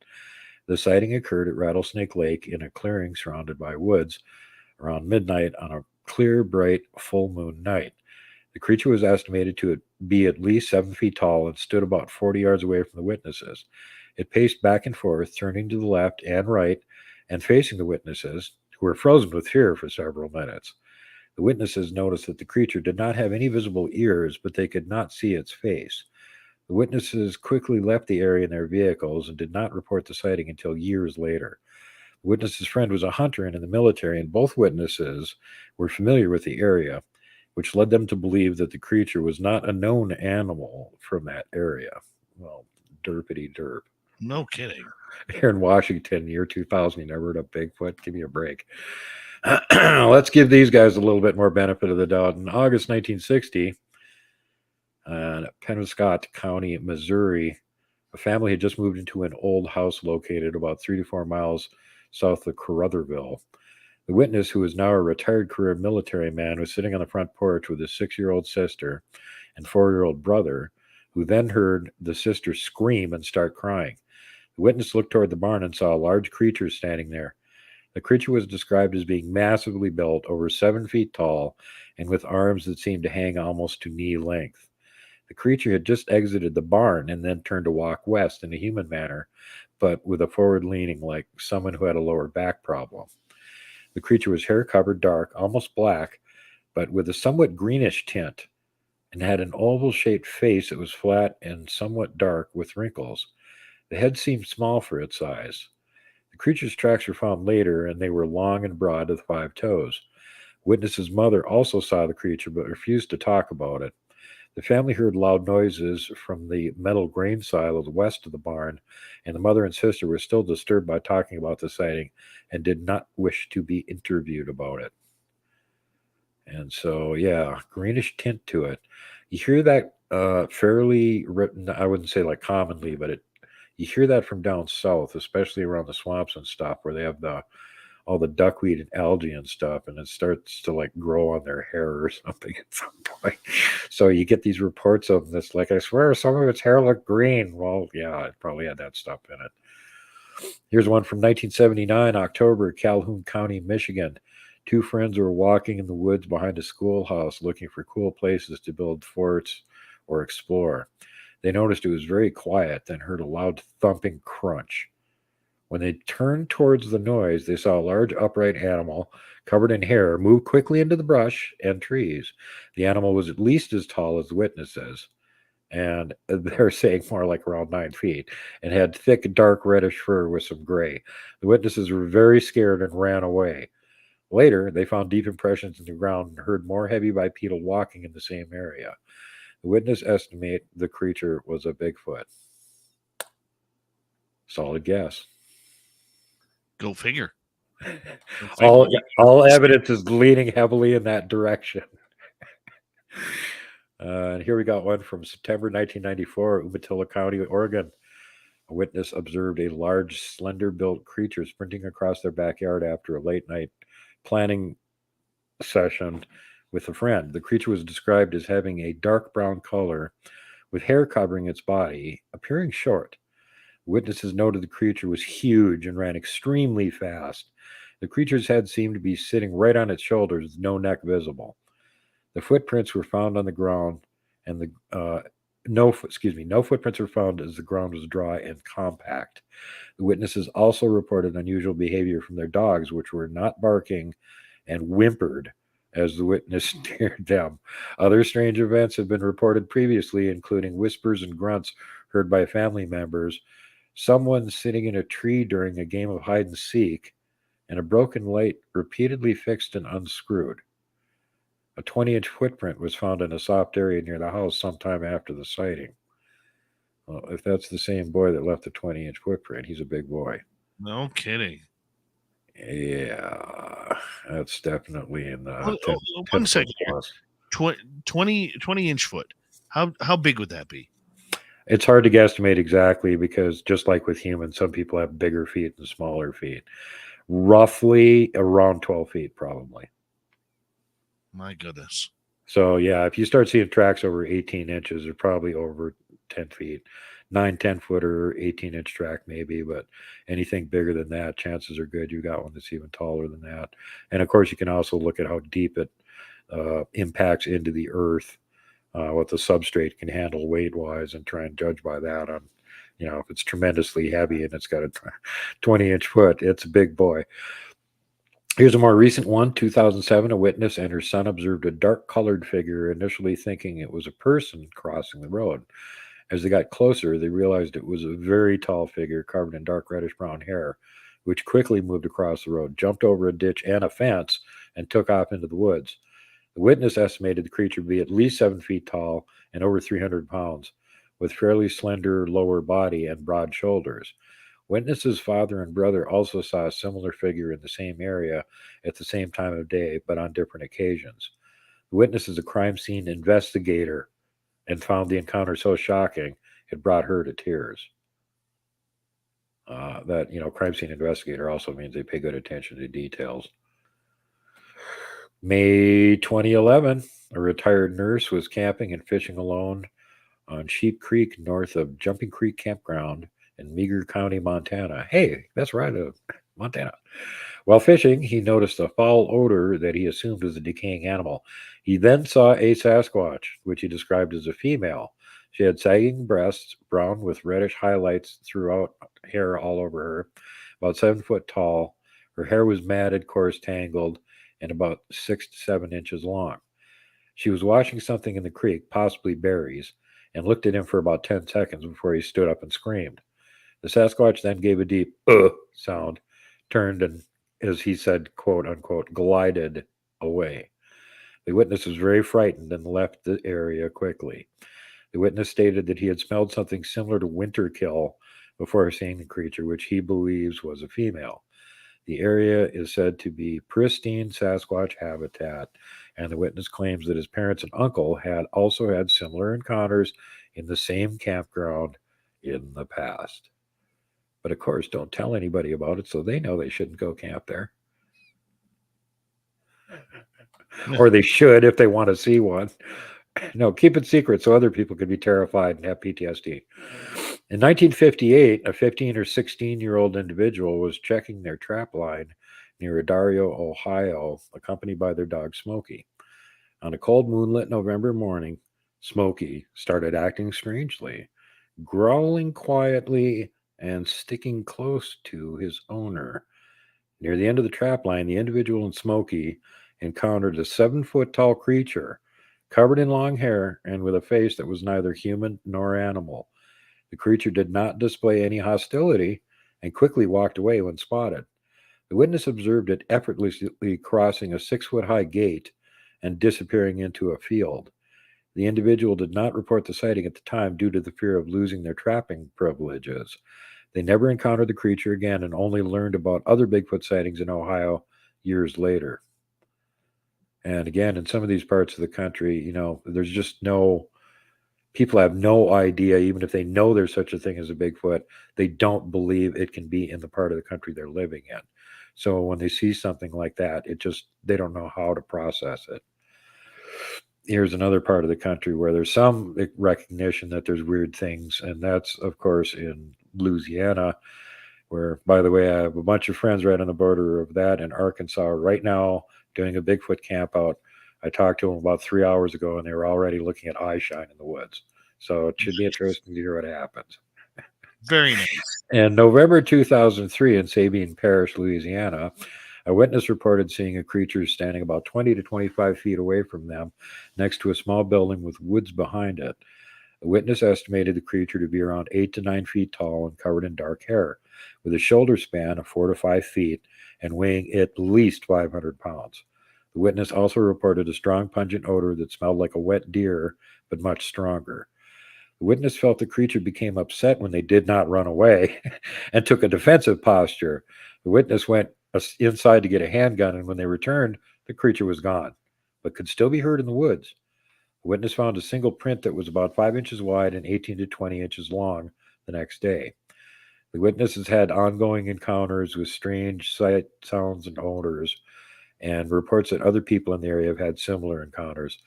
The sighting occurred at Rattlesnake Lake in a clearing surrounded by woods around midnight on a clear, bright, full moon night. The creature was estimated to be at least 7 feet tall and stood about 40 yards away from the witnesses. It paced back and forth, turning to the left and right, and facing the witnesses, who were frozen with fear for several minutes. The witnesses noticed that the creature did not have any visible ears, but they could not see its face. The witnesses quickly left the area in their vehicles and did not report the sighting until years later. The witness's friend was a hunter and in the military, and both witnesses were familiar with the area, which led them to believe that the creature was not a known animal from that area. Well, derpity derp. No kidding. Here in Washington, year 2000, you never heard of Bigfoot? Give me a break. Let's give these guys a little bit more benefit of the doubt. In August 1960, Penobscot County, Missouri, a family had just moved into an old house located about 3 to 4 miles south of Carruthers. The witness, who is now a retired career military man, was sitting on the front porch with his 6-year-old sister and 4-year-old brother, who then heard the sister scream and start crying. The witness looked toward the barn and saw a large creature standing there. The creature was described as being massively built, over 7 feet tall, and with arms that seemed to hang almost to knee length. The creature had just exited the barn and then turned to walk west in a human manner, but with a forward leaning like someone who had a lower back problem. The creature was hair-covered, dark, almost black, but with a somewhat greenish tint, and had an oval-shaped face that was flat and somewhat dark with wrinkles. The head seemed small for its size. The creature's tracks were found later, and they were long and broad with 5 toes. Witness's mother also saw the creature, but refused to talk about it. The family heard loud noises from the metal grain silos west of the barn, and the mother and sister were still disturbed by talking about the sighting and did not wish to be interviewed about it. And so, yeah, greenish tint to it. You hear that fairly written, I wouldn't say like commonly, but you hear that from down south, especially around the swamps and stuff, where they have all the duckweed and algae and stuff, and it starts to like grow on their hair or something at some point. So you get these reports of this, like, I swear some of its hair looked green. Well, yeah, it probably had that stuff in it. Here's one from 1979, October, Calhoun County, Michigan. 2 friends were walking in the woods behind a schoolhouse looking for cool places to build forts or explore. They noticed it was very quiet, then heard a loud thumping crunch. When they turned towards the noise, they saw a large upright animal covered in hair move quickly into the brush and trees. The animal was at least as tall as the witnesses, and they're saying more like around 9 feet, and had thick, dark reddish fur with some gray. The witnesses were very scared and ran away. Later, they found deep impressions in the ground and heard more heavy bipedal walking in the same area. The witness estimate the creature was a Bigfoot. Solid guess. Go figure. All evidence is leaning heavily in that direction. And here we got one from September 1994, Umatilla County, Oregon. A witness observed a large, slender-built creature sprinting across their backyard after a late-night planning session with a friend. The creature was described as having a dark brown color with hair covering its body, appearing short. Witnesses noted the creature was huge and ran extremely fast. The creature's head seemed to be sitting right on its shoulders with no neck visible. The footprints were found on the ground, and no footprints were found as the ground was dry and compact. The witnesses also reported unusual behavior from their dogs, which were not barking and whimpered as the witness stared them. Other strange events have been reported previously, including whispers and grunts heard by family members, someone sitting in a tree during a game of hide and seek, and a broken light repeatedly fixed and unscrewed. A 20-inch footprint was found in a soft area near the house sometime after the sighting. Well, if that's the same boy that left the 20-inch footprint, he's a big boy. No kidding. Yeah, that's definitely in the 1 second. plus. 20-inch foot. How big would that be? It's hard to guesstimate exactly because just like with humans, some people have bigger feet and smaller feet. Roughly around 12 feet, probably. My goodness. So, yeah, if you start seeing tracks over 18 inches, they're probably over 10 feet. 9-10-footer, 18-inch track maybe, but anything bigger than that, chances are good you got one that's even taller than that. And, of course, you can also look at how deep it impacts into the earth, what the substrate can handle weight-wise, and try and judge by that on, if it's tremendously heavy and it's got a 20-inch foot, it's a big boy. Here's a more recent one. 2007, a witness and her son observed a dark-colored figure, initially thinking it was a person crossing the road. As they got closer, they realized it was a very tall figure covered in dark reddish-brown hair, which quickly moved across the road, jumped over a ditch and a fence, and took off into the woods. The witness estimated the creature to be at least 7 feet tall and over 300 pounds, with fairly slender lower body and broad shoulders. Witness's father and brother also saw a similar figure in the same area at the same time of day, but on different occasions. The witness is a crime scene investigator and found the encounter so shocking it brought her to tears. Crime scene investigator also means they pay good attention to details. May 2011, a retired nurse was camping and fishing alone on Sheep Creek north of Jumping Creek Campground in Meager County, Montana. Hey, that's right, Montana. While fishing, he noticed a foul odor that he assumed was a decaying animal. He then saw a Sasquatch, which he described as a female. She had sagging breasts, brown with reddish highlights throughout, hair all over her, about 7 foot tall. Her hair was matted, coarse, tangled, and about 6 to 7 inches long. She was washing something in the creek, possibly berries, and looked at him for about 10 seconds before he stood up and screamed. The Sasquatch then gave a deep sound, turned, and, as he said, quote unquote, glided away. The witness was very frightened and left the area quickly. The witness stated that he had smelled something similar to winter kill before seeing the creature, which he believes was a female. The area is said to be pristine Sasquatch habitat, and the witness claims that his parents and uncle had also had similar encounters in the same campground in the past. But of course, don't tell anybody about it so they know they shouldn't go camp there. Or they should if they want to see one. No, keep it secret so other people could be terrified and have PTSD. In 1958, a 15 or 16-year-old individual was checking their trap line near Dario, Ohio, accompanied by their dog Smokey. On a cold, moonlit November morning, Smokey started acting strangely, growling quietly and sticking close to his owner. Near the end of the trap line, the individual and Smokey encountered a 7-foot-tall creature covered in long hair and with a face that was neither human nor animal. The creature did not display any hostility and quickly walked away when spotted. The witness observed it effortlessly crossing a 6-foot-high gate and disappearing into a field. The individual did not report the sighting at the time due to the fear of losing their trapping privileges. They never encountered the creature again and only learned about other Bigfoot sightings in Ohio years later. And again, in some of these parts of the country, there's just people have no idea, even if they know there's such a thing as a Bigfoot, they don't believe it can be in the part of the country they're living in. So when they see something like that, they don't know how to process it. Here's another part of the country where there's some recognition that there's weird things, and that's, of course, in Louisiana, where, by the way, I have a bunch of friends right on the border of that in Arkansas right now doing a Bigfoot camp out. I talked to them about 3 hours ago, and they were already looking at eye shine in the woods. So it should be interesting to hear what happens. Very nice. In November 2003 in Sabine Parish, Louisiana, a witness reported seeing a creature standing about 20 to 25 feet away from them next to a small building with woods behind it. The witness estimated the creature to be around 8 to 9 feet tall and covered in dark hair, with a shoulder span of 4 to 5 feet and weighing at least 500 pounds. The witness also reported a strong, pungent odor that smelled like a wet deer, but much stronger. The witness felt the creature became upset when they did not run away and took a defensive posture. The witness went inside to get a handgun, and when they returned, the creature was gone, but could still be heard in the woods. The witness found a single print that was about 5 inches wide and 18 to 20 inches long the next day. The witness has had ongoing encounters with strange sight, sounds, and odors, and reports that other people in the area have had similar encounters.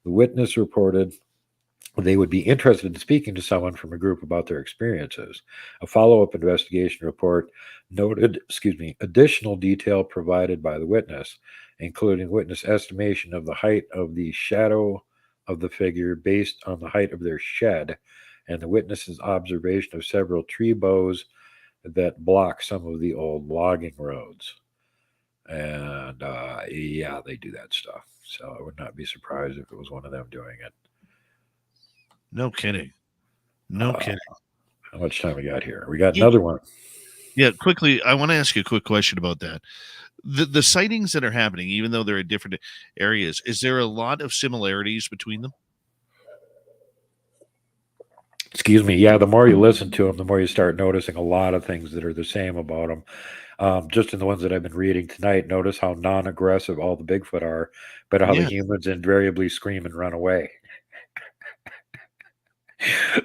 The witness reported they would be interested in speaking to someone from a group about their experiences. A follow-up investigation report noted, additional detail provided by the witness, including witness estimation of the height of the shadow of the figure based on the height of their shed, and the witness's observation of several tree bows that block some of the old logging roads. And yeah, they do that stuff. So I would not be surprised if it was one of them doing it. No kidding. No kidding. How much time we got here? We got another one. Yeah, quickly, I want to ask you a quick question about that. The sightings that are happening, even though they're in different areas, is there a lot of similarities between them? Excuse me. Yeah, the more you listen to them, the more you start noticing a lot of things that are the same about them. Just in the ones that I've been reading tonight, notice how non-aggressive all the Bigfoot are, but how the humans invariably scream and run away.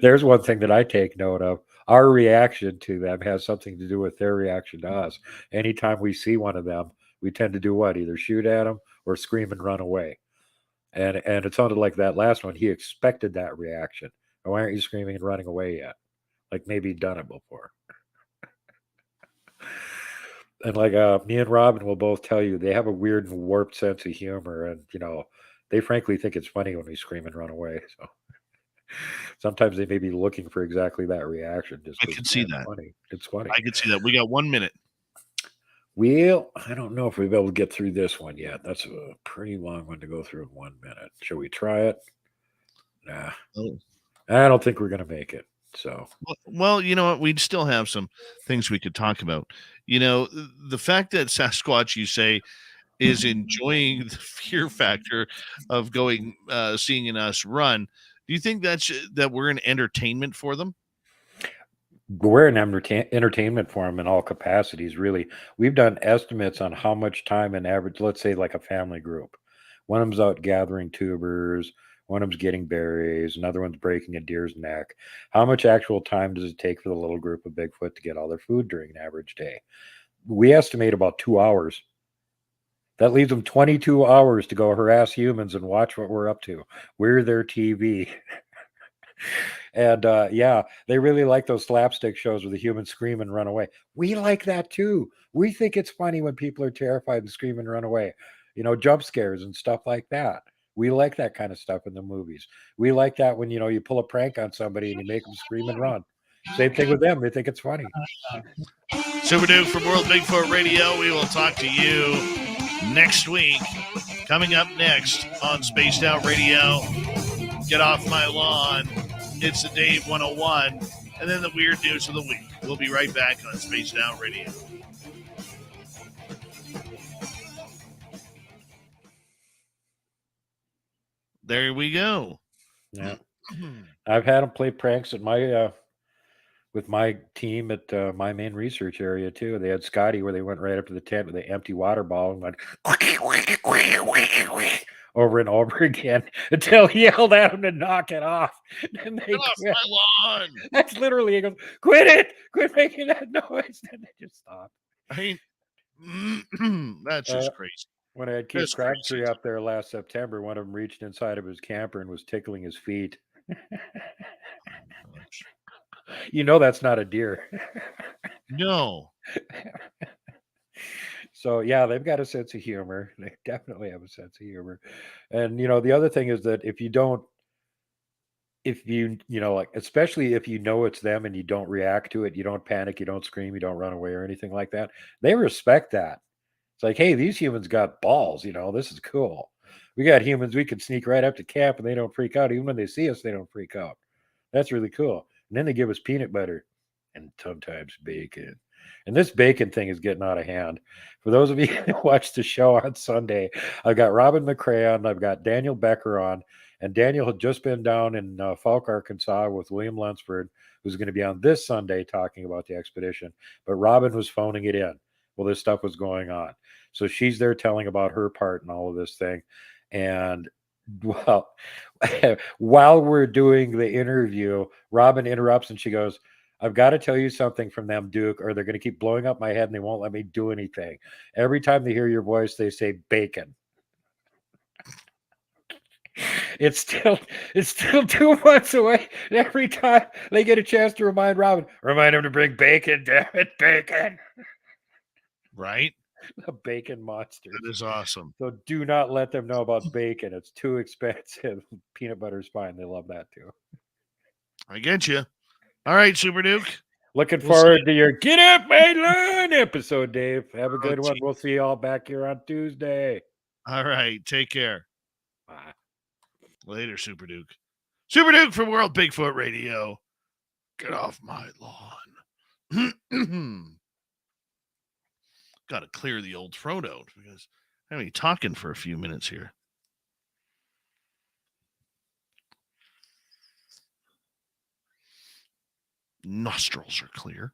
There's one thing that I take note of. Our reaction to them has something to do with their reaction to us. Anytime we see one of them, we tend to do what? Either shoot at them or scream and run away. And it sounded like that last one. He expected that reaction. Why aren't you screaming and running away yet? Like maybe he'd done it before. And like me and Robin will both tell you, they have a weird and warped sense of humor. And, they frankly think it's funny when we scream and run away. So sometimes they may be looking for exactly that reaction. Just I can see that. Funny. It's funny. I can see that. We got 1 minute. Well, I don't know if we'll be able to get through this one yet. That's a pretty long one to go through in 1 minute. Shall we try it? Nah. Oh. I don't think we're going to make it. So, well, you know what? We'd still have some things we could talk about. The fact that Sasquatch, you say, is enjoying the fear factor of going, seeing us run. Do you think that we're an entertainment for them? We're an entertainment for them in all capacities, really. We've done estimates on how much time an average, let's say like a family group. One of them's out gathering tubers, one of them's getting berries, another one's breaking a deer's neck. How much actual time does it take for the little group of Bigfoot to get all their food during an average day? We estimate about 2 hours. That leaves them 22 hours to go harass humans and watch what we're up to. We're their TV. And yeah, they really like those slapstick shows where the humans scream and run away. We like that too. We think it's funny when people are terrified and scream and run away. Jump scares and stuff like that. We like that kind of stuff in the movies. We like that when, you pull a prank on somebody and you make them scream and run. Same thing with them. They think it's funny. Super Duke from World Bigfoot Radio. We will talk to you next week. Coming up next on Spaced Out Radio, Get Off My Lawn. It's the Dave 101, and then the weird news of the week. We'll be right back on Spaced Out Radio. There we go. Yeah. I've had them play pranks at my with my team at my main research area too. They had Scotty where they went right up to the tent with the empty water ball and went over and over again until he yelled at him to knock it off. And they Get off quit. my lawn. That's literally, he goes, quit it, quit making that noise. And they just stopped. I mean, that's just crazy. When I had Keith That's Crabtree crazy. up there last September, one of them reached inside of his camper and was tickling his feet. You know that's not a deer. No. So yeah, they've got a sense of humor. They definitely have a sense of humor. And the other thing is that if you like, especially if you know it's them and you don't react to it, you don't panic, you don't scream, you don't run away or anything like that, they respect that. It's like, hey, these humans got balls, this is cool. We got humans, we can sneak right up to camp and they don't freak out. Even when they see us, they don't freak out. That's really cool. And then they give us peanut butter and sometimes bacon. And this bacon thing is getting out of hand. For those of you who watched the show on Sunday, I've got Robin McCrae on, I've got Daniel Becker on, and Daniel had just been down in Falk, Arkansas with William Lunsford, who's going to be on this Sunday talking about the expedition. But Robin was phoning it in. Well, this stuff was going on. So she's there telling about her part in all of this thing. And well, while we're doing the interview, Robin interrupts and she goes, I've got to tell you something from them, Duke, or they're going to keep blowing up my head and they won't let me do anything. Every time they hear your voice, they say bacon. It's still 2 months away. And every time they get a chance to remind Robin, remind him to bring bacon, damn it, bacon. Right? The bacon monster. That is awesome. So do not let them know about bacon. It's too expensive. Peanut butter's fine. They love that too. I get you. All right, Super Duke. Looking forward to your Get Up My Lawn episode, Dave. Have a good one. We'll see you all back here on Tuesday. All right. Take care. Bye. Later, Super Duke. Super Duke from World Bigfoot Radio. Get off my lawn. Got to clear the old throat out because I'm going to be talking for a few minutes here. Nostrils are clear.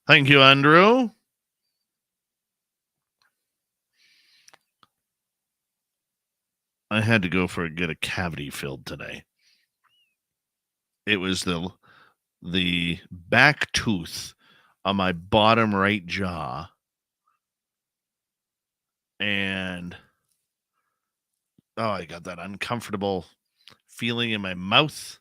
Thank you, Andrew. I had to go get a cavity filled today. It was the back tooth on my bottom right jaw. And I got that uncomfortable feeling in my mouth.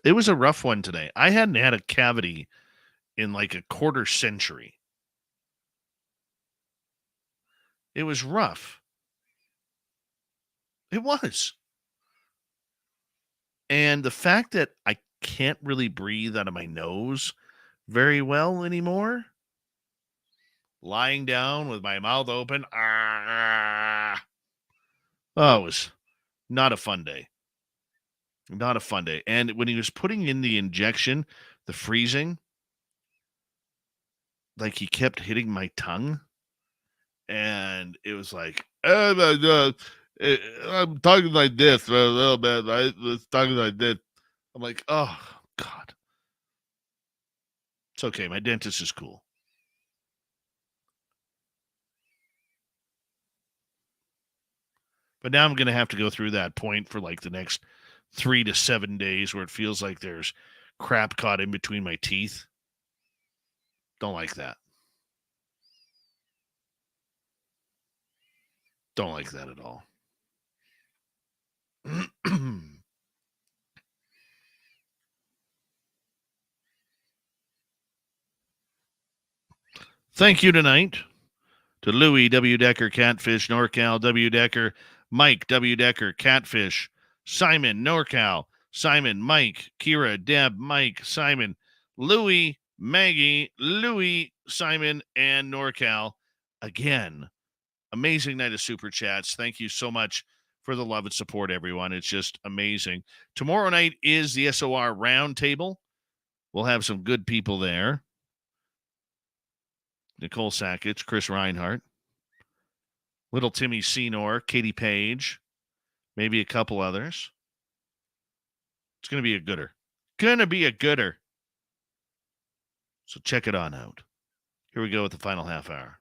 It was a rough one today. I hadn't had a cavity in like a quarter century. It was rough. It was. And the fact that I can't really breathe out of my nose very well anymore, lying down with my mouth open, it was not a fun day. Not a fun day. And when he was putting in the injection, the freezing, like he kept hitting my tongue. And it was like, I'm talking like this for a little bit. I was talking like this. I'm like, oh, God. It's okay. My dentist is cool. But now I'm going to have to go through that point for like the next 3 to 7 days where it feels like there's crap caught in between my teeth. Don't like that. Don't like that at all. Thank you tonight to Louis W. Decker, Catfish, NorCal, W. Decker, Mike, W. Decker, Catfish, Simon, NorCal, Simon, Mike, Kira, Deb, Mike, Simon, Louis, Maggie, Louis, Simon, and NorCal. Again, amazing night of super chats. Thank you so much for the love and support, everyone. It's just amazing. Tomorrow night is the SOR Roundtable. We'll have some good people there. Nicole Sackett, Chris Reinhardt, Little Timmy Senor, Katie Page, maybe a couple others. It's going to be a gooder. So check it on out. Here we go with the final half hour.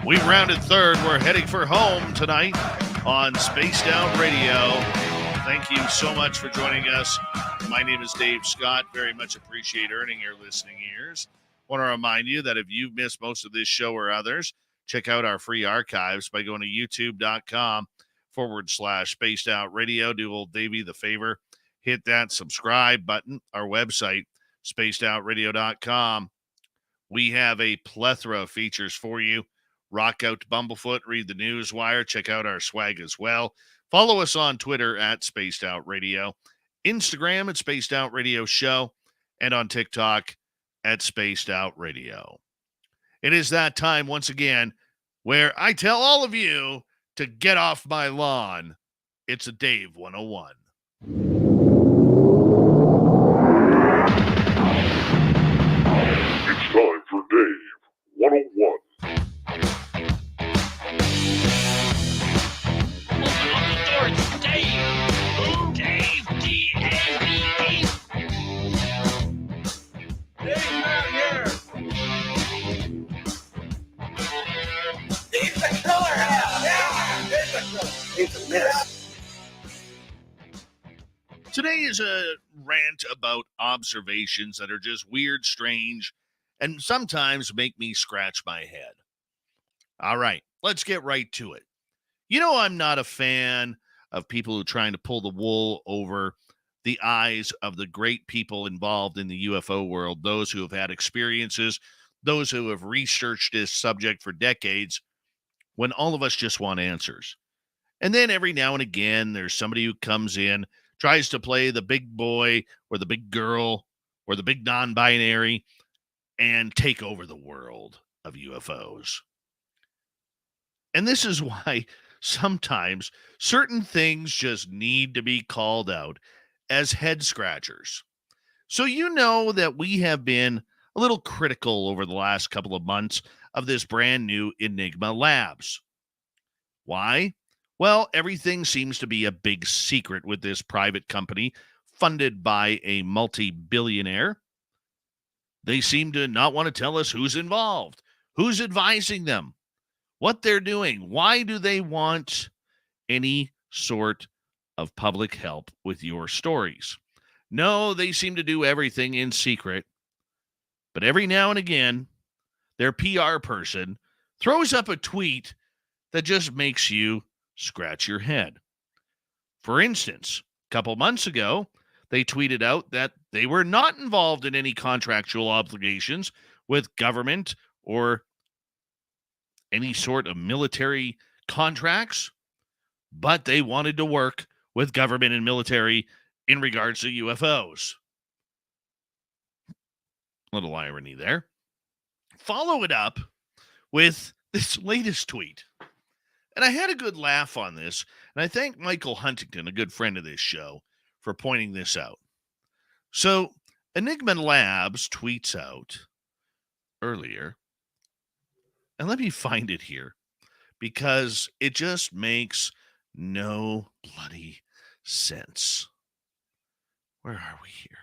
We've rounded third. We're heading for home tonight on Spaced Out Radio. Thank you so much for joining us. My name is Dave Scott. Very much appreciate earning your listening ears. Want to remind you that if you've missed most of this show or others, check out our free archives by going to youtube.com/Spaced Out Radio. Do old Davey the favor. Hit that subscribe button. Our website, spacedoutradio.com. We have a plethora of features for you. Rock out to Bumblefoot, read the news wire, check out our swag as well. Follow us on Twitter at Spaced Out Radio, Instagram at Spaced Out Radio Show, and on TikTok at Spaced Out Radio. It is that time once again where I tell all of you to get off my lawn. It's a Dave 101. It's time for Dave 101. Today is a rant about observations that are just weird, strange, and sometimes make me scratch my head. All right, let's get right to it. You know, I'm not a fan of people who are trying to pull the wool over the eyes of the great people involved in the UFO world, those who have had experiences, those who have researched this subject for decades, when all of us just want answers. And then every now and again, there's somebody who comes in, tries to play the big boy or the big girl or the big non-binary and take over the world of UFOs. And this is why sometimes certain things just need to be called out as head scratchers. So you know that we have been a little critical over the last couple of months of this brand new Enigma Labs. Why? Well, everything seems to be a big secret with this private company funded by a multi-billionaire. They seem to not want to tell us who's involved, who's advising them, what they're doing. Why do they want any sort of public help with your stories? No, they seem to do everything in secret. But every now and again, their PR person throws up a tweet that just makes you scratch your head. For instance, a couple months ago, they tweeted out that they were not involved in any contractual obligations with government or any sort of military contracts, but they wanted to work with government and military in regards to UFOs. Little irony there. Follow it up with this latest tweet. And I had a good laugh on this, and I thank Michael Huntington, a good friend of this show, for pointing this out. So, Enigma Labs tweets out earlier, and let me find it here, because it just makes no bloody sense. Where are we here?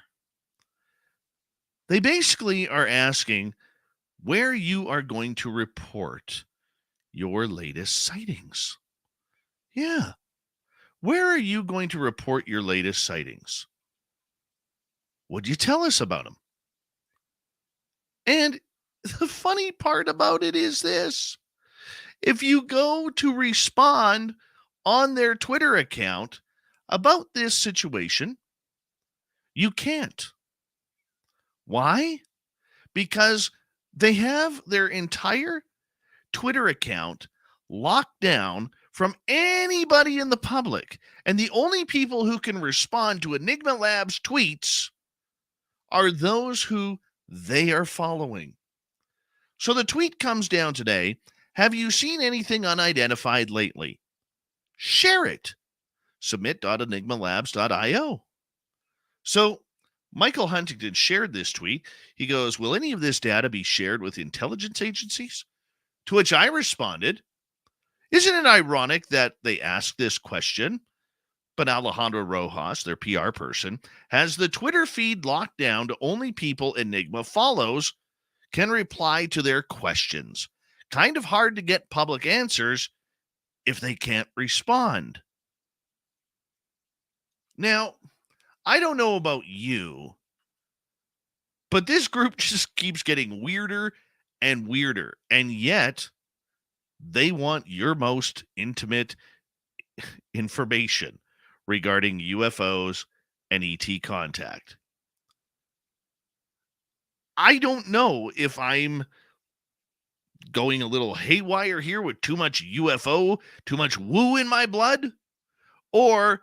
They basically are asking where you are going to report your latest sightings. Yeah. Where are you going to report your latest sightings? Would you tell us about them? And the funny part about it is this. If you go to respond on their Twitter account about this situation, you can't. Why? because they have their entire Twitter account locked down from anybody in the public. And the only people who can respond to Enigma Labs tweets are those who they are following. So the tweet comes down today. Have you seen anything unidentified lately? Share it. Submit.enigmalabs.io. So Michael Huntington shared this tweet. He goes, will any of this data be shared with intelligence agencies? To which I responded, isn't it ironic that they asked this question, but Alejandro Rojas, their PR person, has the Twitter feed locked down to only people Enigma follows can reply to their questions. Kind of hard to get public answers if they can't respond. Now, I don't know about you, but this group just keeps getting weirder and weirder, and yet they want your most intimate information regarding UFOs and ET contact. I don't know if I'm going a little haywire here with too much UFO, too much woo in my blood, or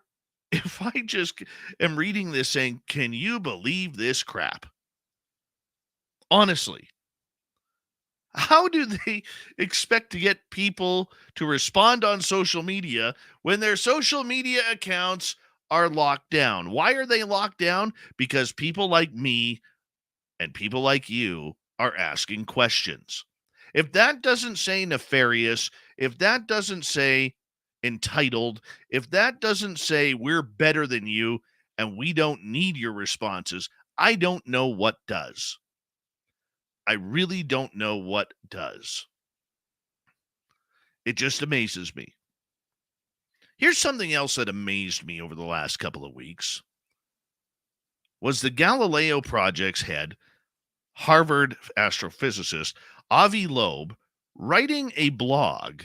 if I just am reading this saying, can you believe this crap? Honestly, how do they expect to get people to respond on social media when their social media accounts are locked down? Why are they locked down? Because people like me and people like you are asking questions. If that doesn't say nefarious, if that doesn't say entitled, if that doesn't say we're better than you and we don't need your responses, I don't know what does. I really don't know what does. It just amazes me. Here's something else that amazed me over the last couple of weeks. Was the Galileo Project's head, Harvard astrophysicist Avi Loeb, writing a blog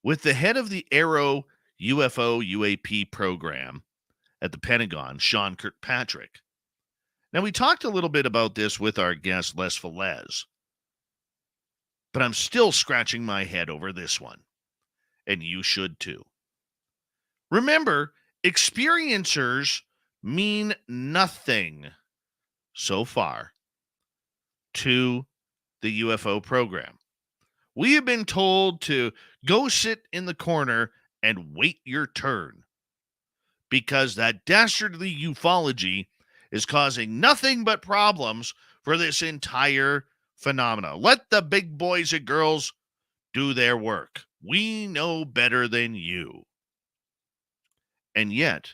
with the head of the Aero UFO UAP program at the Pentagon, Sean Kirkpatrick. Now, we talked a little bit about this with our guest, Les Velez, but I'm still scratching my head over this one, and you should too. Remember, experiencers mean nothing so far to the UFO program. We have been told to go sit in the corner and wait your turn because that dastardly ufology is causing nothing but problems for this entire phenomena. Let the big boys and girls do their work. We know better than you. And yet,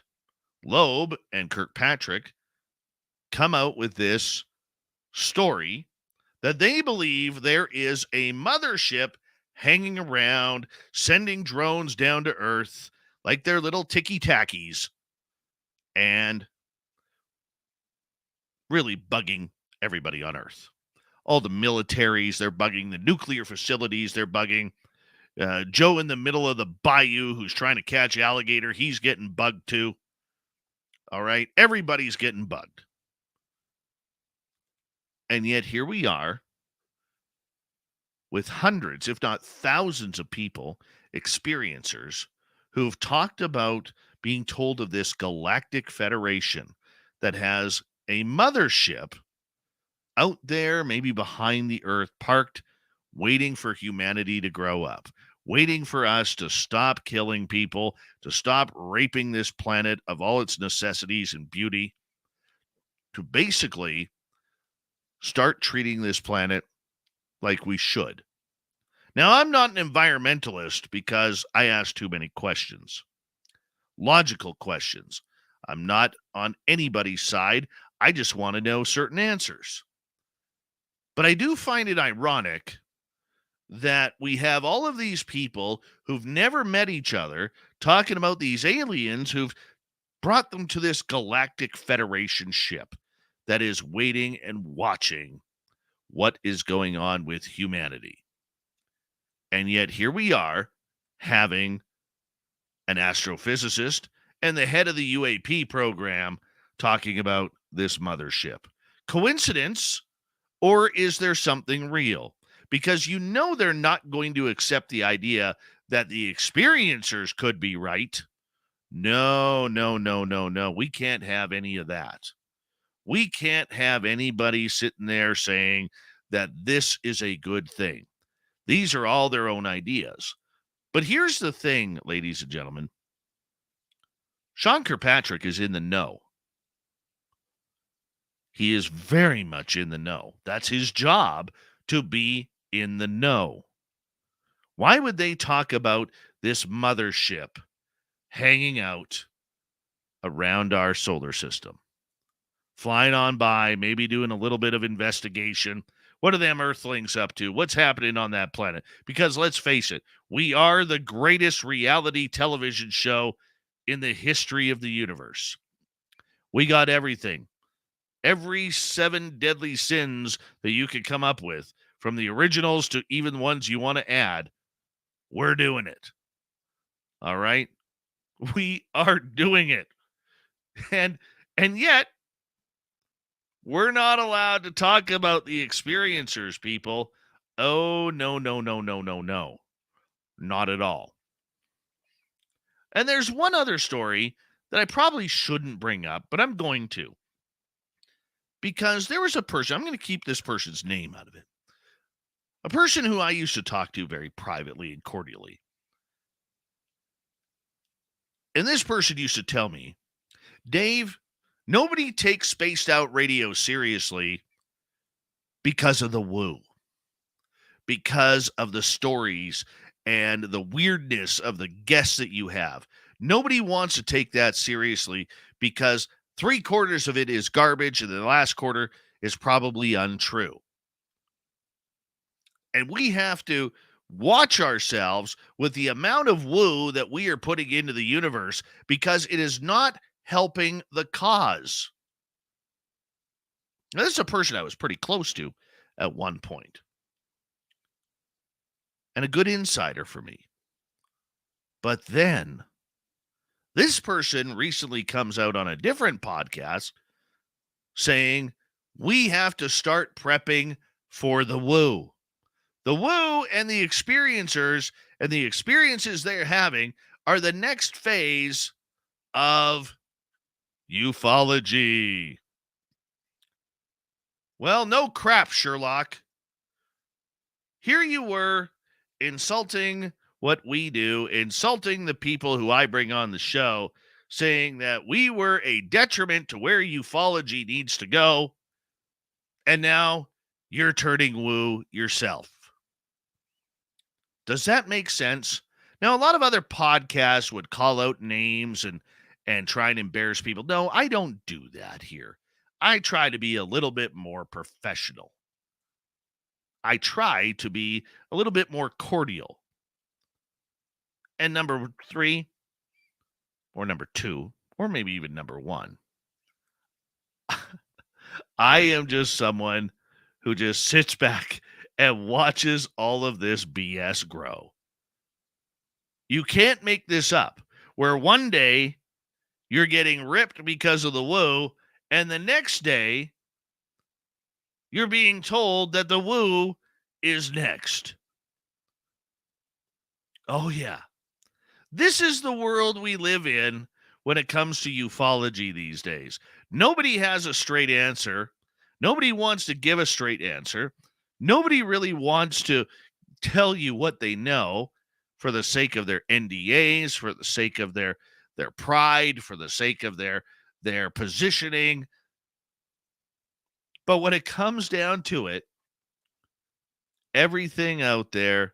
Loeb and Kirkpatrick come out with this story that they believe there is a mothership hanging around, sending drones down to Earth like they're little ticky-tackies and really bugging everybody on Earth. All the militaries, they're bugging the nuclear facilities, they're bugging Joe in the middle of the bayou who's trying to catch alligator. He's getting bugged too. All right, everybody's getting bugged. And yet here we are with hundreds, if not thousands of people, experiencers, who've talked about being told of this galactic federation that has a mothership out there, maybe behind the Earth, parked, waiting for humanity to grow up, waiting for us to stop killing people, to stop raping this planet of all its necessities and beauty, to basically start treating this planet like we should. Now, I'm not an environmentalist because I ask too many questions, logical questions. I'm not on anybody's side. I just want to know certain answers. But I do find it ironic that we have all of these people who've never met each other talking about these aliens who've brought them to this galactic federation ship that is waiting and watching what is going on with humanity. And yet here we are having an astrophysicist and the head of the UAP program talking about this mothership. Coincidence? Or is there something real? Because you know they're not going to accept the idea that the experiencers could be right. No, no, no, no, no. We can't have any of that. We can't have anybody sitting there saying that this is a good thing. These are all their own ideas. But here's the thing, ladies and gentlemen. Sean Kirkpatrick is in the know. He is very much in the know. That's his job, to be in the know. Why would they talk about this mothership hanging out around our solar system? Flying on by, maybe doing a little bit of investigation. What are them Earthlings up to? What's happening on that planet? Because let's face it, we are the greatest reality television show in the history of the universe. We got everything. Every 7 deadly sins that you could come up with, from the originals to even ones you want to add, we're doing it. All right? We are doing it. And yet, we're not allowed to talk about the experiencers, people. Oh, no, no, no, no, no, no. Not at all. And there's one other story that I probably shouldn't bring up, but I'm going to. Because there was a person, I'm going to keep this person's name out of it. A person who I used to talk to very privately and cordially. And this person used to tell me, Dave, nobody takes spaced out radio seriously because of the woo, because of the stories and the weirdness of the guests that you have. Nobody wants to take that seriously because 3/4 of it is garbage and the last quarter is probably untrue. And we have to watch ourselves with the amount of woo that we are putting into the universe, because it is not helping the cause. Now, this is a person I was pretty close to at one point, and a good insider for me. But then this person recently comes out on a different podcast saying we have to start prepping for the woo. The woo and the experiencers and the experiences they're having are the next phase of ufology. Well, no crap, Sherlock. Here you were insulting what we do, insulting the people who I bring on the show, saying that we were a detriment to where ufology needs to go. And now you're turning woo yourself. Does that make sense? Now, a lot of other podcasts would call out names and try and embarrass people. No, I don't do that here. I try to be a little bit more professional. I try to be a little bit more cordial. And number 3, or number 2, or maybe even number 1, I am just someone who just sits back and watches all of this BS grow. You can't make this up, where one day you're getting ripped because of the woo, and the next day you're being told that the woo is next. Oh, yeah. This is the world we live in when it comes to ufology these days. Nobody has a straight answer. Nobody wants to give a straight answer. Nobody really wants to tell you what they know for the sake of their NDAs, for the sake of their pride, for the sake of their positioning. But when it comes down to it, everything out there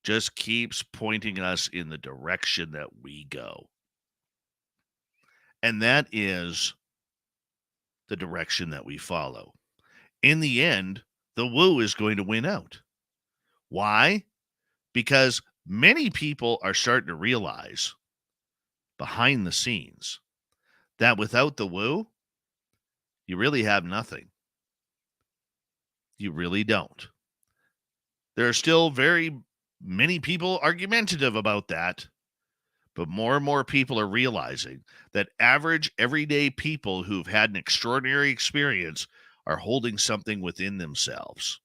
just keeps pointing us in the direction that we go. And that is the direction that we follow. In the end, the woo is going to win out. Why? Because many people are starting to realize behind the scenes that without the woo, you really have nothing. You really don't. There are still very many people argumentative about that, but more and more people are realizing that average, everyday people who've had an extraordinary experience are holding something within themselves.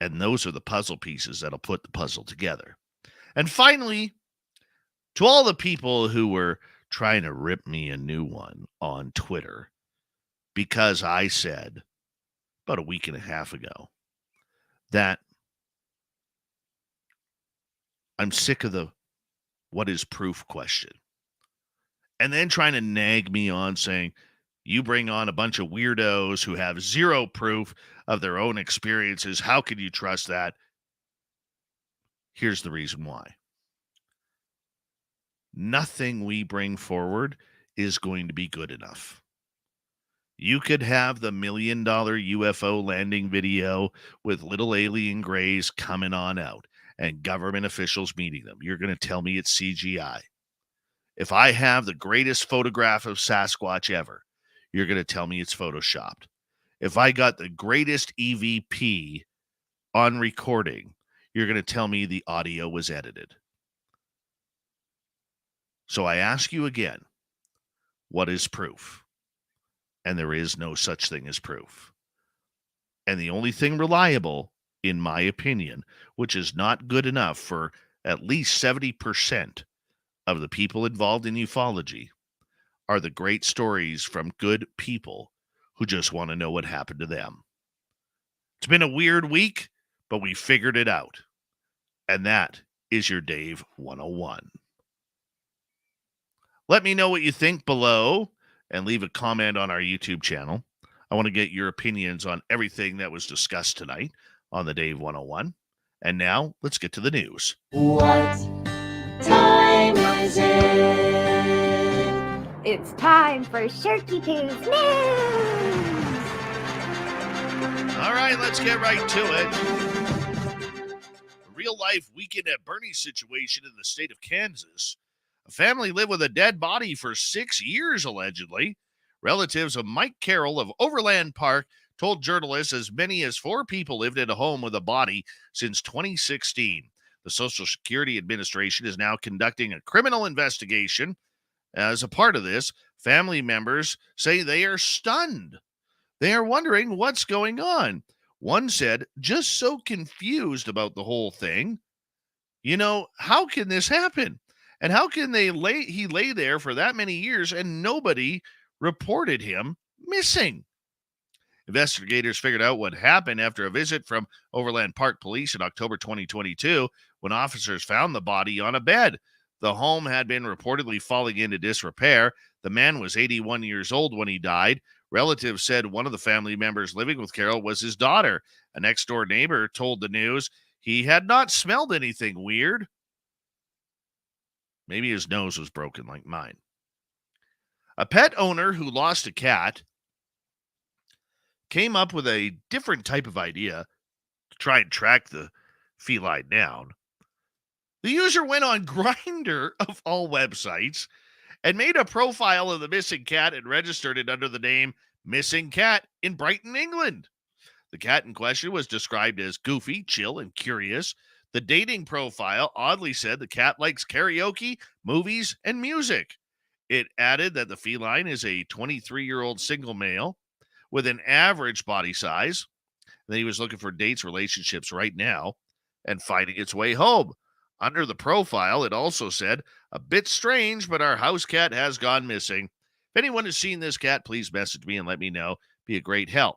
And those are the puzzle pieces that'll put the puzzle together. And finally, to all the people who were trying to rip me a new one on Twitter because I said about a week and a half ago that I'm sick of the what is proof question. And then trying to nag me on saying, you bring on a bunch of weirdos who have zero proof of their own experiences. How can you trust that? Here's the reason why. Nothing we bring forward is going to be good enough. You could have the $1 million UFO landing video with little alien grays coming on out and government officials meeting them. You're going to tell me it's CGI. If I have the greatest photograph of Sasquatch ever, you're going to tell me it's photoshopped. If I got the greatest EVP on recording, you're going to tell me the audio was edited. So I ask you again, what is proof? And there is no such thing as proof. And the only thing reliable, in my opinion, which is not good enough for at least 70% of the people involved in ufology, are the great stories from good people who just want to know what happened to them. It's been a weird week, but we figured it out. And that is your Dave 101. Let me know what you think below and leave a comment on our YouTube channel. I want to get your opinions on everything that was discussed tonight on the Dave 101. And now, let's get to the news. What time is it? It's time for Shirky Poo's News! All right, let's get right to it. A real-life Weekend at Bernie's situation in the state of Kansas. A family lived with a dead body for 6 years, allegedly. Relatives of Mike Carroll of Overland Park told journalists as many as 4 people lived in a home with a body since 2016. The Social Security Administration is now conducting a criminal investigation. As a part of this, family members say they are stunned. They are wondering what's going on. One said, just so confused about the whole thing. You know, how can this happen? And how can he lay there for that many years and nobody reported him missing? Investigators figured out what happened after a visit from Overland Park Police in October 2022 when officers found the body on a bed. The home had been reportedly falling into disrepair. The man was 81 years old when he died. Relatives said one of the family members living with Carroll was his daughter. A next-door neighbor told the news he had not smelled anything weird. Maybe his nose was broken like mine. A pet owner who lost a cat came up with a different type of idea to try and track the feline down. The user went on Grindr, of all websites, and made a profile of the missing cat and registered it under the name Missing Cat in Brighton, England. The cat in question was described as goofy, chill, and curious. The dating profile oddly said the cat likes karaoke, movies, and music. It added that the feline is a 23-year-old single male with an average body size. That he was looking for dates, relationships right now, and finding its way home. Under the profile, it also said, a bit strange, but our house cat has gone missing. If anyone has seen this cat, please message me and let me know. Be a great help.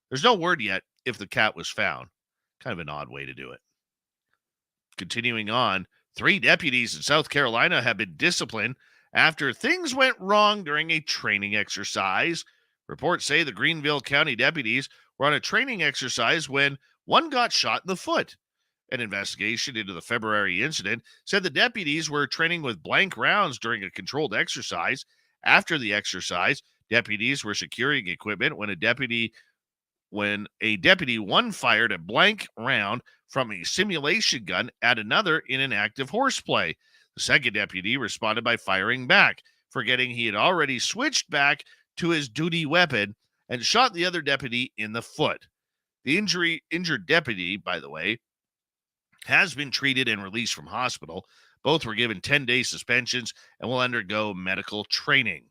There's no word yet if the cat was found. Kind of an odd way to do it. Continuing on, 3 deputies in South Carolina have been disciplined after things went wrong during a training exercise. Reports say the Greenville County deputies were on a training exercise when one got shot in the foot. An investigation into the February incident said the deputies were training with blank rounds during a controlled exercise. After the exercise, deputies were securing equipment when a deputy one fired a blank round from a simulation gun at another in an active horseplay. The second deputy responded by firing back, forgetting he had already switched back to his duty weapon and shot the other deputy in the foot. The injured deputy, by the way, has been treated and released from hospital. Both were given 10-day suspensions and will undergo medical training.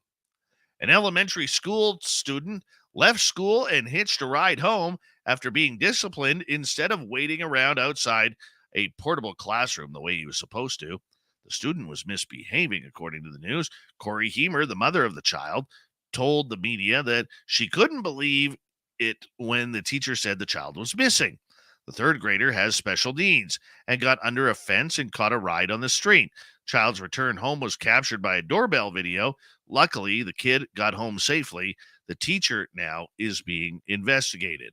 An elementary school student left school and hitched a ride home after being disciplined instead of waiting around outside a portable classroom the way he was supposed to. The student was misbehaving, according to the news. Corey Heemer, the mother of the child, told the media that she couldn't believe it when the teacher said the child was missing. The third grader has special needs and got under a fence and caught a ride on the street. Child's return home was captured by a doorbell video. Luckily, the kid got home safely. The teacher now is being investigated.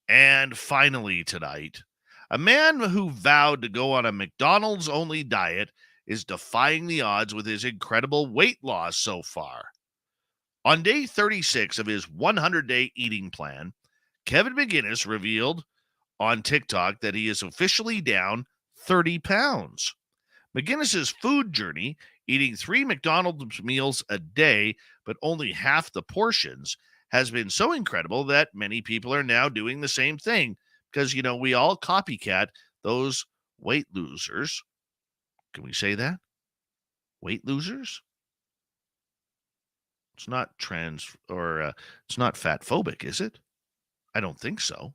And finally tonight, a man who vowed to go on a McDonald's-only diet is defying the odds with his incredible weight loss so far. On day 36 of his 100-day eating plan, Kevin McGinnis revealed on TikTok that he is officially down 30 pounds. McGinnis's food journey, eating 3 McDonald's meals a day, but only half the portions, has been so incredible that many people are now doing the same thing because, we all copycat those weight losers. Can we say that? Weight losers? It's not it's not fat phobic, is it? I don't think so.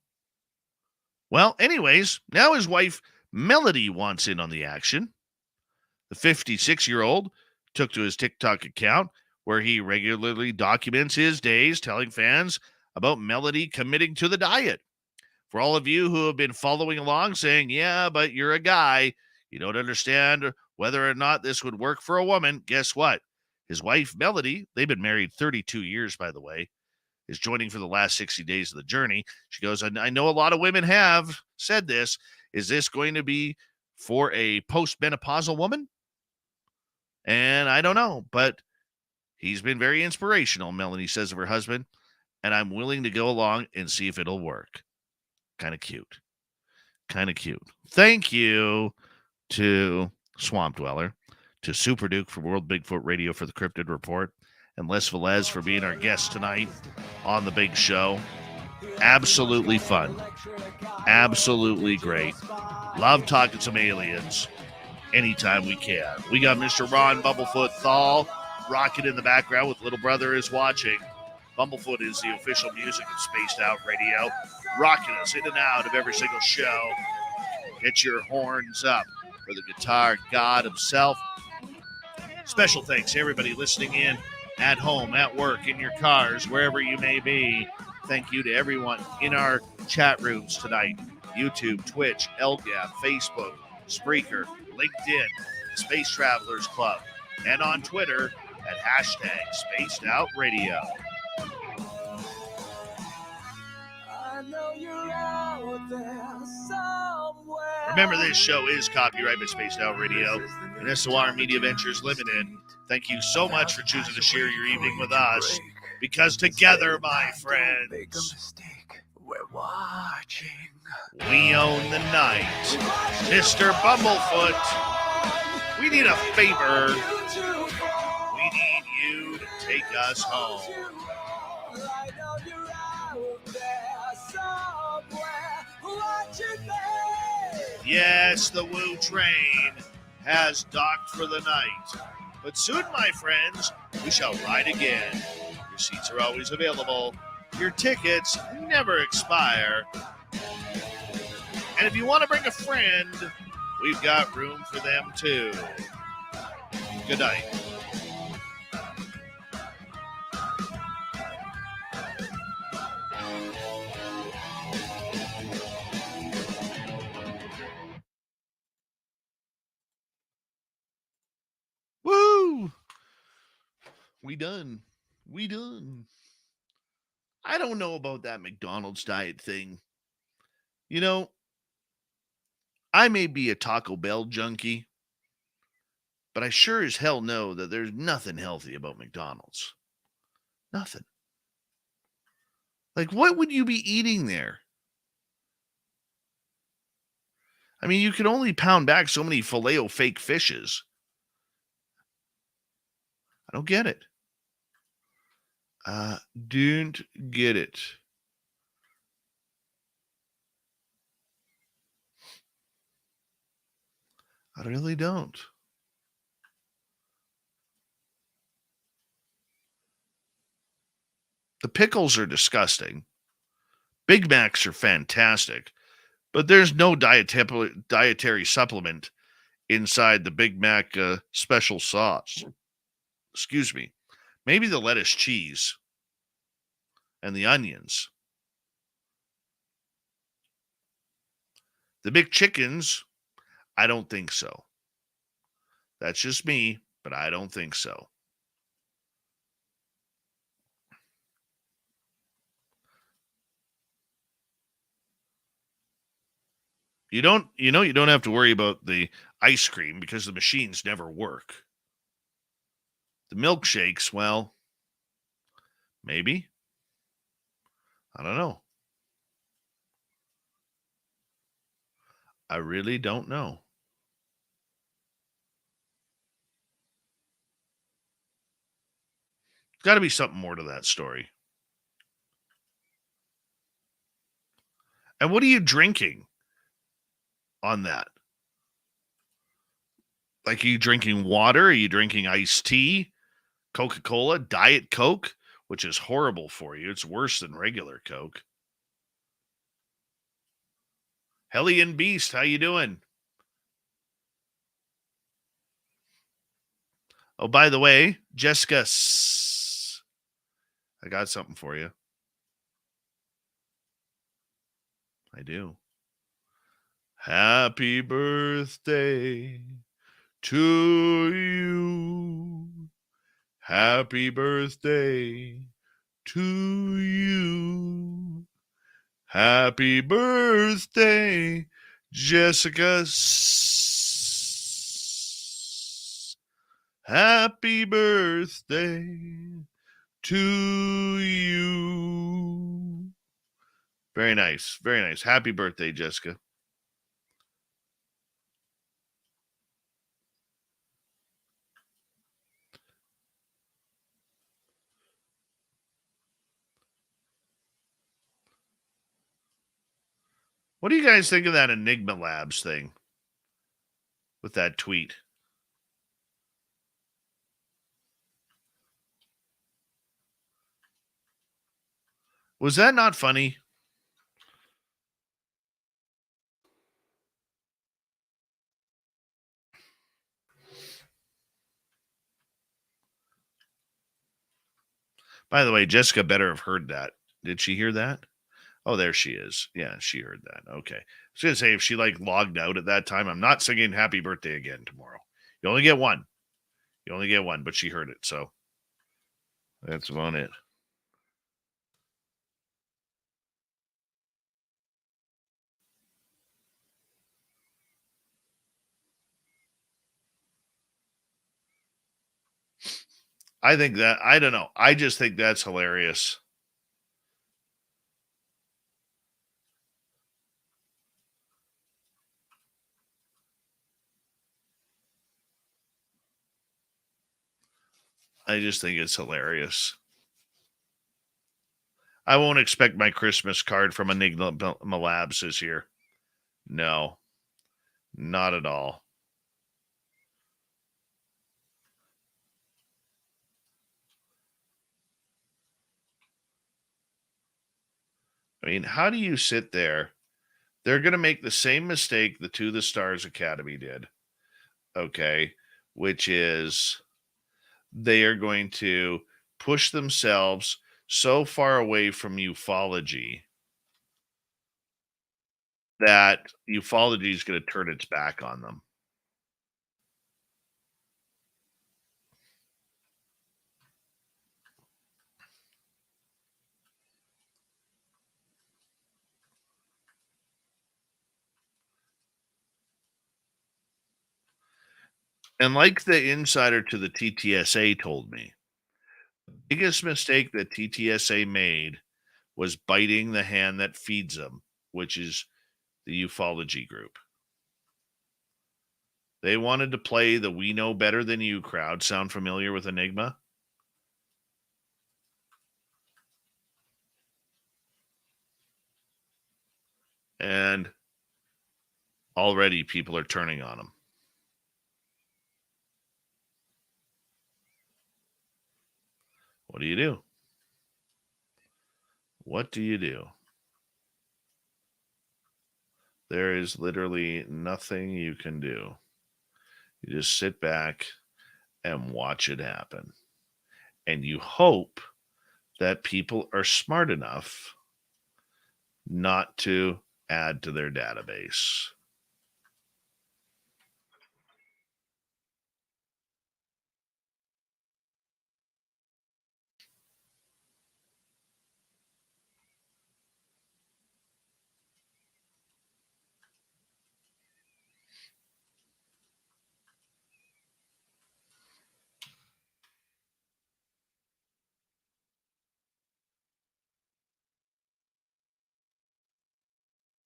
Well, anyways, now his wife, Melody, wants in on the action. The 56-year-old took to his TikTok account where he regularly documents his days, telling fans about Melody committing to the diet. For all of you who have been following along saying, yeah, but you're a guy, you don't understand whether or not this would work for a woman, guess what? His wife, Melody, they've been married 32 years, by the way, is joining for the last 60 days of the journey. She goes, I know a lot of women have said this. Is this going to be for a postmenopausal woman? And I don't know, but he's been very inspirational, Melanie says of her husband, and I'm willing to go along and see if it'll work. Kind of cute. Kind of cute. Thank you to Swamp Dweller, to Super Duke from World Bigfoot Radio for the Cryptid Report, and Les Velez for being our guest tonight on the big show. Absolutely fun. Absolutely great. Love talking some aliens anytime we can. We got Mr. Ron Bumblefoot Thal rocking in the background with Little Brother is watching. Bumblefoot is the official music of Spaced Out Radio, rocking us in and out of every single show. Get your horns up for the guitar god himself. Special thanks to everybody listening in at home, at work, in your cars, wherever you may be. Thank you to everyone in our chat rooms tonight. YouTube, Twitch, LGAP, Facebook, Spreaker, LinkedIn, Space Travelers Club, and on Twitter at hashtag Spaced Out Radio. Remember, this show is copyright by Spaced Out Radio and SOR Media Ventures Limited. Thank you so much for choosing to share your evening with us, because together, my friends, we're watching. We own the night. Mr. Bumblefoot, we need a favor. We need you to take us home. Yes, the Woo train has docked for the night. But soon, my friends, we shall ride again. Your seats are always available. Your tickets never expire. And if you want to bring a friend, we've got room for them too. Good night. Woo! We done. I don't know about that McDonald's diet thing. I may be a Taco Bell junkie, but I sure as hell know that there's nothing healthy about McDonald's. Nothing. Like, what would you be eating there? I mean, you can only pound back so many Filet-O-Fake fishes. I don't get it. Don't get it. I really don't. The pickles are disgusting. Big Macs are fantastic, but there's no dietary supplement inside the Big Mac special sauce. Excuse me. Maybe the lettuce, cheese, and the onions. The McChickens, I don't think so. That's just me, but I don't think so. You don't have to worry about the ice cream because the machines never work. The milkshakes, well, maybe. I don't know. I really don't know. Got to be something more to that story. And what are you drinking on that? Like, are you drinking water? Are you drinking iced tea? Coca-Cola? Diet Coke? Which is horrible for you. It's worse than regular Coke. Hellion Beast, how you doing? Oh, by the way, Jessica, I got something for you. I do. Happy birthday to you. Happy birthday to you. Happy birthday, Jessica. Happy birthday to you. Very nice. Very nice. Happy birthday, Jessica. What do you guys think of that Enigma Labs thing with that tweet? Was that not funny? By the way, Jessica better have heard that. Did she hear that? Oh, there she is. Yeah, she heard that. Okay. I was going to say, if she logged out at that time, I'm not singing happy birthday again tomorrow. You only get one. You only get one, but she heard it. So that's about it. I don't know. I just think that's hilarious. I just think it's hilarious. I won't expect my Christmas card from Enigma Labs this year. No, not at all. I mean, how do you sit there? They're going to make the same mistake the To the Stars Academy did. Okay. Which is they are going to push themselves so far away from ufology that ufology is going to turn its back on them. And like the insider to the TTSA told me, the biggest mistake that TTSA made was biting the hand that feeds them, which is the ufology group. They wanted to play the we know better than you crowd. Sound familiar with Enigma? And already people are turning on them. What do you do? What do you do? There is literally nothing you can do. You just sit back and watch it happen. And you hope that people are smart enough not to add to their database.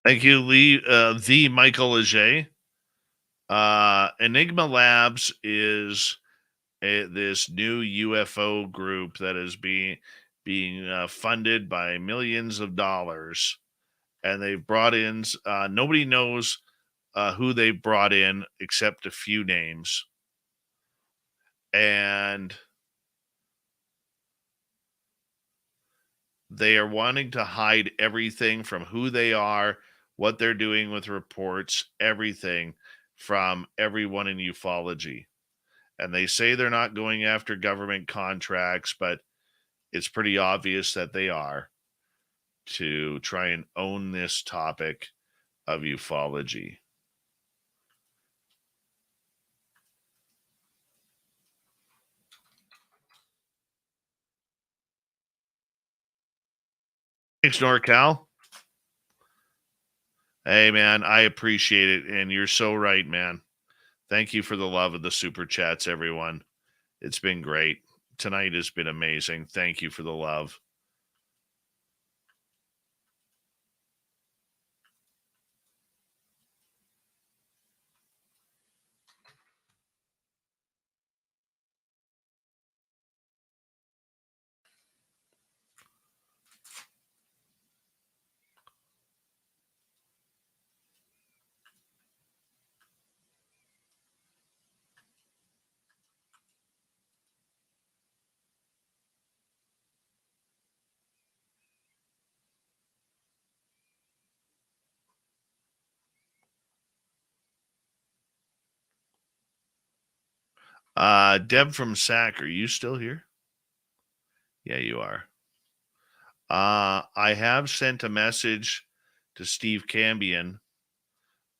Thank you, Lee. The Michael Leger. Enigma Labs is this new UFO group that is being funded by millions of dollars, and they've brought in. Nobody knows who they brought in except a few names, and they are wanting to hide everything from who they are, what they're doing with reports, everything from everyone in ufology. And they say they're not going after government contracts, but it's pretty obvious that they are, to try and own this topic of ufology. Thanks, NorCal. Hey, man, I appreciate it. And you're so right, man. Thank you for the love of the super chats, everyone. It's been great. Tonight has been amazing. Thank you for the love. Deb from SAC, are you still here? Yeah, you are. I have sent a message to Steve Cambion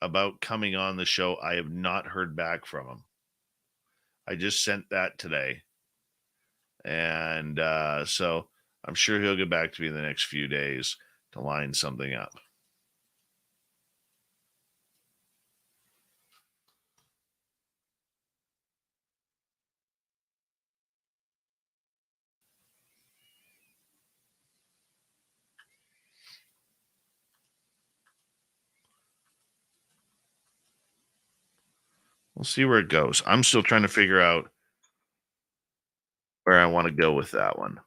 about coming on the show. I have not heard back from him. I just sent that today. And so I'm sure he'll get back to me in the next few days to line something up. We'll see where it goes. I'm still trying to figure out where I want to go with that one.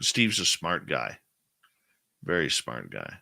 Steve's a smart guy. Very smart guy.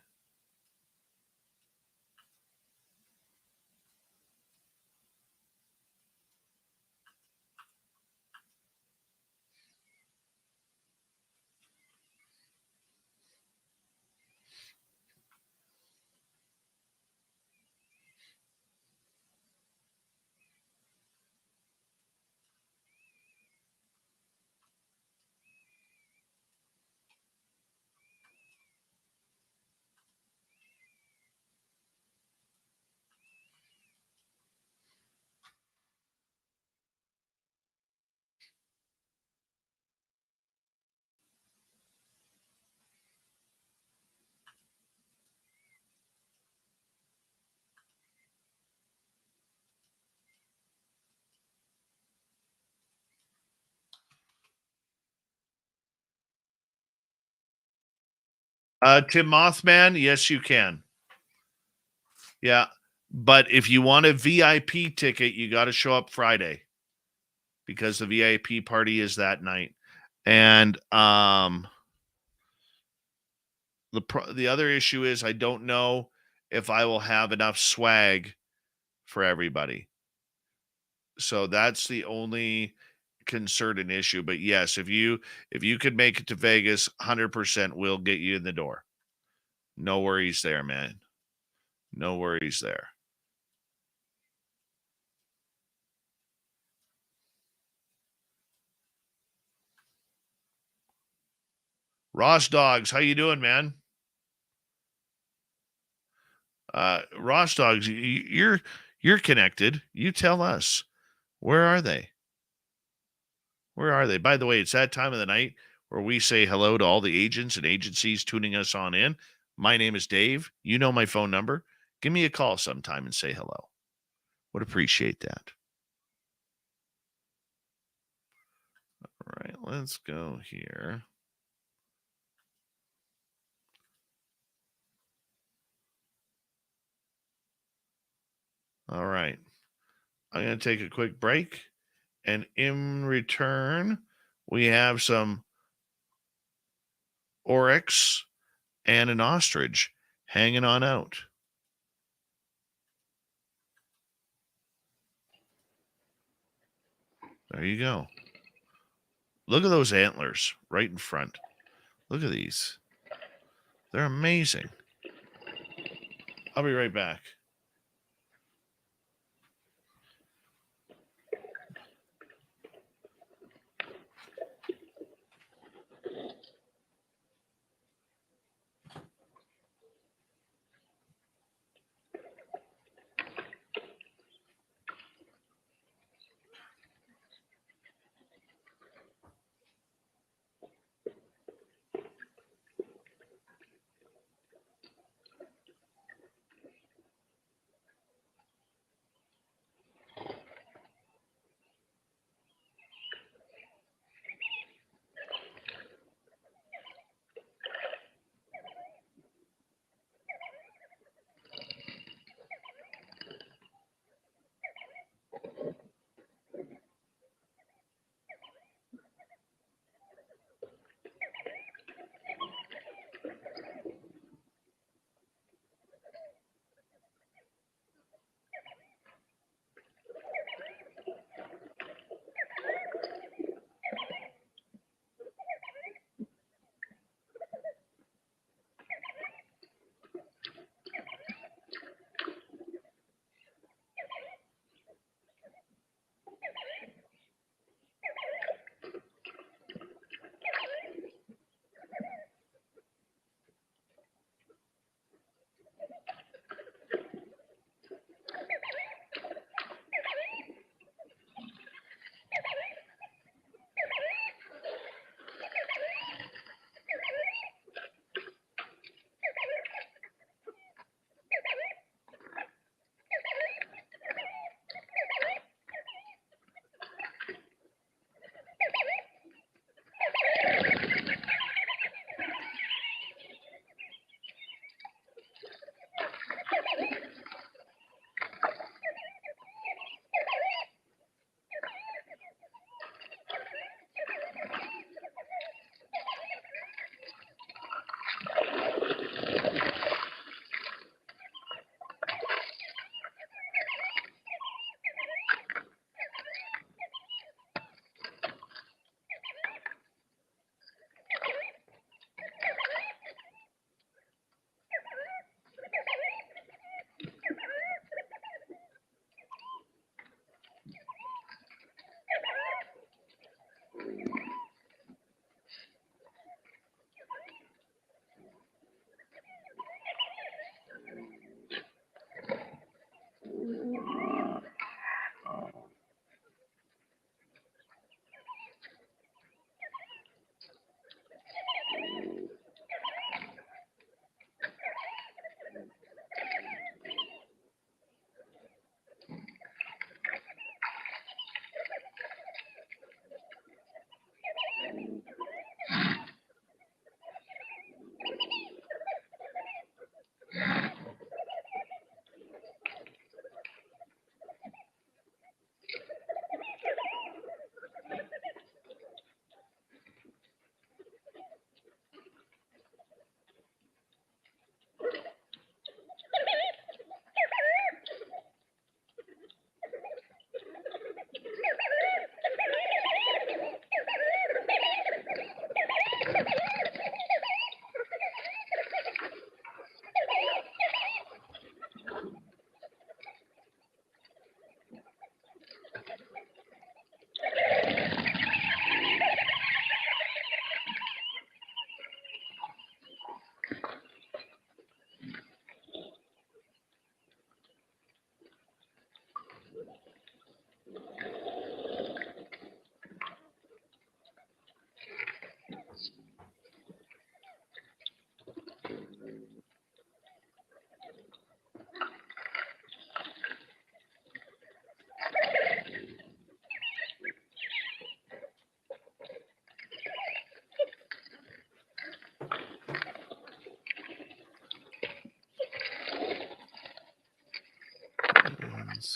Tim Mothman, yes, you can. Yeah. But if you want a VIP ticket, you got to show up Friday because the VIP party is that night. And the other issue is I don't know if I will have enough swag for everybody. So that's the only concerted issue. But yes, if you could make it to Vegas, 100% we'll get you in the door. No worries there, man. No worries there. Ross Dogs, how you doing, man? Ross Dogs, you're connected. You tell us. Where are they? Where are they? By the way, it's that time of the night where we say hello to all the agents and agencies tuning us on in. My name is Dave. You know my phone number. Give me a call sometime and say hello. Would appreciate that. All right, let's go here. All right. I'm going to take a quick break. And in return, we have some oryx and an ostrich hanging on out. There you go. Look at those antlers right in front. Look at these. They're amazing. I'll be right back.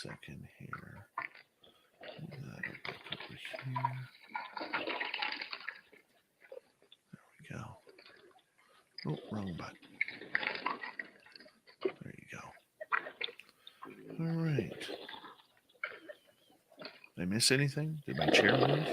second here. Move that back over here. There we go. Oh, wrong button. There you go. All right. Did I miss anything? Did my chair move?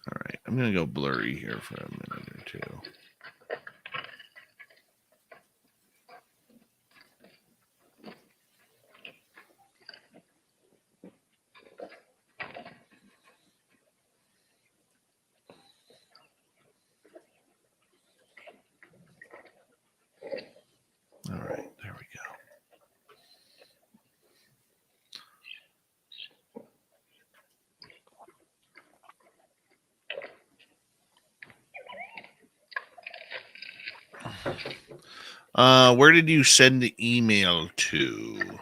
All right, I'm going to go blurry here for a minute or two. All right, there we go. Where did you send the email to?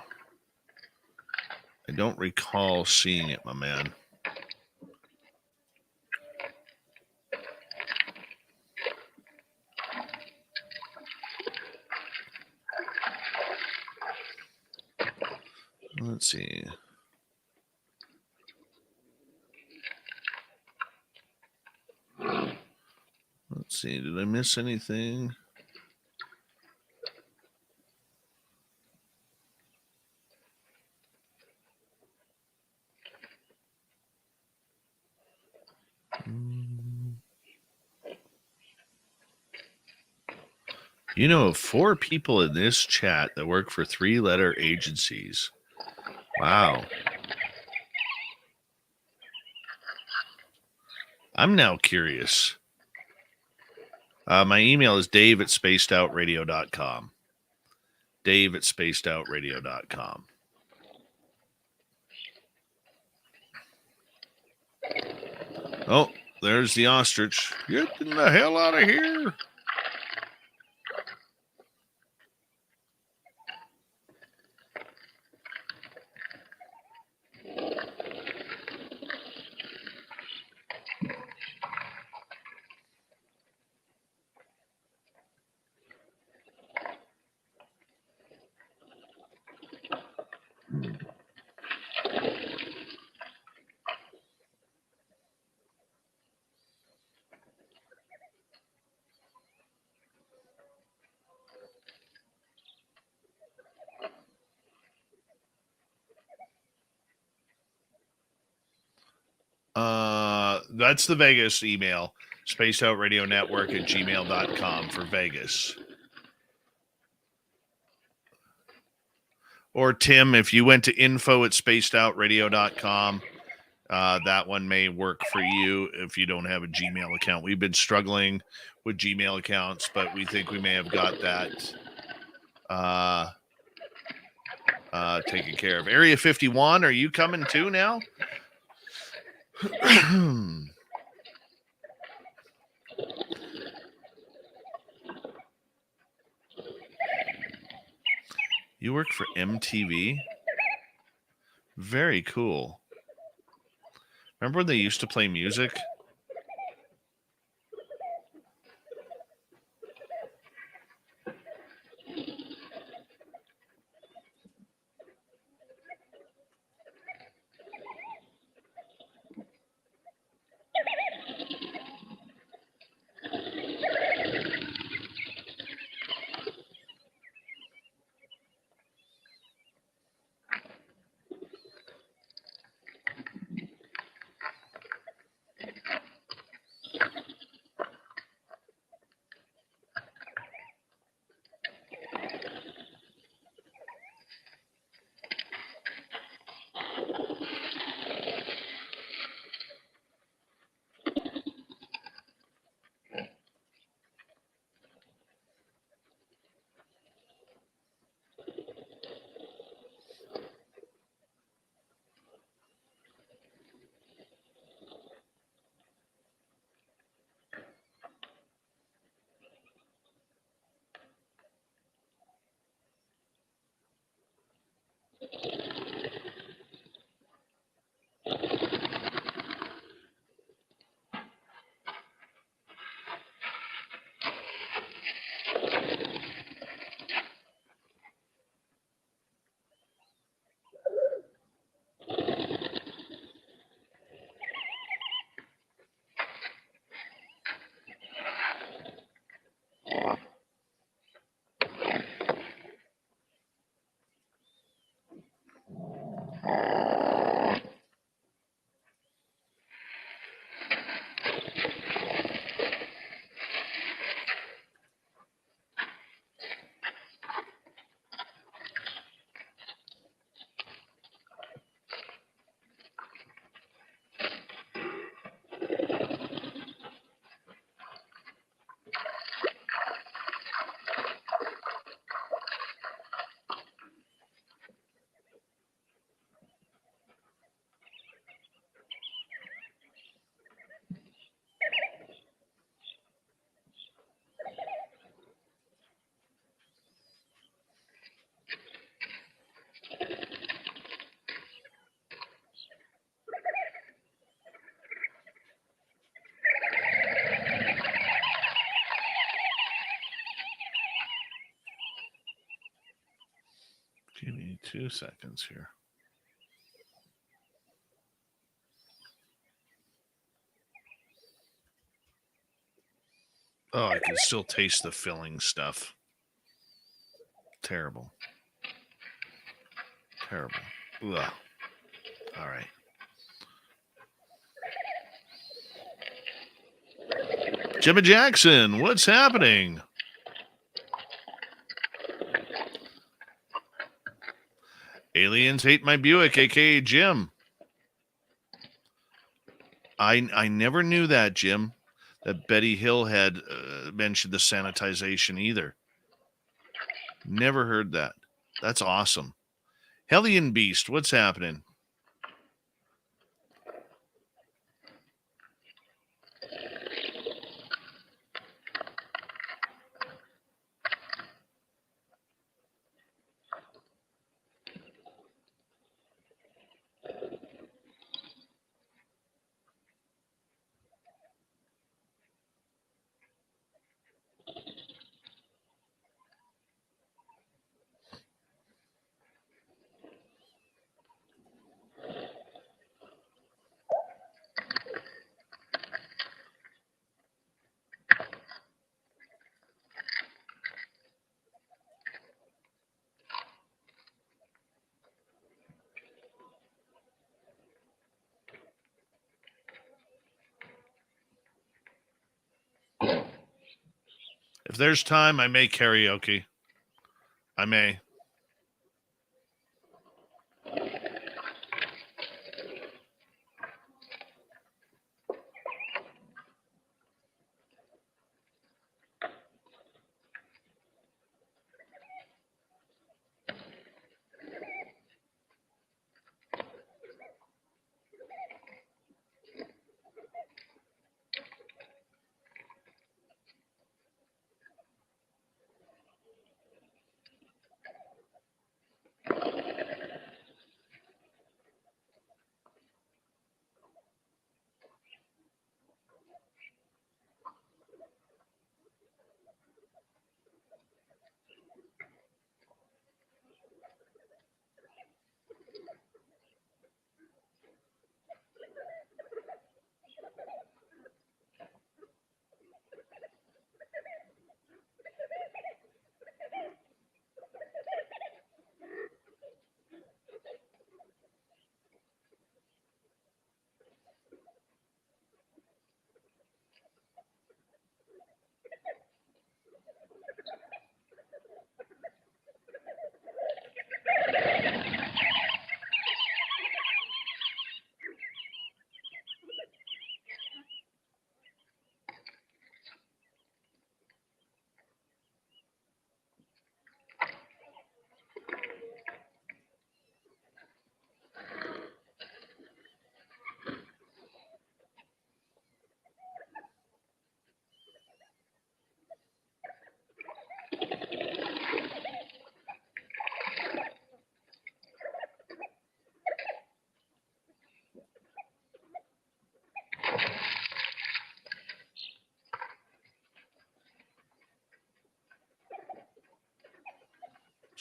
I don't recall seeing it, my man. Let's see. Let's see. Did I miss anything? You know of 4 people in this chat that work for 3-letter agencies. Wow. I'm now curious. My email is dave@spacedoutradio.com. dave@spacedoutradio.com. Oh, there's the ostrich. Get the hell out of here. That's the Vegas email. spacedoutradio.network@gmail.com for Vegas. Or Tim, if you went to info@spacedoutradio.com, that one may work for you if you don't have a Gmail account. We've been struggling with Gmail accounts, but we think we may have got that taken care of. Area 51, are you coming too now? You work for MTV? Very cool. Remember when they used to play music? 2 seconds here. Oh, I can still taste the filling stuff. Terrible. Terrible. Ugh. All right. Jimmy Jackson, what's happening? Aliens hate my Buick, aka Jim. I never knew that, Jim, that Betty Hill had mentioned the sanitization either. Never heard that. That's awesome. Hellion Beast, what's happening? If there's time, I may karaoke. I may.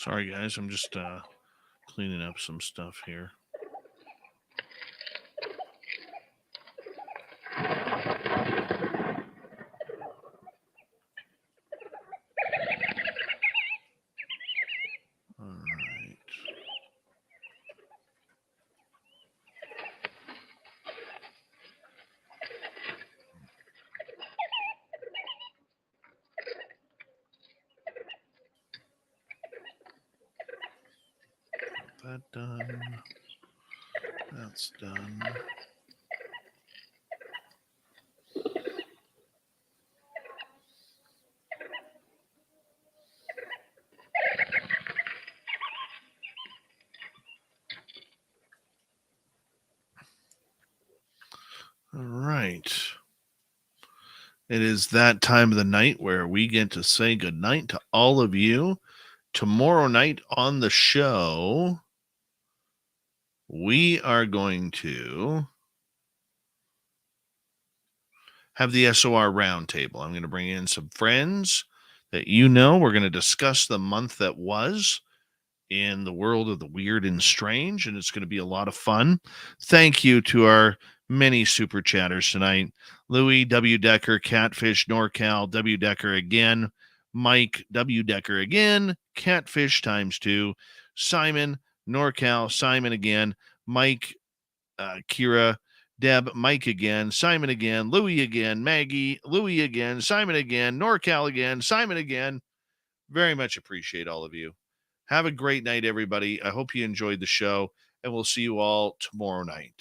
Sorry, guys. I'm just cleaning up some stuff here. All right. That done. That's done. All right. It is that time of the night where we get to say goodnight to all of you. Tomorrow night on the show, we are going to have the SOR roundtable. I'm going to bring in some friends that you know. We're going to discuss the month that was in the world of the weird and strange, and it's going to be a lot of fun. Thank you to our many super chatters tonight. Louis W. Decker, Catfish, NorCal, W. Decker again, Mike, W. Decker again, Catfish ×2, Simon, NorCal, Simon again, Mike, Kira, Deb, Mike again, Simon again, Louis again, Maggie, Louis again, Simon again, NorCal again, Simon again. Very much appreciate all of you. Have a great night, everybody. I hope you enjoyed the show, and we'll see you all tomorrow night.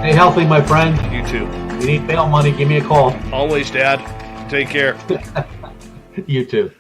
Stay healthy, my friend. You too. If you need bail money, give me a call. Always, Dad. Take care. You too.